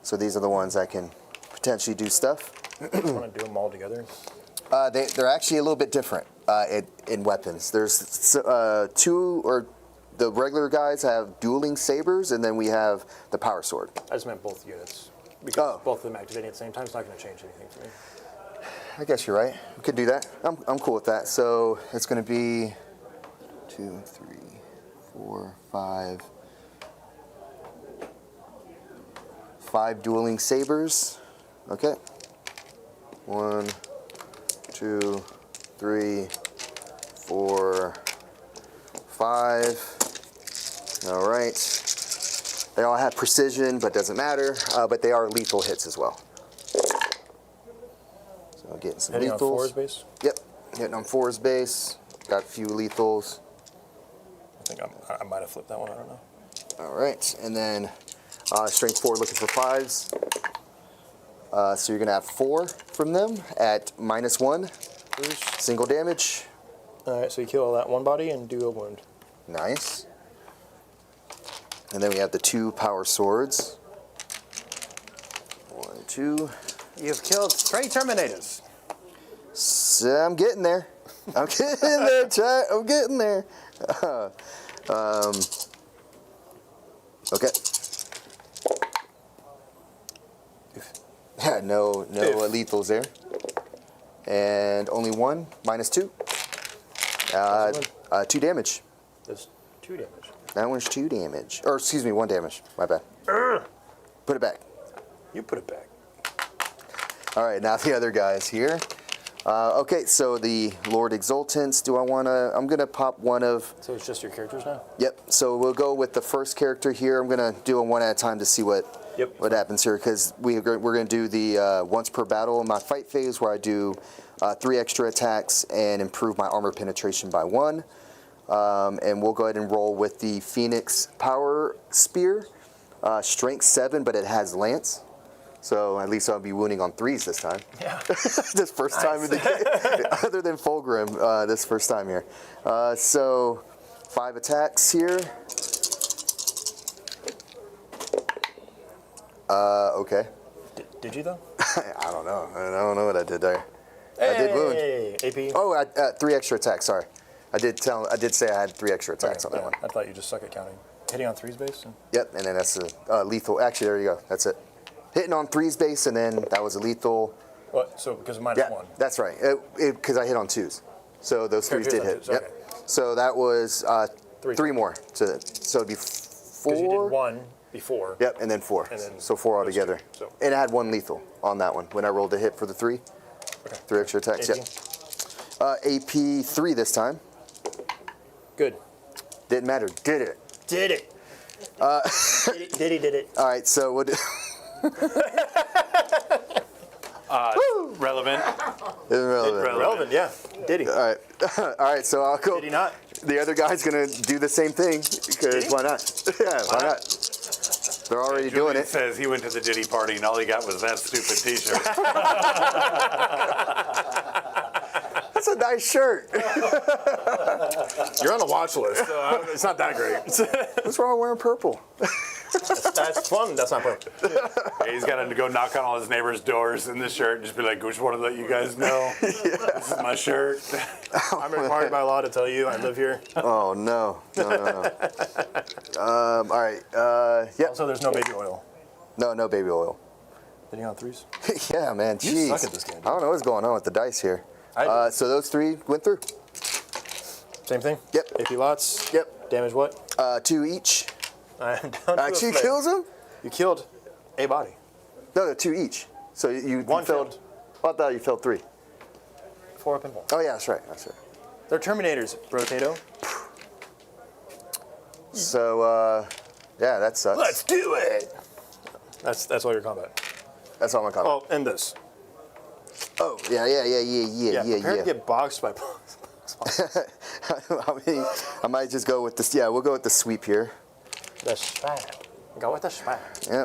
So these are the ones that can potentially do stuff. I want to do them all together. They're actually a little bit different in weapons. There's 2, or the regular guys have dueling sabers, and then we have the power sword. I just meant both units. Because Oh. both of them activating at the same time is not going to change anything for me. I guess you're right. We could do that. I'm cool with that. So it's going to be 2, 3, 4, 5. 5 dueling sabers. Okay. 1, 2, 3, 4, 5. All right. They all have precision, but doesn't matter. But they are lethal hits as well. So getting some Hitting on lethals. 4s base? Yep. Hitting on 4's base. Got a few lethals. I think I might have flipped that one. I don't know. All right. And then strength 4 looking for 5s. So you're going to have 4 from them at -1. Single damage. All right, so you kill that one body and do a wound. Nice. And then we have the 2 power swords. 1, 2. You've killed 3 Terminators. So I'm getting there. I'm getting there, chat. I'm getting there. Okay. Yeah, no lethals there. And only 1, -2. 2 damage. That's 2 damage. That one's 2 damage. Or excuse me, 1 damage. My bad. Put it back. You put it back. All right, now the other guys here. Okay, so the Lord Exultants. Do I want to? I'm gonna pop one of. So it's just your characters now? Yep. So we'll go with the first character here. I'm gonna do them one at a time to see what happens here, because we're gonna do the once per battle in my fight phase, where I do 3 extra attacks and improve my armor penetration by 1. And we'll go ahead and roll with the Phoenix Power Spear, strength 7, but it has lance. So at least I'll be wounding on 3s this time. Yeah. This first time in the game, other than Fulgrim, this first time here. So 5 attacks here. Okay. Did you though? I don't know. I don't know what I did there. Hey, I did wound. AP. Oh, 3 extra attacks. Sorry, I did say I had 3 extra attacks on that one. I thought you just suck at counting. Hitting on 3's base? Yep, and then that's a lethal. Actually, there you go. That's it. Hitting on 3's base, and then that was a lethal. What? So because of -1. Yeah, that's right. Because I hit on 2s, so those 3s did hit. Yep. Okay. So that was 3 more. So it'd be 4. Because you did 1 before. Yep, and then 4. And then So 4 altogether. So. And I had 1 lethal on that one when I rolled a hit for the 3. Okay. 3 extra attacks. AP? Yep. AP 3 this time. Good. Didn't matter. Did it. Did it. Did it. All right. So what? Relevant. Relevant, yeah. Did he? All right. All right. So I'll go. Did he not? The other guy's gonna do the same thing because why not? Yeah, why not? They're already doing Julian it. says he went to the Diddy party and all he got was that stupid T-shirt. That's a nice shirt. You're on the watch list, so it's not that great. What's wrong with wearing purple? That's fun. That's not perfect. Yeah, he's got to go knock on all his neighbors' doors in this shirt and just be like, "Just want to let you guys know, this is my shirt." I'm required by law to tell you I live here. Oh no. All right. Yeah. Also, there's no baby oil. No baby oil. Did he on 3s? Yeah, man. You Jeez. suck at this game, dude. I don't know what's going on with the dice here. I do. So those 3 went through. Same thing? Yep. AP lots? Yep. Damage what? 2 each. I'm down to Actually a flip. kills him? You killed a body. No, 2 each. So you One failed. Oh, I thought you failed 3. 4 up and 1. Oh yeah, that's right. They're Terminators, Brotato. So yeah, that sucks. Let's do it! That's all your combat. That's all my comment. Oh, and this. Oh yeah. Prepare to get boxed by box. I might just go with this. Yeah, we'll go with the sweep here. The spam. Go with the spam.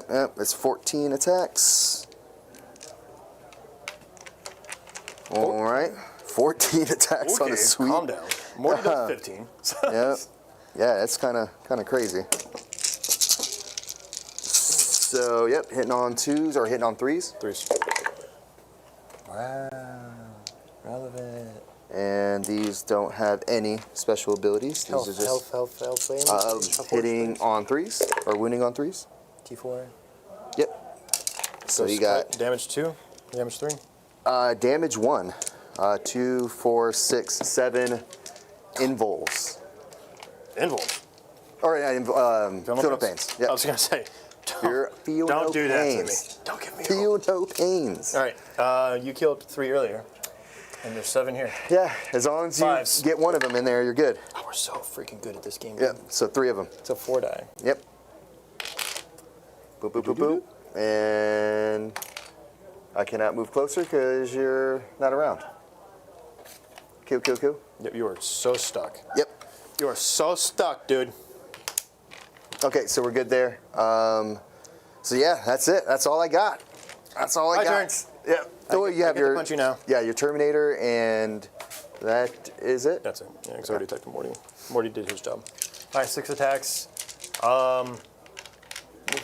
Yep. It's 14 attacks. All right. 14 attacks on a sweep. Calm down. Morty does 15. Yep. Yeah, it's kind of crazy. So yep, hitting on 2s or hitting on 3s. 3s. Wow. Relevant. And these don't have any special abilities. These are just health. hitting on 3s or wounding on 3s. T4. Yep. So you got damage 2, damage 3. damage 1, 2, 4, 6, 7 invols. Invul. Or feel no pains. I Yep. was gonna say. Feel Don't no do that to me. pains. Don't give me. Feel no pains. All right. You killed 3 earlier, and there's 7 here. Yeah, as long as you 5s. get one of them in there, you're good. Oh, we're so freaking good at this game. Yep. So 3 of them. It's a 4 die. Yep. Boop, boop, boop, boop. And I cannot move closer because you're not around. Kill. Yep. You are so stuck. Yep. You are so stuck, dude. Okay, so we're good there. So yeah, that's it. That's all I got. That's all I My got. turn. Yeah. So you have get to your punch you now. Yeah, your Terminator, and that is it. That's it. Yeah, because I already attacked Morty. Morty did his job. All right, 6 attacks. We'll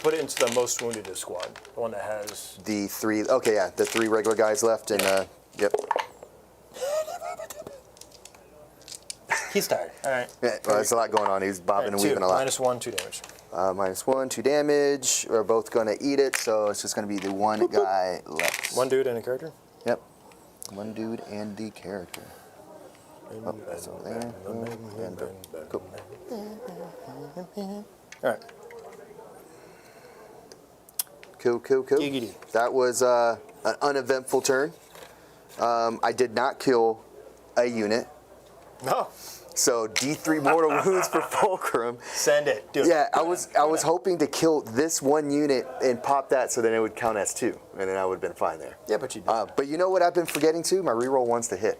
put it into the most wounded squad, the one that has. The 3. Okay, yeah, the 3 regular guys left, and yep. He's tired. All right. Yeah, well, there's a lot going on. He's bobbing and weaving a lot. -1, 2 damage. -1, 2 damage. We're both going to eat it, so it's just going to be the one guy left. One dude and a character. Yep. One dude and the character. Oh, that's over there. And, cool. All right. Cool. Giggity. That was an uneventful turn. I did not kill a unit. No. So D3 mortal wounds for Fulcrum. Send it. Do it. Yeah, I was hoping to kill this one unit and pop that, so then it would count as 2, and then I would have been fine there. Yeah, but you did. But you know what I've been forgetting too? My reroll ones to hit.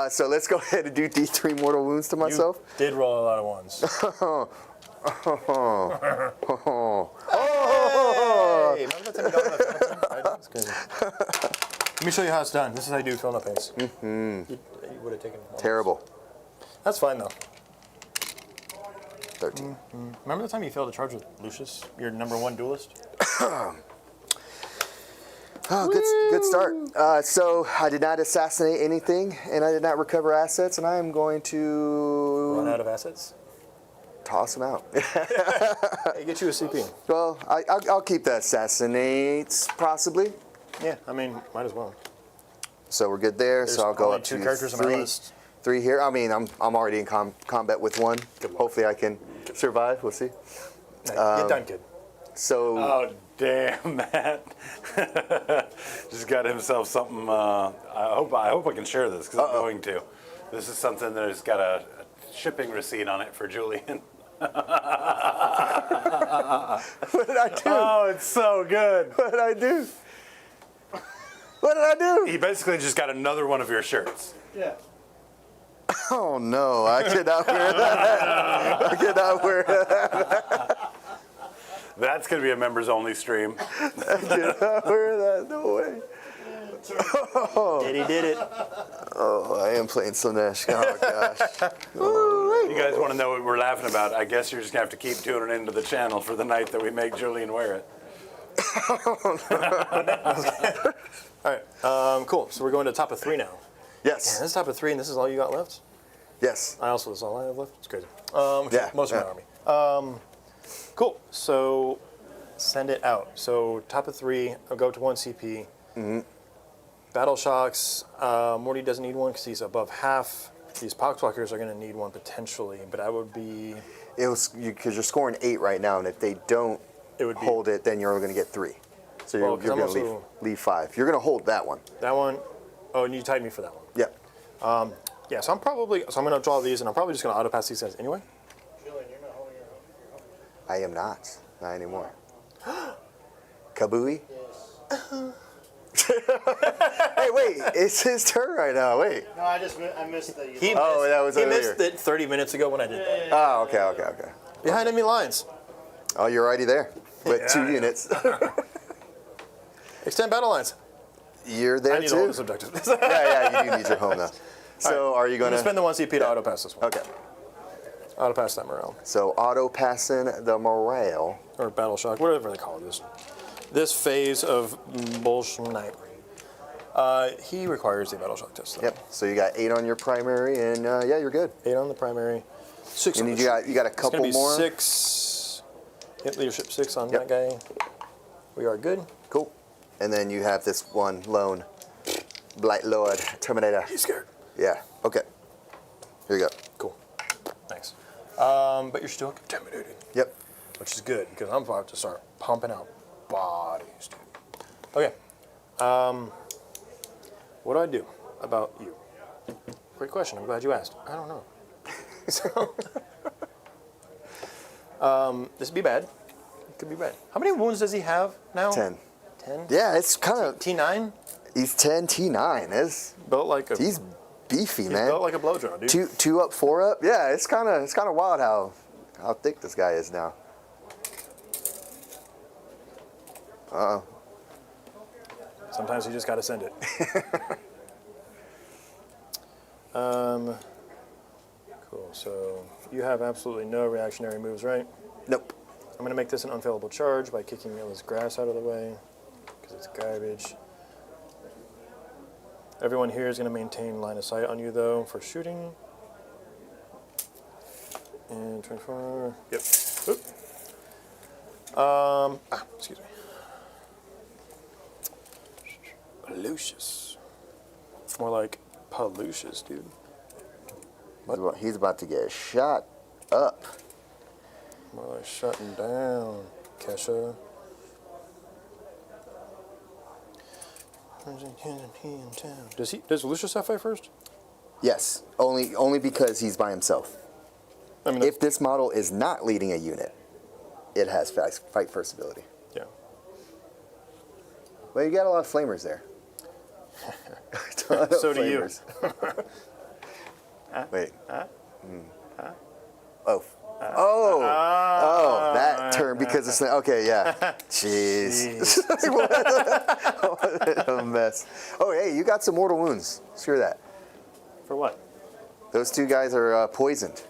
So let's go ahead and do D3 mortal wounds to myself. You did roll a lot of ones. Hey, remember that time you got on that? That's crazy. Let me show you how it's done. This is how you do fill up pace. You would have taken. Terrible. That's fine though. 13. Remember the time you failed to charge with Lucius, your #1 duelist? Oh, good start. So I did not assassinate anything, and I did not recover assets, and I am going to Run out of assets. toss them out. Hey, get you a CP. Well, I'll keep the assassinates, possibly. Yeah, I mean, might as well. So we're good there. There's so I'll go only up 2 to characters on my 3. list. 3 here. I mean, I'm already in combat with 1. Hopefully, I can survive. We'll see. Get done, kid. So. Oh, damn, Matt. Just got himself something. I hope I can share this, because I'm going to. This is something that has got a shipping receipt on it for Julian. What did I do? Oh, it's so good. What did I do? What did I do? He basically just got another one of your shirts. Yeah. Oh no, I cannot wear that. I cannot wear that. That's going to be a members only stream. I cannot wear that. No way. He did it. Oh, I am playing Slaanesh. Oh gosh. You guys want to know what we're laughing about? I guess you're just going to have to keep tuning into the channel for the night that we make Julian wear it. All right, cool. So we're going to top of 3 now. Yes. This is top of 3, and this is all you got left? Yes. This is all I have left? It's crazy. Yeah, Most of my army. Cool. So send it out. So top of 3, I'll go to 1 CP. Battle shocks. Morty doesn't need 1 because he's above half. These poxwalkers are going to need 1 potentially, but I would be. It was because you're scoring 8 right now, and if they don't hold it, then you're only going to get 3. So you're going to leave 5. You're going to hold that one. That one. Oh, and you tied me for that one. Yep. Yeah. So I'm going to draw these, and I'm probably just going to auto pass these guys anyway. Julian, you're not holding your own. I am not. Not anymore. Kabooey? Yes. Hey, wait. It's his turn right now. Wait. No, I missed the. He earlier. missed it 30 minutes ago when I did that. Oh, okay. Behind enemy lines. Oh, you're already there. With 2 units. Extend battle lines. You're there I need too. to hold this objective. Yeah, you do need your home though. So are you I'm going gonna to spend the 1 CP to auto pass this one. Okay. Auto pass that morale. So auto passing the morale. Or battle shock, whatever they call this. This phase of bullshit. He requires the battle shock test. Though. Yep. So you got 8 on your primary, and yeah, you're good. 8 on the primary. 6 on And the you got a couple it's gonna be more. 6. Hit leadership 6 on Yep. that guy. We are good. Cool. And then you have this one lone Blight Lord Terminator. He's scared. Yeah. Okay. Here you go. Cool. Thanks. But you're still intimidated. Yep. Which is good because I'm about to start pumping out bodies, dude. Okay. What do I do about you? Great question. I'm glad you asked. I don't know. So, this would be bad. It could be bad. How many wounds does he have now? 10. 10? Yeah, it's kind of. T9? He's 10 T9. Built like a. He's beefy, he's man. built like a blow-drum, dude. Two up, 4 up. Yeah, it's kind of wild how thick this guy is now. Uh-oh. Sometimes you just got to send it. Cool. So you have absolutely no reactionary moves, right? Nope. I'm going to make this an unfailable charge by kicking all this grass out of the way because it's garbage. Everyone here is going to maintain line of sight on you, though, for shooting. And 24. Yep. Oop. Excuse me. Lucius. More like Palucius, dude. He's about to get shot up. More like shutting down, Kesha. Does Lucius have fight first? Yes, only because he's by himself. I mean, If this model is not leading a unit, it has fight first ability. yeah. Well, you got a lot of flamers there. So do you. Wait. Oh, that turn because it's okay. Yeah. Jeez. What a mess. Oh, hey, you got some mortal wounds. Screw that. For what? Those two guys are poisoned.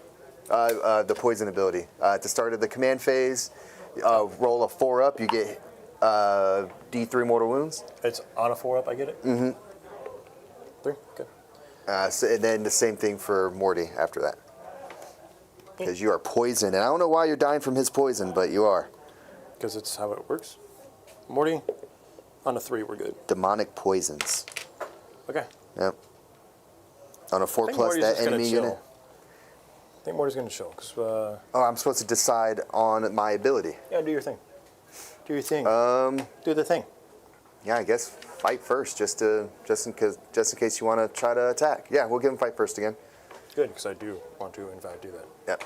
The poison ability. At the start of the command phase, roll a 4 up, you get D3 mortal wounds. It's on a 4 up, I get it? Mm-hmm. 3? Good. And then the same thing for Morty after that. Because you are poisoned. And I don't know why you're dying from his poison, but you are. Because it's how it works. Morty, on a 3, we're good. Demonic poisons. Okay. Yep. On a 4 I think plus, Morty's that just gonna enemy chill. unit. I think Morty's going to chill. Cause, Oh, I'm supposed to decide on my ability. yeah, do your thing. Do your thing. Do the thing. Yeah, I guess fight first, just in case you want to try to attack. Yeah, we'll give him fight first again. Good, because I do want to, in fact, do that. Yep.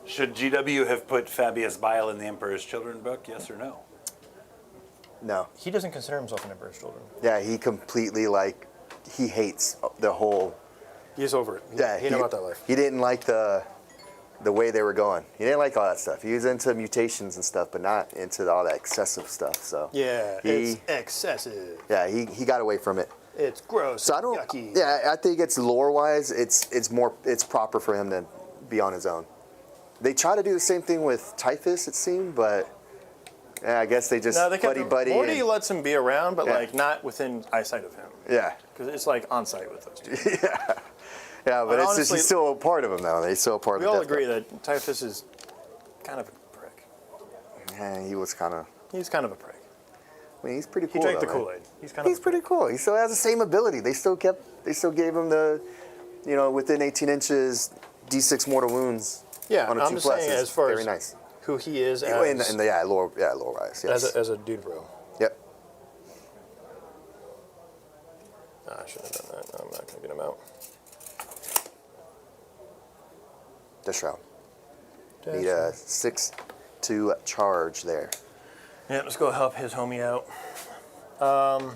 Should GW have put Fabius Bile in the Emperor's Children book? Yes or no? No. He doesn't consider himself an Emperor's Children. Yeah, he completely he hates the whole. He's over it. Yeah, he didn't want that life. He didn't like the way they were going. He didn't like all that stuff. He was into mutations and stuff, but not into all that excessive stuff. So Yeah, it's excessive. Yeah, he got away from it. It's gross. So I don't. Yucky. Yeah, I think it's lore wise, it's proper for him to be on his own. They try to do the same thing with Typhus, it seemed, but yeah, I guess they just buddy. Morty and- lets him be around, but Yeah. like not within eyesight of him. Yeah. Because it's like on site with those two. Yeah, but it's just honestly- he's still a part of him now. He's still a part We of the all Death agree Guard. that Typhus is kind of a prick. Yeah, he was kind of. He's kind of a prick. I mean, he's pretty He cool. drank the though, man. Kool-Aid. He's kind of. He's pretty cool. He still has the same ability. They still gave him the, within 18 inches, D6 mortal wounds. Yeah, on a I'm 2 just plus saying is as far very as nice. who he is Anyway, as, lore wise, yes. as a dude bro. Yep. I shouldn't have done that. No, I'm not going to get him out. The Shroud. Need a 6 to charge there. Yeah, let's go help his homie out. I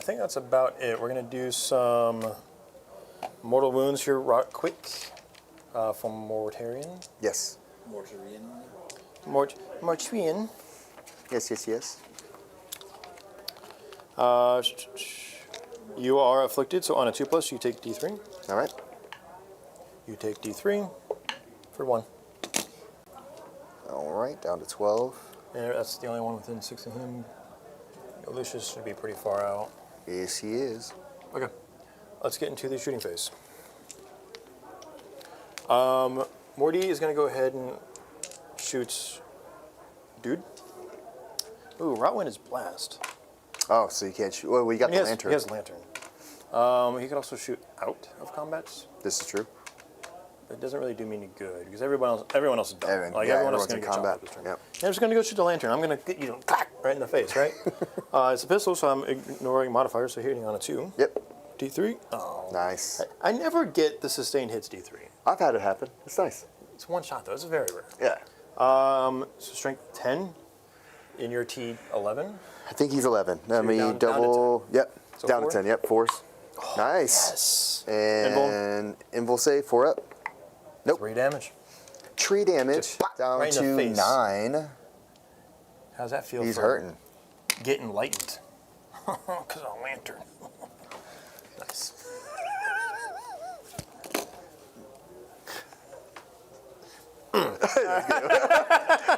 think that's about it. We're going to do some mortal wounds here right quick from Mortarian. Yes. Mortarian. Yes. You are afflicted, so on a 2 plus, you take D3. All right. You take D3 for 1. All right, down to 12. And that's the only one within 6 of him. Lucius should be pretty far out. Yes, he is. Okay, let's get into the shooting phase. Morty is going to go ahead and shoot dude. Ooh, Rotwind is blast. Oh, so you can't shoot. Well, we got the lantern. He has lantern. He can also shoot out of combats. This is true. It doesn't really do me any good because everyone else is done. Everyone else is going to get shot combat. this turn. Yep. Yeah, I'm just going to go shoot the lantern. I'm going to get you right in the face, right? It's a pistol, so I'm ignoring modifiers, so hitting on a 2. Yep. D3. Oh. Nice. I never get the sustained hits D3. I've had it happen. It's nice. It's one shot, though. It's very rare. Yeah. So strength 10 in your T 11. I think he's 11. Let me down to double. 10. Yep, So down 4? to 10. Yep, 4s. Nice. Yes. And invul save, 4 up. Nope. 3 damage. Tree damage Just pop down right in the to face. 9. How's that feel? He's for hurting. Getting lightened. Because of a lantern. Nice.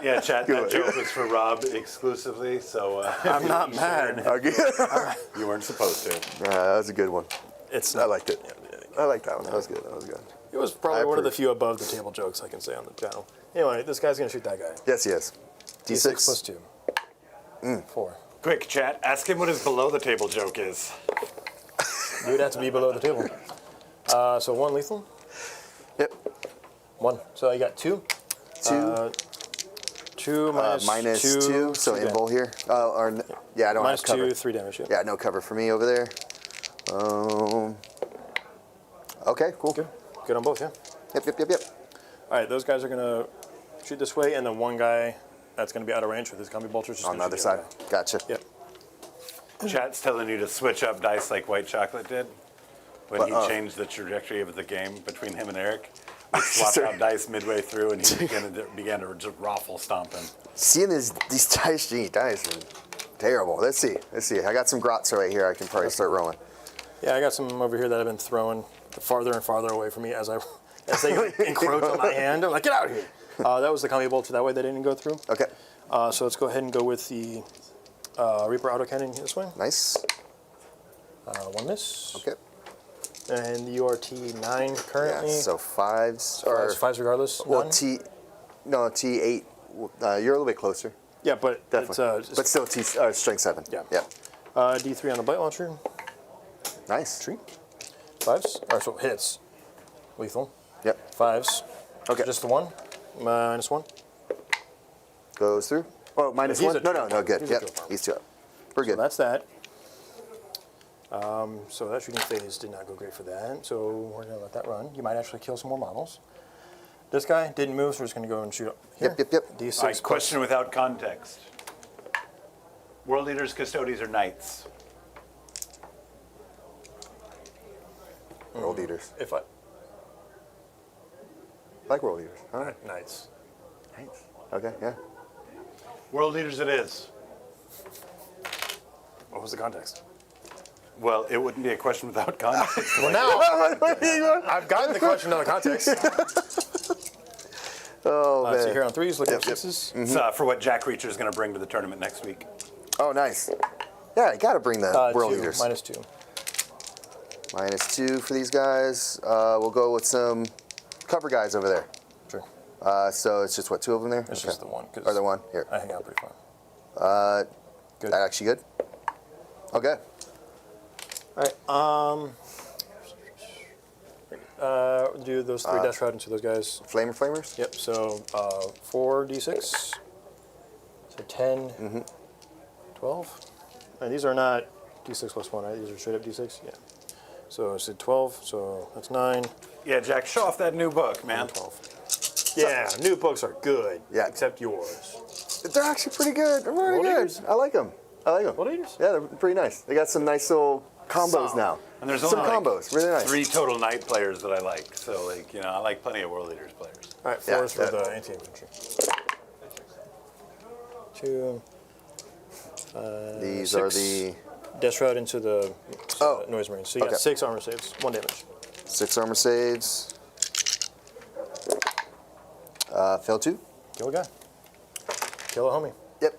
Yeah, chat. That joke was for Rob exclusively, so I'm not mad. Okay. you weren't supposed to. That was a good one. It's I not. liked it. I liked that one. That was good. That was good. It was probably I one of the approve. few above the table jokes I can say on the channel. Anyway, this guy's going to shoot that guy. Yes, yes. D6 D6. plus 2. 4. Quick, chat. Ask him what his below the table joke is. You would have to be below the table. So 1 lethal. Yep. 1. So you got 2. 2. 2 minus Minus 2. 2. So okay. invul here. Yeah, I don't Minus have cover. 2, 3 damage. Yeah, no cover for me over there. Okay, cool. Good. Good on both, yeah. Yep. All right, those guys are going to shoot this way, and then one guy that's going to be out of range with his combi bolters just On the gonna other shoot side. other guy. Gotcha. Yep. Chat's telling you to switch up dice like White Chocolate did when he changed the trajectory of the game between him and Eric. We swapped Sorry. out dice midway through, and he began to just raffle stomping. Seeing these dice, dice are terrible. Let's see. I got some grots right here. I can probably start rolling. Yeah, I got some over here that I've been throwing farther and farther away from me as they encroach on my hand. I'm like, get out of here. That was the combi bolter. That way they didn't go through. Okay. So let's go ahead and go with the Reaper autocannon this way. Nice. 1 miss. Okay. And you are T9 Yeah, currently. so 5s. It's 5s regardless. Well, 1. T8. You're a little bit closer. Yeah, but Definitely. it's, But still strength 7. Yeah. Yep. D3 on the bite launcher. Nice. Tree. 5s. Or so hits. Lethal. Yep. 5s. Okay. So just the 1. Minus 1. Goes through. Oh, minus He's 1? a No, true. good. He's a Yep. true farmer. He's 2 up. We're So good. that's that. So that shooting phase did not go great for that. So we're going to let that run. You might actually kill some more models. This guy didn't move, so we're just going to go and shoot up here. Yep. D6 All right, plus- question without context. World leaders, custodies, or knights? World eaters. If I... I like world eaters. All right. Knights. Nice. Okay, yeah. World leaders it is. What was the context? Well, it wouldn't be a question without context. Well, now I've gotten the question out of context. Oh, man. So here on 3s, look at Yep. 6s. It's for what Jack Reacher is going to bring to the tournament next week. Oh, nice. Yeah, you got to bring the world 2, eaters. minus 2. Minus 2 for these guys. We'll go with some cover guys over there. Sure. So it's just, 2 of them there? It's just the one. 'cause Or the one? Here. I hang out pretty far. Good. That actually good? Okay. All right. Do those 3 dash route into those guys. Flamers? Yep. So 4d6. So 10, 12. And these are not d6 plus 1, right? These are straight up d6. Yeah. So I said 12. So that's 9. Yeah, Jack, show off that new book, man. 12. Yeah, new books are good. Yeah. Except yours. They're actually pretty good. They're really World good. eaters? I like them. What eaters? Yeah, they're pretty nice. They got some nice little combos now. And there's some only like combos. Really nice. 3 total knight players that I like. So, like, I like plenty of world leaders players. All right, Yeah, 4 is for that- the anti-infantry. 2. These 6. are the Dash route into the noise marines. So you Okay. got 6 armor saves, 1 damage. 6 armor saves. Fail 2. Kill a guy. Kill a homie. Yep.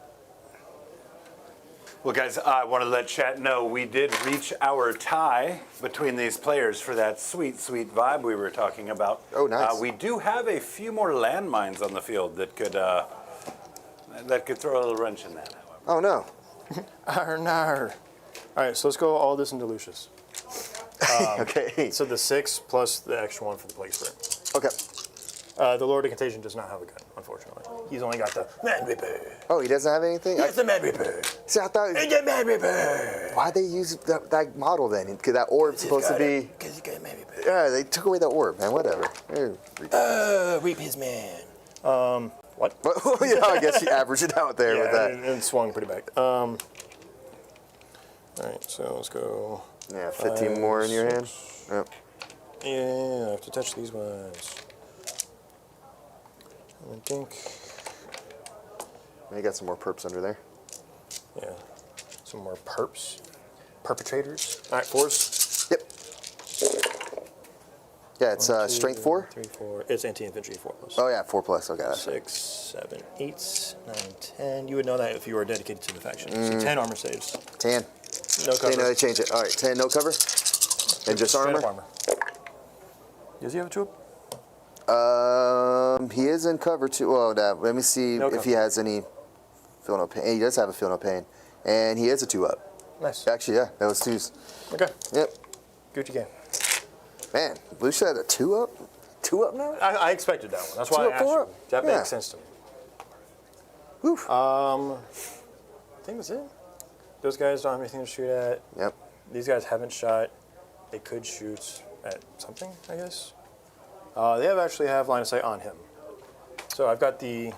Well, guys, I want to let chat know we did reach our tie between these players for that sweet, sweet vibe we were talking about. Oh, nice. We do have a few more landmines on the field that could throw a little wrench in that, however. Oh, no. Arr. All right, so let's go all this into Lucius. Okay. So the 6 plus the extra 1 for the plague spirit. Okay. The Lord of Contagion does not have a gun, unfortunately. He's only got the Mad Reaper. Oh, he doesn't have anything? He has the Mad Reaper. See, I thought... He got Mad Reaper. Why'd they use that model then? Because that orb's supposed to be... Because he got Mad Reaper. Yeah, they took away the orb, man. Whatever. Reap his man. What? Yeah, I guess you average it out there with that. And swung pretty back. All right, so let's go. Yeah, 15 more in your hand. Yep. Yeah, I have to touch these ones. I think. You got some more perps under there. Yeah, some more perps. Perpetrators. All right, 4s. Yep. Yeah, it's 1, 2, strength 4. 3, 4. It's anti-infantry 4+. Oh yeah, 4+. Okay. 6, 7, 8, 9, 10. You would know that if you were dedicated to the faction. So 10 armor saves. 10. No cover. Okay, now they change it. All right, 10 no cover. And just Straight up armor. Does he have a 2-up? He is in cover too. Well, let me see No if cover. he has any feel no pain. He does have a feel no pain, and he is a 2-up. Nice. Actually, yeah, that was 2s. Okay. Yep. Gucci game. Man, Lucia had a 2-up. 2-up now. I expected that one. That's why I 2-up, asked you. 4-up? That Yeah. makes sense to me. Oof. I think that's it. Those guys don't have anything to shoot at. Yep. These guys haven't shot. They could shoot at something, I guess. They actually have line of sight on him. So I've got the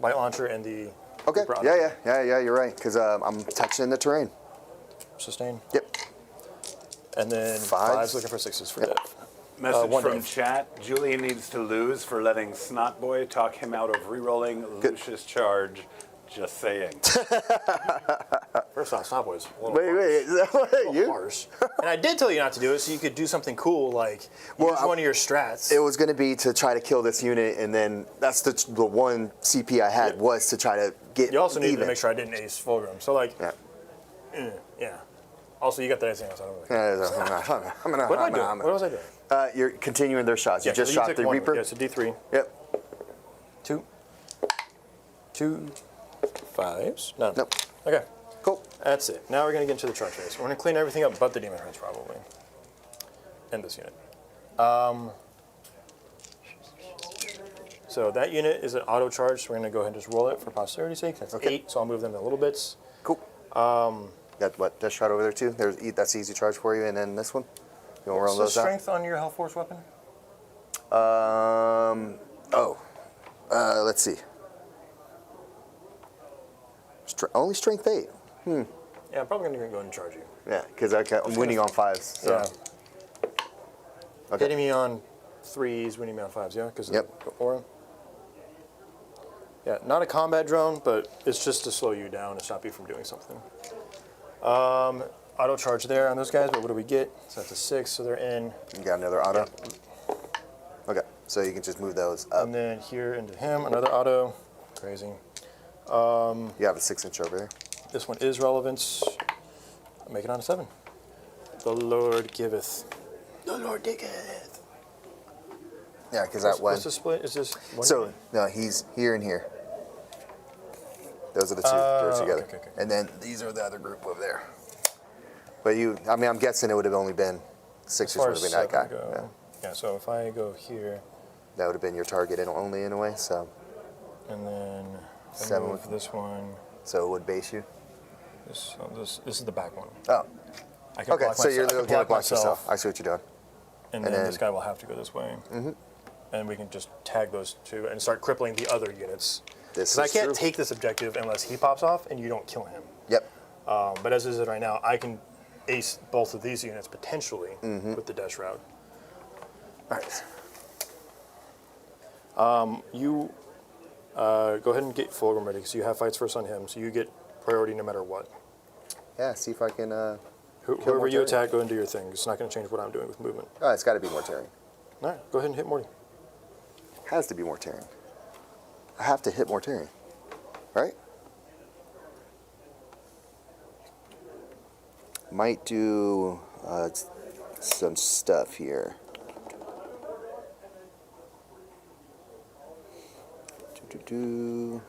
light launcher and the Okay. Reaper auto. Yeah. You're right. Because I'm touching the terrain. Sustain. Yep. And then 5's looking for 6s for Yep. death. Message one from Dave. chat. Julian needs to lose for letting Snotboy talk him out of re-rolling Lucius charge. Just saying. First off, Snotboy's a little Wait. Is that what you? harsh. And I did tell you not to do it so you could do something cool like Well, use one of your strats. It was going to be to try to kill this unit, and then that's the one CP I had was to try to get You also needed even. to make sure I didn't ace Fulgrim. So like, Yeah. yeah. Also, you got the icing outside. What What am I doing? What was I doing? You're continuing their shots. You just so shot took the one. Reaper? Yeah, so D3. Yep. 2 5s. None. Nope. Okay. Cool. That's it. Now we're going to get into the charge phase. We're going to clean everything up but the Demon Prince, probably. And this unit. So that unit is an auto charge, so we're going to go ahead and just roll it for posterity's sake. That's Okay. 8, so I'll move them to little bits. Cool. Got what? That shot over there too? That's easy charge for you, and then this one? You want to roll What's the those strength on your Health Force weapon? out? Let's see. Only strength 8. Yeah, I'm probably going to go ahead and charge you. Yeah, because I'm winning on 5s. So. Yeah. Okay. Hitting me on 3s, winning me on 5s, yeah? Because Yep. of the aura. Yeah, not a combat drone, but it's just to slow you down and stop you from doing something. Auto charge there on those guys, but what do we get? So that's a 6, so they're in. You got another auto? Okay, so you can just move those up. And then here into him, another auto. Crazy. You have a 6-inch over there. This one is relevance. Make it on a 7. The Lord giveth. The Lord taketh. Yeah, because that one. What's the split? Is this one? So, no, he's here and here. Those are the two. They're together. okay. And then these are the other group over there. But I'm guessing it would have only been 6 As far would as have been that guy. 7 go. Yeah. Yeah, so if I go here, That would have been your target only in a way, so and then I 7 move this one. it would base you. This is the back one. Oh, I can okay. block So myself, you're I can going to block block myself, yourself. I see what you're doing. and and then then- this guy will have to go this way. And we can just tag those two and start crippling the other units. This Because I is can't true. take this objective unless he pops off and you don't kill him. Yep. But as is it right now, I can ace both of these units potentially with the dash route. All right. You go ahead and get Fulgrim ready because you have fights first on him, so you get priority no matter what. Yeah, see if I can. Whoever more you Terry. attack, go and do your thing. It's not going to change what I'm doing with movement. Oh, it's got to be more tearing. All right, go ahead and hit Morty. Has to be more tearing. I have to hit more tearing. Right? Might do some stuff here. Do.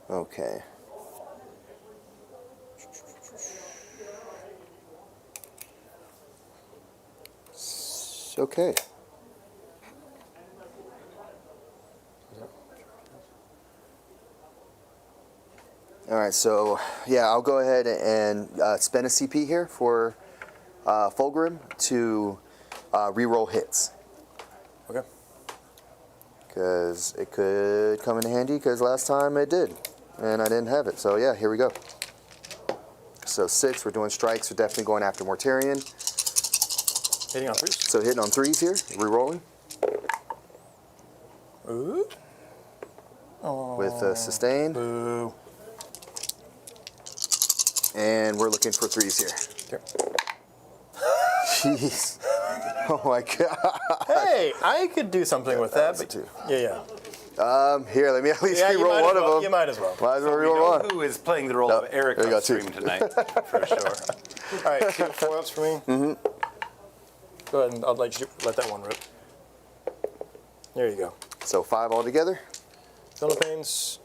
Okay. Okay. All right, so yeah, I'll go ahead and spend a CP here for Fulgrim to reroll hits. Okay. Because it could come in handy, because last time it did, and I didn't have it. So yeah, here we go. So 6, we're doing strikes. We're definitely going after Mortarion. Hitting on 3s. So hitting on 3s here, re-rolling. Ooh. With a sustain. Boo. And we're looking for 3s here. Here. Jeez. Oh my god. Hey, I could do something with that. was a But 2. Yeah. Here, let me at least Yeah, you re-roll might one as well. of them. You might as well. Might as well We re-roll know one. who is playing the role Nope. of Eric There you on go, 2. stream tonight, for sure. All right, 2 4-ups for me. Mm-hmm. Go ahead and I'll let that one rip. There you go. So 5 altogether. Philippines.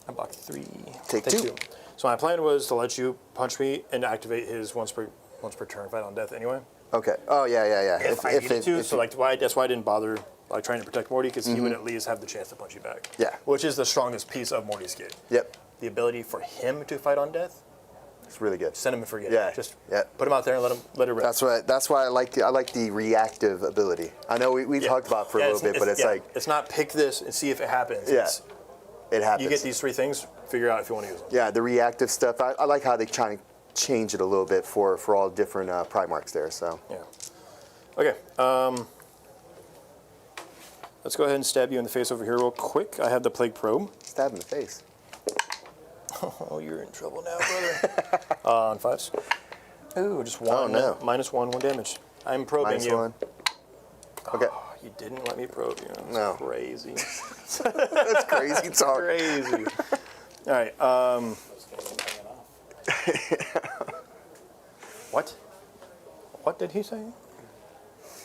I blocked 3. Take 2. So my plan was to let you punch me and activate his once per turn fight on death anyway. Okay. Oh yeah. If I needed to, so like that's why I didn't bother like trying to protect Morty, because he would at least have the chance to punch you back. Yeah. Which is the strongest piece of Morty's kit. Yep. The ability for him to fight on death. It's really good. Send him and forget. Yeah. It. Just Yeah. put him out there and let it rip. That's why I like the reactive ability. I know we've talked about it for a little bit, but it's like it's not pick this and see if it happens. Yeah. It's, it happens. you get these 3 things, figure out if you want to use them. Yeah, the reactive stuff. I like how they try to change it a little bit for all different Primarchs there. So Yeah. Okay. Let's go ahead and stab you in the face over here real quick. I have the Plague Probe. stab in the face. Oh, you're in trouble now, brother. On 5s. Ooh, just 1. Oh, no. -1 damage. I'm probing you. -1. Okay. Oh, you didn't let me probe you. That's No. crazy. That's crazy talk. Crazy. All right. What? What did he say?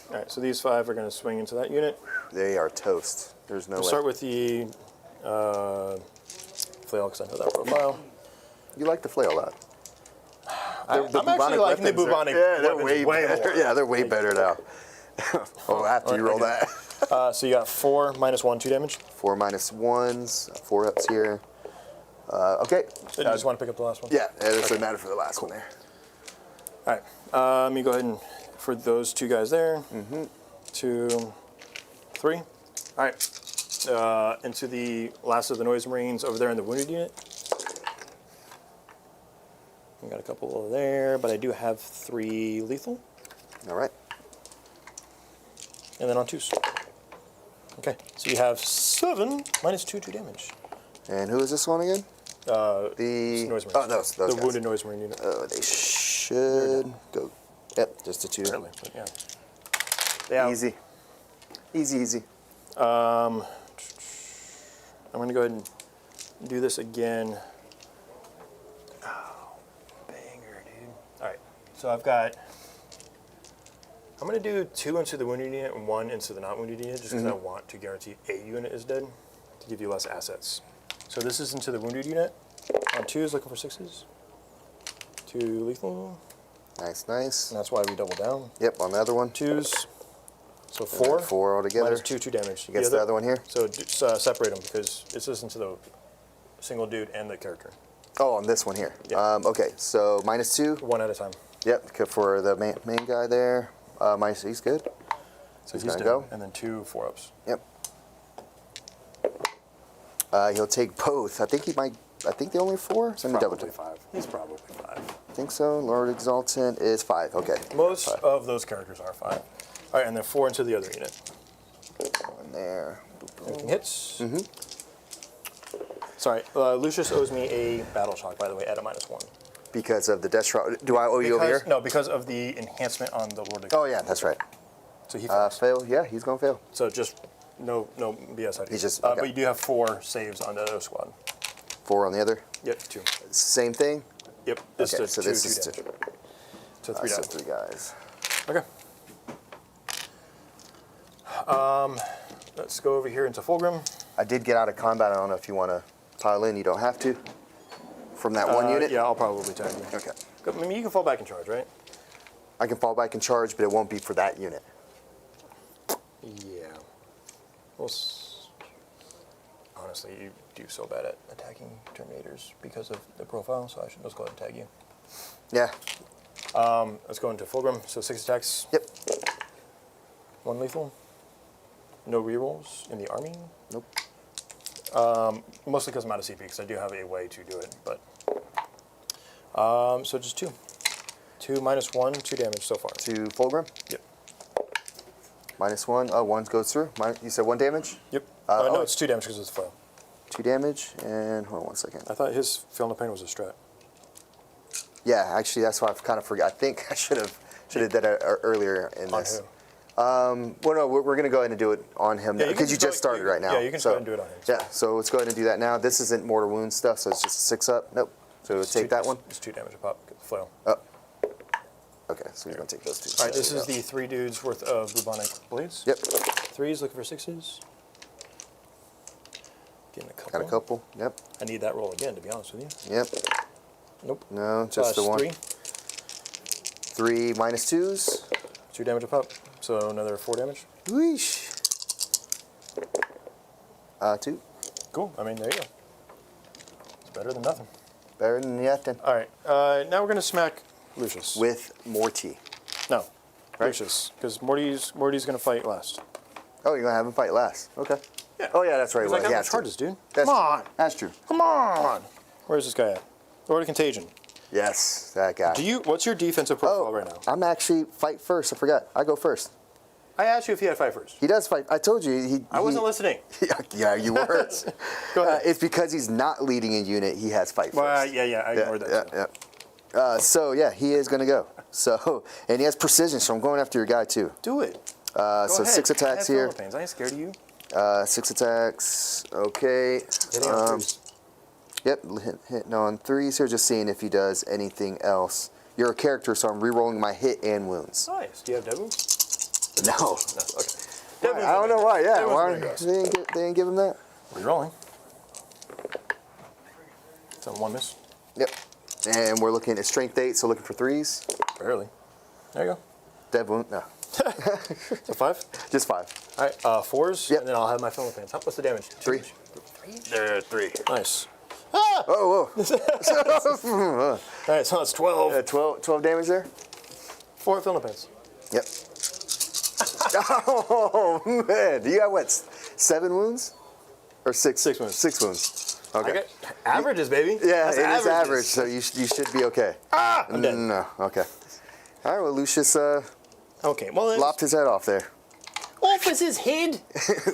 All right, so these 5 are going to swing into that unit. They are toast. There's no We'll way. start with the flail, because I know that profile. You like the flail a lot. I'm actually liking the bubonic they're weapons way better. more. Yeah, they're way better now. Oh, after you roll okay. that. So you got 4 -1, 2 damage. 4 -1s, 4 ups here. Okay. So you just want to pick up the last one? Yeah, it doesn't matter for the last one there. All right. Let me go ahead and, for those 2 guys there, 2, 3. All right. Into the last of the Noise Marines over there in the wounded unit. We got a couple over there, but I do have 3 lethal. All right. And then on 2s. Okay, so you have 7 -2, 2 damage. And who is this one again? The Noise Marines. oh, those the guys. wounded Noise Marine unit. Oh, they should go. Yep, just the 2. Apparently, but yeah. Yeah. Easy. Easy. I'm going to go ahead and do this again. Oh, banger, dude. All right, so I'm going to do 2 into the wounded unit and 1 into the not wounded unit, just because I want to guarantee a unit is dead to give you less assets. So this is into the wounded unit. On 2s, looking for 6s. 2 lethal. Nice. And that's why we double down. Yep, on the other one. 2s. So And then 4. 4 altogether. -2, 2 damage. Against the other one here. So separate them, because it's just into the single dude and the character. Oh, on this one here. Yeah. Okay, so -2. 1 at a time. Yep, for the main guy there. He's good. So he's gonna dead. go. And then 2 4-ups. Yep. He'll take both. I think the only 4? Let me double Probably check. 5. He's probably 5. I think so. Lord Exaltant is 5. Okay. Most 5. of those characters are 5. All right, and then 4 into the other unit. One there. Everything hits. Sorry, Lucius owes me a battle shock, by the way, at a -1. Because of the Death Shroud. Do I owe you over here? No, because of the enhancement on the Lord of Oh, yeah, that's right. So he fails. Fail. Yeah, he's going to fail. So just no BS idea. He's just- okay. But you do have 4 saves on the other squad. 4 on the other. Yep, 2. Same thing? Yep, this Okay, is so 2, this 2 is damage. 2. So 3 So damage. 3 guys. Okay. Let's go over here into Fulgrim. I did get out of combat. I don't know if you want to pile in. You don't have to. From that one unit? Yeah, I'll probably tag you. Okay. I mean, you can fall back in charge, right? I can fall back in charge, but it won't be for that unit. Yeah. Well, honestly, you do so bad at attacking Terminators because of the profile, so I should just go ahead and tag you. Yeah. Let's go into Fulgrim. So 6 attacks. Yep. 1 lethal. No rerolls in the army. Nope. Mostly because I'm out of CP, because I do have a way to do it. But so just 2. 2 minus 1, 2 damage so far. To Fulgrim. Yep. -1. Oh, 1 goes through. You said 1 damage? Yep. oh. No, it's 2 damage because it's flail. 2 damage, and hold on 1 second. I thought his Feel No Pain was a strat. Yeah, actually, that's why I kind of forgot. I think I should have did that earlier in On this. who? Well, no, we're going to go ahead and do it on him Yeah, now because you just started right now. Yeah, you can go ahead and do it on him. Yeah, so let's go ahead and do that now. This isn't mortal wound stuff, so it's just a 6-up. Nope. So we'll take that one. It's 2 damage a pop. Get the flail. Oh. Okay, so we're going to take those 2. All right, this is the 3 dudes worth of bubonic blades. Yep. 3s, looking for 6s. Getting a couple. Got a couple. Yep. I need that roll again, to be honest with you. Yep. Nope. No, just the one. 3. 3 -2s. 2 damage a pop. So another 4 damage. Weesh. 2. Cool. I mean, there you go. It's better than nothing. Better than nothing. All right. Now we're going to smack Lucius. With Morty. No. Right. Lucius. Because Morty's going to fight last. Oh, you're going to have him fight last. Okay. Yeah. Oh, yeah, that's right. Because I got he no has to. charges, dude. That's Come true. on. That's true. Come on. Where's this guy at? Lord of Contagion. Yes, that guy. What's your defensive profile right now? I'm actually fight first. I forgot. I go first. I asked you if he had fight first. He does fight. I told you. I wasn't listening. Yeah, you were. Go ahead. It's because he's not leading a unit. He has fight Well, first. yeah, I ignored that. Yeah. So yeah, he is going to go. So and he has precision. So I'm going after your guy too. Do it. So Go ahead. 6 attacks I have here. Philippines. I ain't scared of you. 6 attacks. Okay. Hitting on 3s. Yep, hitting on 3s here, just seeing if he does anything else. You're a character, so I'm re-rolling my hit and wounds. Nice. Do you have Debu? No. No. Okay. Why? I don't know why, yeah. Debu's Why? really gross. They didn't give him that? Rerolling. It's on 1 miss. Yep. And we're looking at strength 8, so looking for 3s. Barely. There you go. Dev wound, no. So 5? Just 5. All right. 4s. Yep. And then I'll have my Philippines. What's the damage? 3. There, 3. Nice. Oh, whoa. All right. So that's 12. 12 damage there? 4 Philippines. Yep. Oh, man. You got what, 7 wounds? Or 6? 6 wounds. 6 wounds. Okay. I got averages, baby. Yeah, That's it is averages. average, so you should be okay. I'm dead. No, okay. All right, well, Lucius Okay. Well, lopped his head off there. off is his head.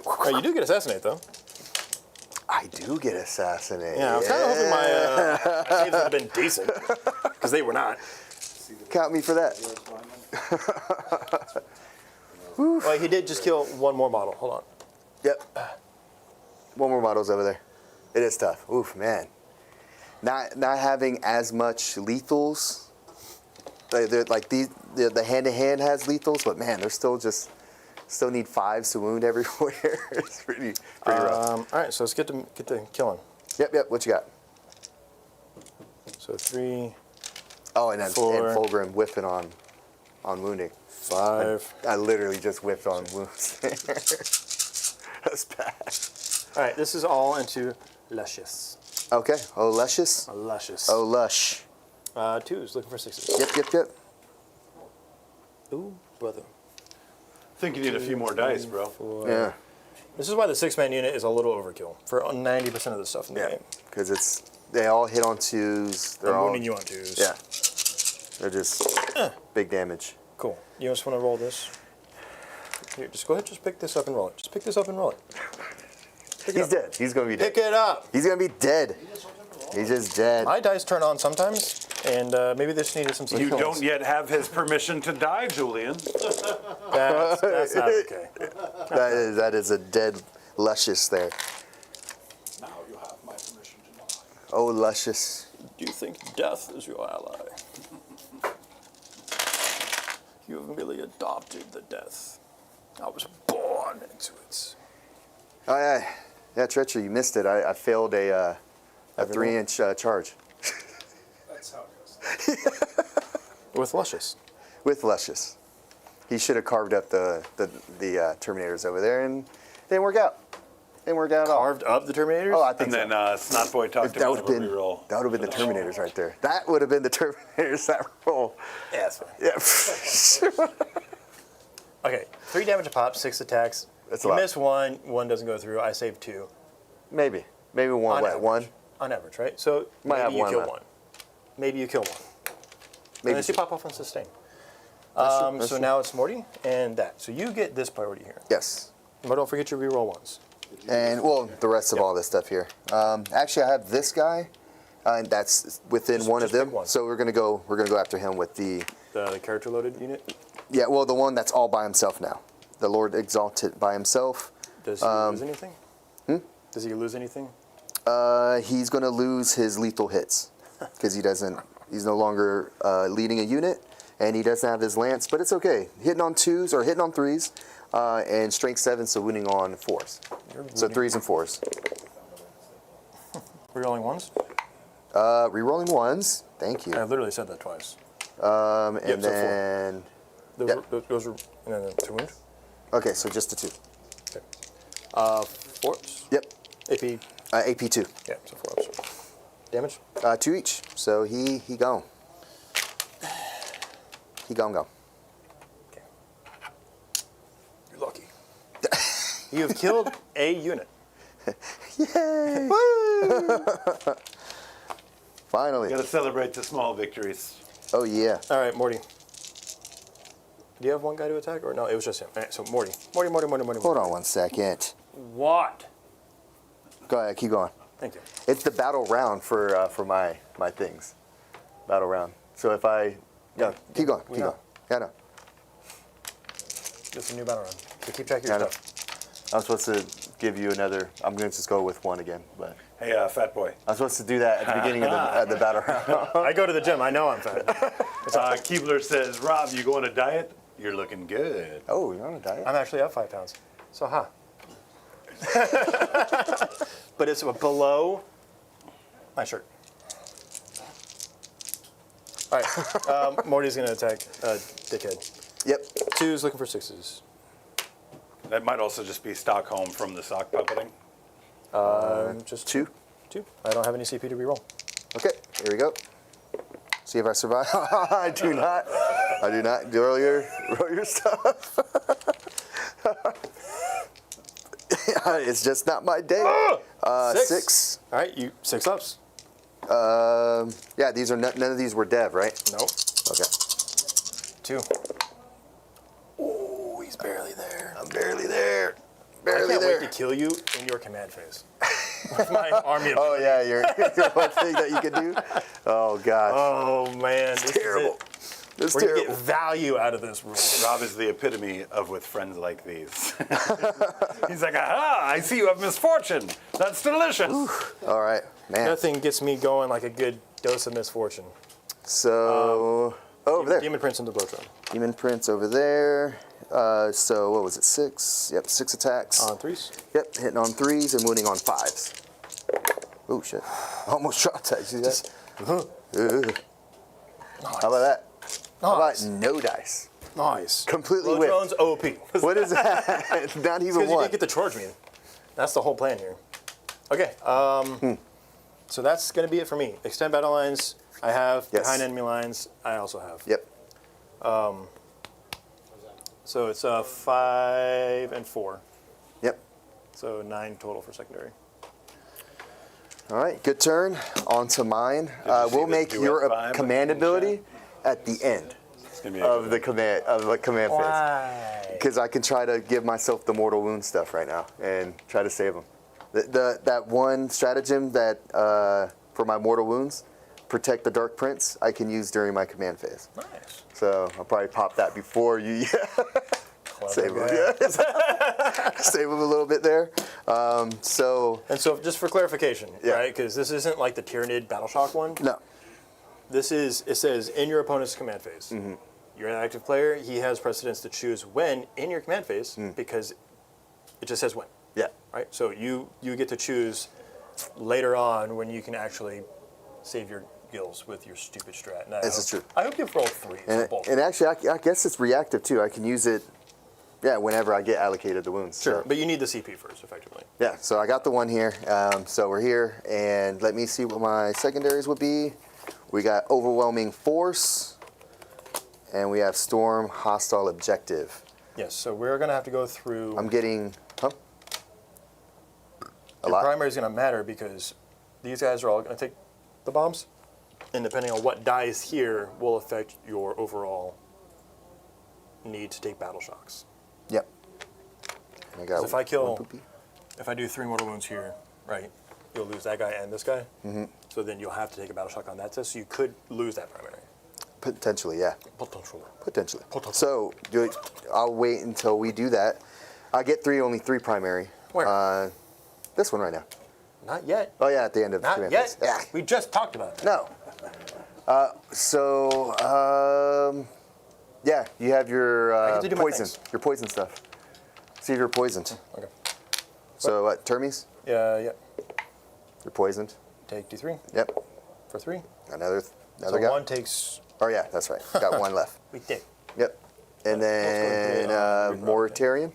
Oh, you do get assassinate though. I do get assassinated. Yeah, I was kind of hoping my saves would have been decent because they were not. Count me for that. Well, he did just kill 1 more model. Hold on. Yep. 1 more model's over there. It is tough. Oof, man. Not having as much lethals. They're like the hand-to-hand has lethals, but man, they're still need 5s to wound everywhere. It's pretty rough. All right, so let's get to killing. Yep. What you got? So 3, Oh, and then 4, Fulgrim whiffing on wounding. 5. I literally just whiffed on wounds. That's bad. All right, this is all into luscious. Okay. Oh, luscious. Luscious. Oh, lush. 2s, looking for 6s. Yep. Ooh, brother. I think you need a few more dice, bro. 4. Yeah. This is why the 6-man unit is a little overkill for 90% of the stuff in the game. Because they all hit on 2s. They're I'm all wounding you on 2s. Yeah. They're just big damage. Cool. You just want to roll this? Here, just go ahead, just pick this up and roll it. Just pick this up and roll it. He's dead. He's gonna be dead. Pick it up! He's gonna be dead. He's just dead. My dice turn on sometimes, and maybe this needed some You signals. don't yet have his permission to die, Julian. That's not okay. That is a dead luscious there. Now you have my permission to die. Oh, luscious. Do you think death is your ally? You have merely adopted the death. I was born into it. Oh yeah, treachery. You missed it. I failed a 3-inch charge That's how it goes. With luscious. with luscious. He should have carved up the Terminators over there, and it didn't work out. Didn't work out at all. Carved up the Terminators? Oh, I think And so. then Snotboy talked That would about have a been reroll. that would have been the Terminators right there. That would have been the Terminators that roll. Yeah, that's fine. Yeah. Okay, 3 damage a pop, 6 attacks. That's a you lot. miss 1, 1 doesn't go through. I save 2. Maybe one. On What, average. one? On average, right? So Might have maybe you one kill left. 1. Maybe you kill 1. Maybe Unless you two. pop off and sustain. That's So true. now it's Morty and that. So you get this priority here. Yes. But don't forget your reroll ones. And well, the rest of all this stuff here. Actually, I have this guy, and that's within one of just pick them. one. So we're gonna go after him with the The character loaded unit. the one that's all by himself now. The Lord Exalted by himself. Does he lose anything? Does he lose anything? He's gonna lose his lethal hits because he's no longer leading a unit, and he doesn't have his lance. But it's okay. Hitting on 2s or hitting on 3s, and strength 7, so wounding on 4s. So 3s and 4s. Rerolling ones? Rerolling 1s. Thank you. I literally said that twice. And Yep, so 4. then Those were, and then 2 wound. okay, so just the 2. Okay. 4s. Yep. AP. AP 2. Yeah, so 4 ups. Damage? 2 each. So he gone. He gone. Okay. You're lucky. You've killed a unit. Yay! Finally. Got to celebrate the small victories. Oh yeah. All right, Morty. Do you have one guy to attack? Or no, it was just him. All right, so Morty. Morty. Hold on one second. What? Go ahead. Keep going. Thank you. It's the battle round for my things. Battle round. So if I keep going. We Keep know. going. Yeah, no. Just a new battle round. So keep track of Yeah, your no. stuff. I'm supposed to give you another. I'm going to just go with 1 again, but Hey, Fat Boy. I'm supposed to do that at the beginning of the battle round. I go to the gym. I know I'm fat. Keebler says, Rob, you go on a diet? You're looking good. Oh, you're on a diet. I'm actually up 5 pounds. So, but it's below my shirt. All right. Morty's going to attack Dickhead. Yep. 2's looking for 6s. That might also just be Stockholm from the sock puppeting. Just 2. 2. I don't have any CP to reroll. Okay, here we go. See if I survive. I do not. I do not. Roll your stuff. It's just not my day. 6. All right, you 6 ups. Yeah, these are none of these were dev, right? Nope. Okay. 2. Oh, he's barely there. I'm barely there. I Barely can't there. wait to kill you in your command phase. With my army of Oh yeah, your one thing that you can do. Oh gosh. Oh man, this terrible. It's We're gonna terrible. get value out of this rule. Rob is the epitome of with friends like these. He's like, aha, I see you have misfortune. That's delicious. All right, man. Nothing gets me going like a good dose of misfortune. So over there. Demon Prince and the Blowdrum. Demon Prince over there. So what was it? 6. Yep, 6 attacks. On 3s. Yep, hitting on 3s and wounding on 5s. Oh shit! Almost dropped that. See that? Nice. How about that? How about Nice. no dice? Nice. Completely whipped. Blowdrone's OP. What is that? Not even Because you one. didn't get to charge me. That's the whole plan here. Okay. So that's going to be it for me. Extend battle lines. I have Yes. behind enemy lines. I also have. Yep. So it's 5 and 4. Yep. So 9 total for secondary. All right, good turn. On to mine. you see We'll the make duet your vibe command in chat? ability at the end It's gonna be of the command phase, Why? because I can try to give myself the mortal wound stuff right now and try to save them. That one stratagem that for my mortal wounds, protect the Dark Prince, I can use during my command phase. Nice. So I'll probably pop that before you. Save him. guy. Save him a little bit there. So And so just for clarification, Yeah. right? Because this isn't like the Tyrannid Battle Shock one. no. This is, it says in your opponent's command phase. Mm-hmm. You're an active player. He has precedence to choose when in your command phase because it just says when, Yeah. right? So you get to choose later on when you can actually save your gills with your stupid strat. And This is true. I hope you've rolled 3s for both. And actually, I guess it's reactive too. I can use it Yeah, whenever I get allocated the wounds. Sure, So, but you need the CP first, effectively. yeah, so I got the one here. So we're here, and let me see what my secondaries would be. We got Overwhelming Force, and we have Storm Hostile Objective. Yes, so we're going to have to go through... I'm getting, a Your lot. primary is going to matter because these guys are all going to take the bombs, and depending on what dies here will affect your overall need to take battle shocks. Yep. I got If I kill, one poopy. if I do 3 mortal wounds here, right, you'll lose that guy and this guy. Mm-hmm. So then you'll have to take a battle shock on that test. So you could lose that primary. Potentially, yeah. Potentially. Potentially. Potentially. So I'll wait until we do that. I get only three primary. Where? This one right now. Not yet. Oh yeah, at the end of Not Command yet. Phase. Yeah. We just talked about it. No. Yeah, you have your I get to do my poison. things. Your poison stuff. See if you're poisoned. Okay. So what? Termes? Yeah. You're poisoned. Take D3 Yep. for 3. Another So guy. one takes. Oh yeah, that's right. Got one left. We did. Yep. And then let's go to Moritarian.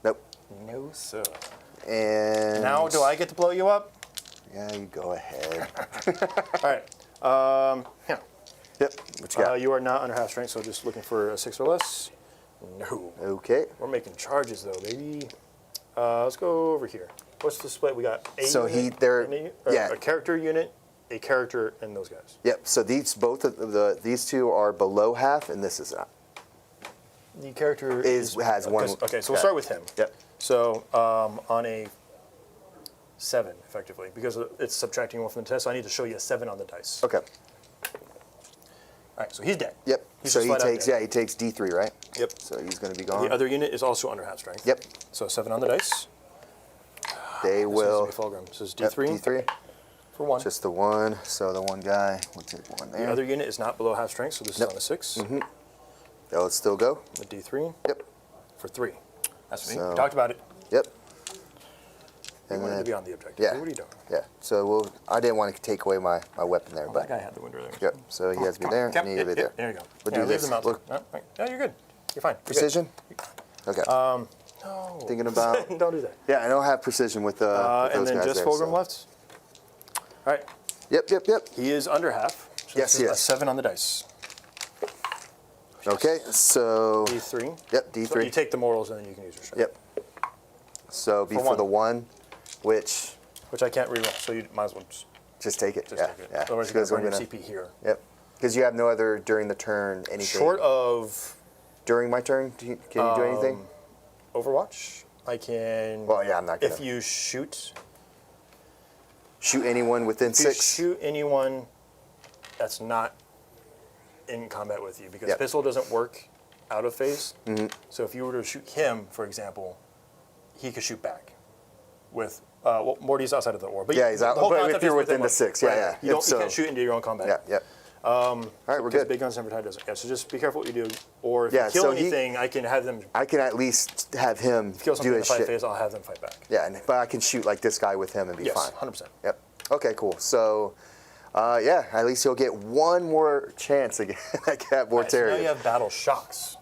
Nope. No, sir. And Now, do I get to blow you up? Yeah, you go ahead. All right. Yeah. Yep. What you got? You are not under half strength, so just looking for a 6 or less. No. Okay. We're making charges though, baby. Let's go over here. What's the split? We got a So unit, yeah. a character unit, a character, and those guys. Yep. So these these two are below half, and this is not. The character Has one. Okay, so we'll start with him. Yep. So on a 7, effectively, because it's subtracting 1 from the test, so I need to show you a 7 on the dice. Okay. All right, so he's dead. Yep. He's So just he flat out takes dead. he takes D3, right? Yep. So he's going to be gone. The other unit is also under half strength. Yep. So 7 on the dice. They This will. needs to be Fulgrim. This is Yep, D3 D3. for 1. Just the one. So the one guy will take one The there. other unit is not below half strength, so this Nope. is on a 6. They'll still go. The D3 Yep. for 3. That's me. So- We talked about it. Yep. We And wanted to then be on the objective. yeah. What are you doing? yeah. So I didn't want to take away my weapon there, Well, but that guy had the window there. yep. So he has to be there, Yep, and he has to be there. There you go. We'll Yeah, do leave this. them out. Look. No, right. Yeah, you're good. You're fine. You're good. Precision. Okay. No. Thinking about. Don't do that. Yeah, I don't have precision with with And those then guys just there. Fulgrim so. left. All right. Yep. He is under half. So Yes, this is he a is. 7 on the dice. Okay. So. D3. Yep. So you D3. take the mortals and then you can use your strength. Yep. So For before one. the one, which Which I can't reroll, so you might as well just take it. just yeah. take it. Yeah. Otherwise, you're Because going we're to burn gonna. your CP here. Yep. Because you have no other during the turn anything. Short of During my turn, can you do anything? Overwatch, I can. Well, yeah, I'm not gonna If you shoot, shoot anyone within if you 6. shoot anyone that's not in combat with you, because Yep. pistol doesn't work out of phase. So if you were to shoot him, for example, he could shoot back with. Well, Morty's outside of the orb. But Yeah, he's out- the whole but if concept you're is within the one. 6, yeah, Right. yeah. You, don't, If you can't so- shoot into your own combat. Yeah. All right, we're Because good. Big Guns Never Die doesn't. Yeah, so just be careful what you do. Or if Yeah, you kill so anything, I can have them I can at least have him kill something do in the his fight shit. phase. I'll have them fight back. Yeah, but I can shoot like this guy with him and be Yes, fine. 100%. Yep. Okay, cool. So, yeah, at least you'll get one more chance again at Right, so now Mortarian. you have battle shocks.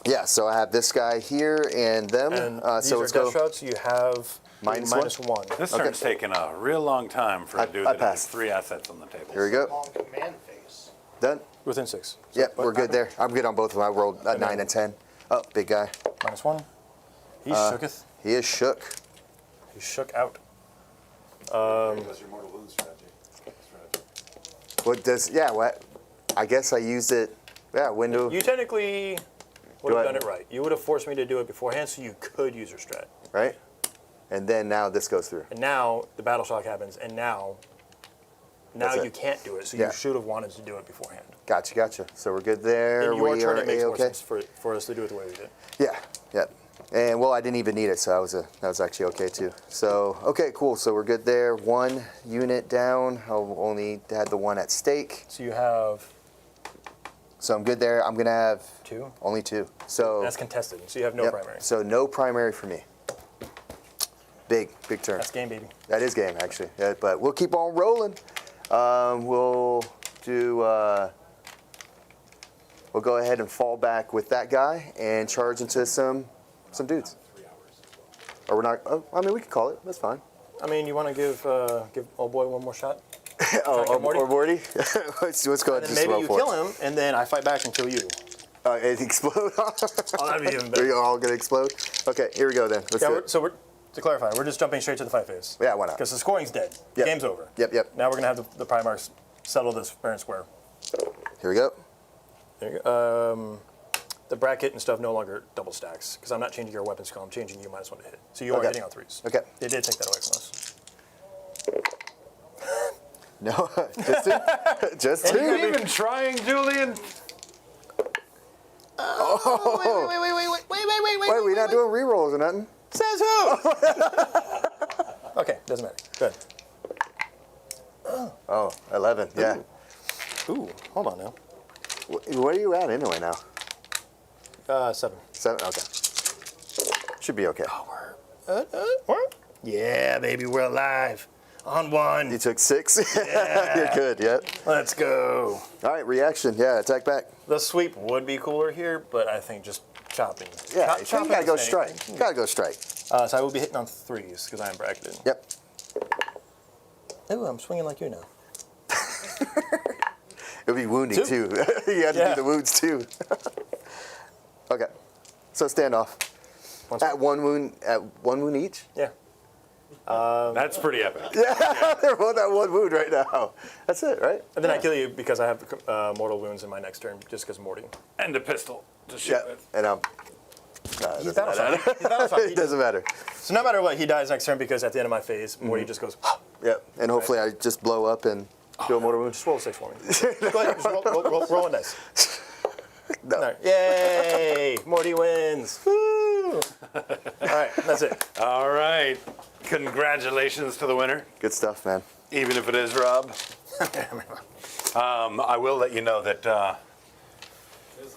Yeah, so I have this guy here and them. And these so are let's death go. shots. You have Minus -1. This Okay. turn's taking a real long time for a dude I that has passed. 3 assets on the table. Here we go. Long command phase. Done. Within 6. So Yep, what we're good happened? there. I'm good on both of them. I rolled a 9 and 10. Oh, big guy. -1. He shooketh. He is shook. He shook out. That's your mortal wound strategy. What does? Yeah, what? I guess I used it. Yeah, window. You technically would Do have I- done it right. You would have forced me to do it beforehand, so you could use your strat. Right. And then now this goes through. And now the battle shock happens, and now That's it. you can't do it. So Yeah. you should have wanted to do it beforehand. Gotcha. So we're good there. In your we turn, are it makes more A-okay. sense for us to do it the way we did. Yeah. And well, I didn't even need it, so that was actually okay too. So okay, cool. So we're good there. One unit down. I only had the one at stake, So you have so I'm good there. I'm gonna have 2. only 2. So That's contested, so you have no yep. primary. So no primary for me. Big turn. That's game, baby. That is game actually. Yeah, but we'll keep on rolling. We'll do. we'll go ahead and fall back with that guy and charge into some dudes. Or we're not. Oh, I mean, we can call it. That's fine. I mean, you want to give old boy one more shot? Or Morty? let's go ahead and And just maybe roll you for kill it. him, and then I fight back and kill you. It explode? Oh, that'd be even Are better. you all going to explode? Okay, here we go then. Let's do it. So to clarify, we're just jumping straight to the fight phase. Yeah, why not? Because the scoring's dead. The Yep. game's over. Yep. Now we're going to have the Primarchs settle this fair and square. Here we go. There you go. The bracket and stuff no longer double stacks, because I'm not changing your weapon skill, I'm changing you -1 to hit. So you are Okay. hitting on 3s. Okay. They did take that away from us. No, just two. Just two. Are you even trying, Julian? Wait, we're not doing rerolls or nothing. Says who? Okay, doesn't matter. Good. Oh, 11. Yeah. Ooh, hold on now. Where are you at anyway now? 7. 7. Okay. Should be okay. Yeah, baby, we're alive. On 1. You took 6. Yeah. You're good. Yep. Let's go. All right. Reaction. Yeah. Attack back. The sweep would be cooler here, but I think just chopping. Yeah. You Chopping gotta go is strike. anything. You gotta go strike. So I will be hitting on 3s because I am bracketed. Yep. Ooh, I'm swinging like you now. It'll be wounding 2. too. You have to Yeah. do the wounds too. Okay. So standoff. One At swing. one wound each. Yeah. That's pretty epic. They're both at 1 wound right now. That's it, right? And then I kill you because I have mortal wounds in my next turn, just because Morty. And a pistol to shoot Yeah. with. And I'm. He thought of something. He thought of something. It doesn't matter. So no matter what, he dies next turn because at the end of my phase, Morty just goes, Yep. And hopefully I just blow up and do a mortal wound. just roll a 6 for me. Go ahead, just roll a dice. No. No. Yay! Morty wins. Woo! All right, that's it. All right. Congratulations to the winner, Good stuff, man. even if it is Rob. I will let you know that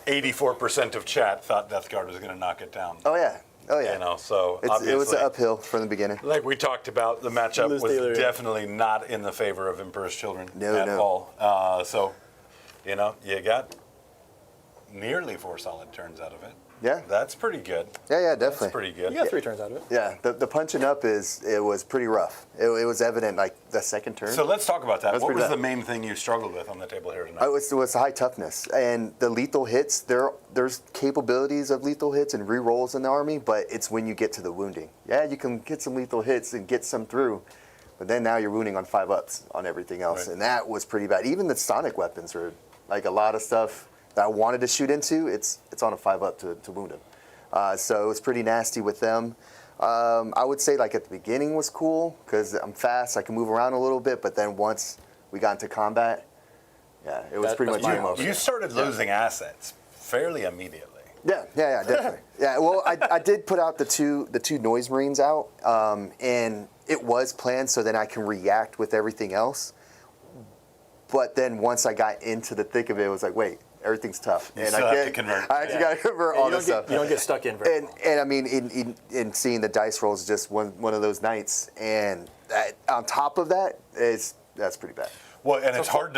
84% of chat thought Death Guard was going to knock it down. Oh yeah. Oh yeah. You know, so It was obviously, uphill from the beginning. like we talked about, the matchup Lose was Taylor, yeah. definitely not in the favor of Emperor's Children No, at no. all. So, you know, you got nearly 4 solid turns out of it. Yeah. That's pretty good. Yeah, definitely. That's pretty good. You got 3 turns out of it. Yeah, the punching up was pretty rough. It was evident like the second turn. So let's talk about that. That's What pretty was bad. the main thing you struggled with on the table here tonight? It was high toughness and the lethal hits. There's capabilities of lethal hits and re-rolls in the army, but it's when you get to the wounding. Yeah, you can get some lethal hits and get some through, but then now you're wounding on 5-ups on everything else, Right. and that was pretty bad. Even the sonic weapons are like a lot of stuff that I wanted to shoot into. It's on a 5-up to wound them. So it was pretty nasty with them. I would say like at the beginning was cool because I'm fast, I can move around a little bit, but then once we got into combat, yeah, it was pretty that's much my game over. You started losing assets fairly immediately. Yeah, definitely. Yeah, well, I did put out the two noise marines out, and it was planned so then I can react with everything else. But then once I got into the thick of it, it was like, wait, everything's tough, You and still I have to convert. I actually got to convert all You this don't stuff. get, you don't get stuck in very long. And I mean, in seeing the dice rolls, just one of those nights, and that, on top of that, that's pretty bad. Well, and it's hard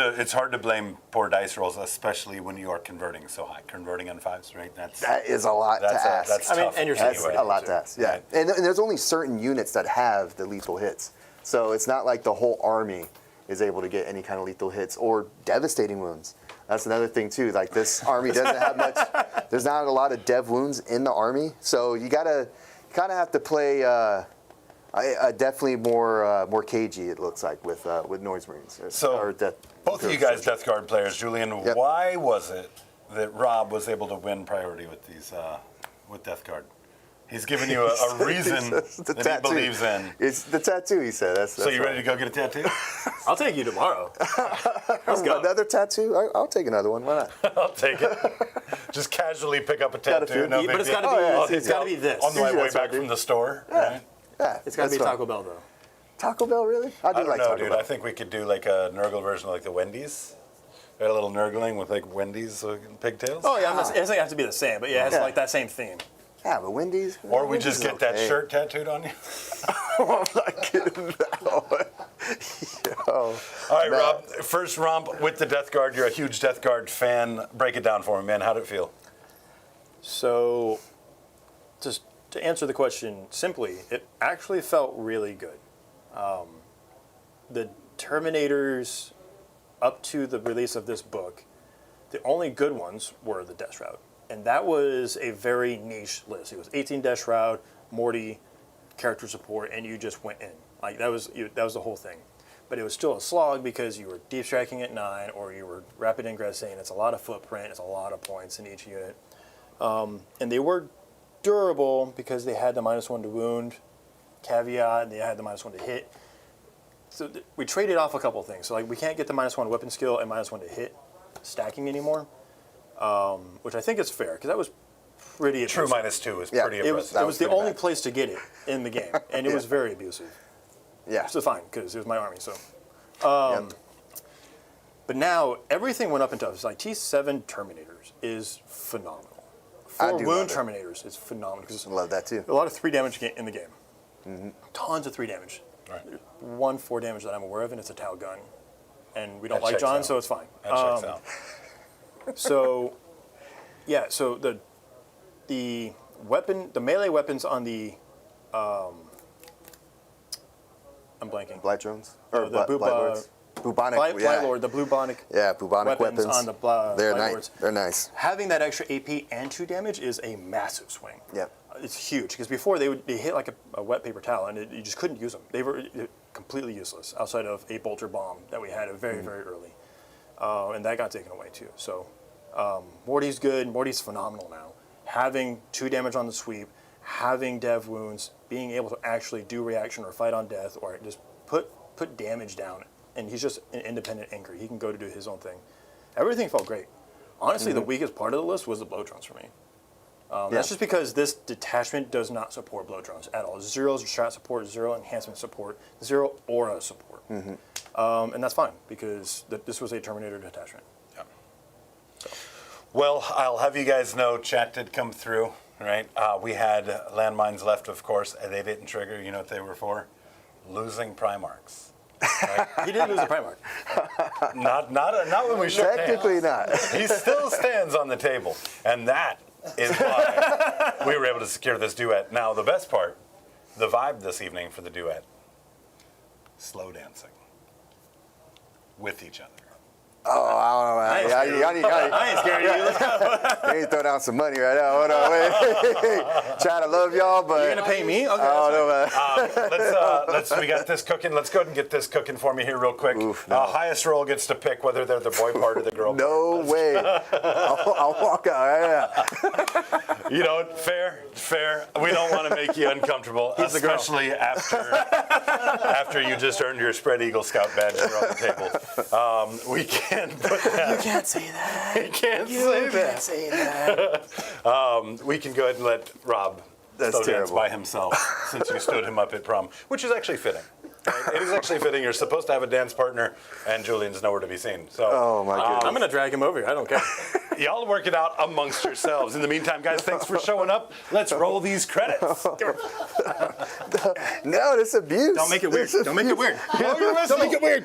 to blame poor dice rolls, especially when you are converting so high. Converting on 5s, right? That is a lot to ask. That's I mean, tough and you're That's anyway. a lot to ask. Yeah, Right. and there's only certain units that have the lethal hits, so it's not like the whole army is able to get any kind of lethal hits or devastating wounds. That's another thing too. Like this army doesn't have much. There's not a lot of dev wounds in the army, so you kind of have to play definitely more cagey. It looks like with noise marines. So, both of you guys, Death Guard players, Julian, Yep. why was it that Rob was able to win priority with these with Death Guard? He's given you a reason The that tattoo. he believes in. It's the tattoo. He said. That's So you ready to go get a tattoo? I'll take you tomorrow. Let's go. Another tattoo? I'll take another one. Why not? I'll take it. Just casually pick up a Got a tattoo. few. No But big it's deal. got to be. Oh, yeah. It's got to be this. On my Usually way that's what I back do. from the store. Right? Yeah, It's got to be that's fine. Taco Bell though. Taco Bell, really? I I don't like know, Taco dude. Bell. I think we could do like a Nurgle version of like the Wendy's. Got a little Nurgling with like Wendy's pigtails. Oh yeah, it doesn't have to be the same, but yeah, it's Yeah. like that same theme. Yeah, but Wendy's. Or we Wendy's just is get that okay. shirt tattooed on you. I'm not kidding. No. Oh, All right, man. Rob, first romp with the Death Guard. You're a huge Death Guard fan. Break it down for me, man. How did it feel? So, just to answer the question simply, it actually felt really good. The Terminators, up to the release of this book, the only good ones were the Death Shroud. And that was a very niche list. It was 18 Death Shroud, Morty, character support, and you just went in. Like that was the whole thing. But it was still a slog because you were deep striking at 9 or you were rapid ingressing. It's a lot of footprint. It's a lot of points in each unit. And they were durable because they had the -1 to wound caveat and they had the -1 to hit. So we traded off a couple of things. So like we can't get the -1 weapon skill and -1 to hit stacking anymore, which I think is fair because that was pretty True abusive. -2 is Yeah, pretty It was, impressive. it was the pretty only bad. place to get it in the game, and it was very abusive. Yeah. So fine, because it was my army. So, Yep. but now everything went up into it's like T7 Terminators is phenomenal. I 4 do wound love it. Terminators is phenomenal because I love that too. a lot of 3 damage in the game. Tons of 3 damage. Right. There's 1 4 damage that I'm aware of, and it's a Tau gun, and we don't That like checks John, out. so it's fine. That checks out. So, yeah. So the weapon, the melee weapons on the, I'm blanking. Blight drones? No, the Blight Lords? Bubonic, Blight yeah. Lord, the bubonic. Yeah, bubonic weapons weapons. on the Blight They're nice. Lords. They're nice. Having that extra AP and 2 damage is a massive swing. Yep. It's huge because before they hit like a wet paper towel and you just couldn't use them. They were completely useless outside of a bolter bomb that we had very early, and that got taken away too. So Morty's good. Morty's phenomenal now. Having 2 damage on the sweep, having dev wounds, being able to actually do reaction or fight on death or just put damage down, and he's just an independent anchor. He can go to do his own thing. Everything felt great. Honestly, the weakest part of the list was the blow drones for me. That's just because this detachment does not support blow drones at all. 0 strat support, 0 enhancement support, 0 aura support. And that's fine because this was a Terminator detachment. Yeah. Well, I'll have you guys know, chat did come through, right? We had landmines left, of course, and they didn't trigger. You know what they were for? Losing Primarchs. Right? He did lose a Primarch. Not when we shook hands. Technically not. He still stands on the table, and that is why we were able to secure this duet. Now, the best part, the vibe this evening for the duet, slow dancing with each other. Oh, I don't know. I ain't scared of you. Let's go. You need to throw down some money right now. Hold on, wait. Trying to love y'all, but You're gonna pay me? Okay. I don't know, man. We got this cooking. Let's go ahead and get this cooking for me here real quick. Oof, no. Highest roll gets to pick whether they're the boy part or the girl No part. way. I'll walk out right now. You know, fair. We don't want to make you uncomfortable, especially after you just earned your Spread Eagle Scout badge here on the table. We can't put that. You can't say that. We can't You say can't that. say that. We can go ahead and let Rob That's slow dance terrible. by himself since you stood him up at prom, which is actually fitting. Right? It is actually fitting. You're supposed to have a dance partner, and Julian's nowhere to be seen. So, Oh, my goodness. I'm gonna drag him over here. I don't care. y'all work it out amongst yourselves. In the meantime, guys, thanks for showing up. Let's roll these credits. No, this abuse. Don't make it weird. This Don't make it weird. Blow your whistle. Don't make it weird.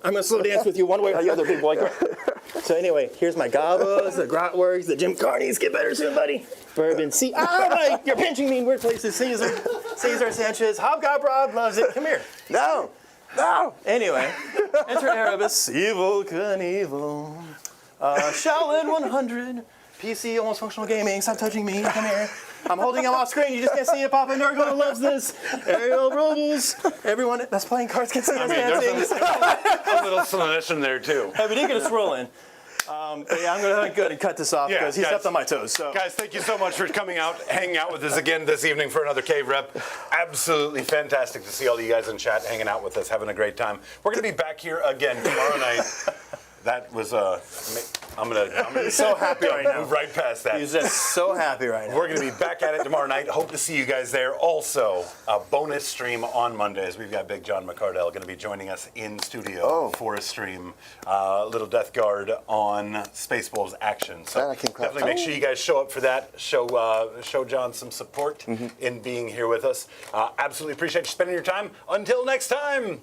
I'm gonna slow dance with you one way or the other, big boy. Come here. So anyway, here's my gobos, the Grotworks, the Jim Carneys. Get better soon, buddy. Bourbon C. Oh, you're pinching me in weird places. Caesar Sanchez. Hobgoblin loves it. Come here. No. Anyway, enter Erebus, Evil Knievel. Shaolin 100. PC, almost functional gaming. Stop touching me. Come here. I'm holding him off screen. You just can't see it. Papa Nurgle loves this. Ariel Robles. Everyone that's playing cards can see us dancing. A little Slaanesh in there, too. Hey, we did get a swirl in. But yeah, I'm going to go ahead and cut this off Yeah, because he guys. stepped on my toes. So. Guys, thank you so much for coming out, hanging out with us again this evening for another Cave Rep. Absolutely fantastic to see all you guys in chat hanging out with us, having a great time. We're going to be back here again tomorrow night. That was I'm gonna So happy right now. move right past that. He's just so happy right now. We're going to be back at it tomorrow night. Hope to see you guys there. Also, a bonus stream on Mondays. We've got Big John McCardell going to be joining us in studio for a stream. Little Death Guard on Spaceballs action. So That I can clap. definitely make sure you guys show up for that. Show John some support in being here with us. Absolutely appreciate you spending your time. Until next time.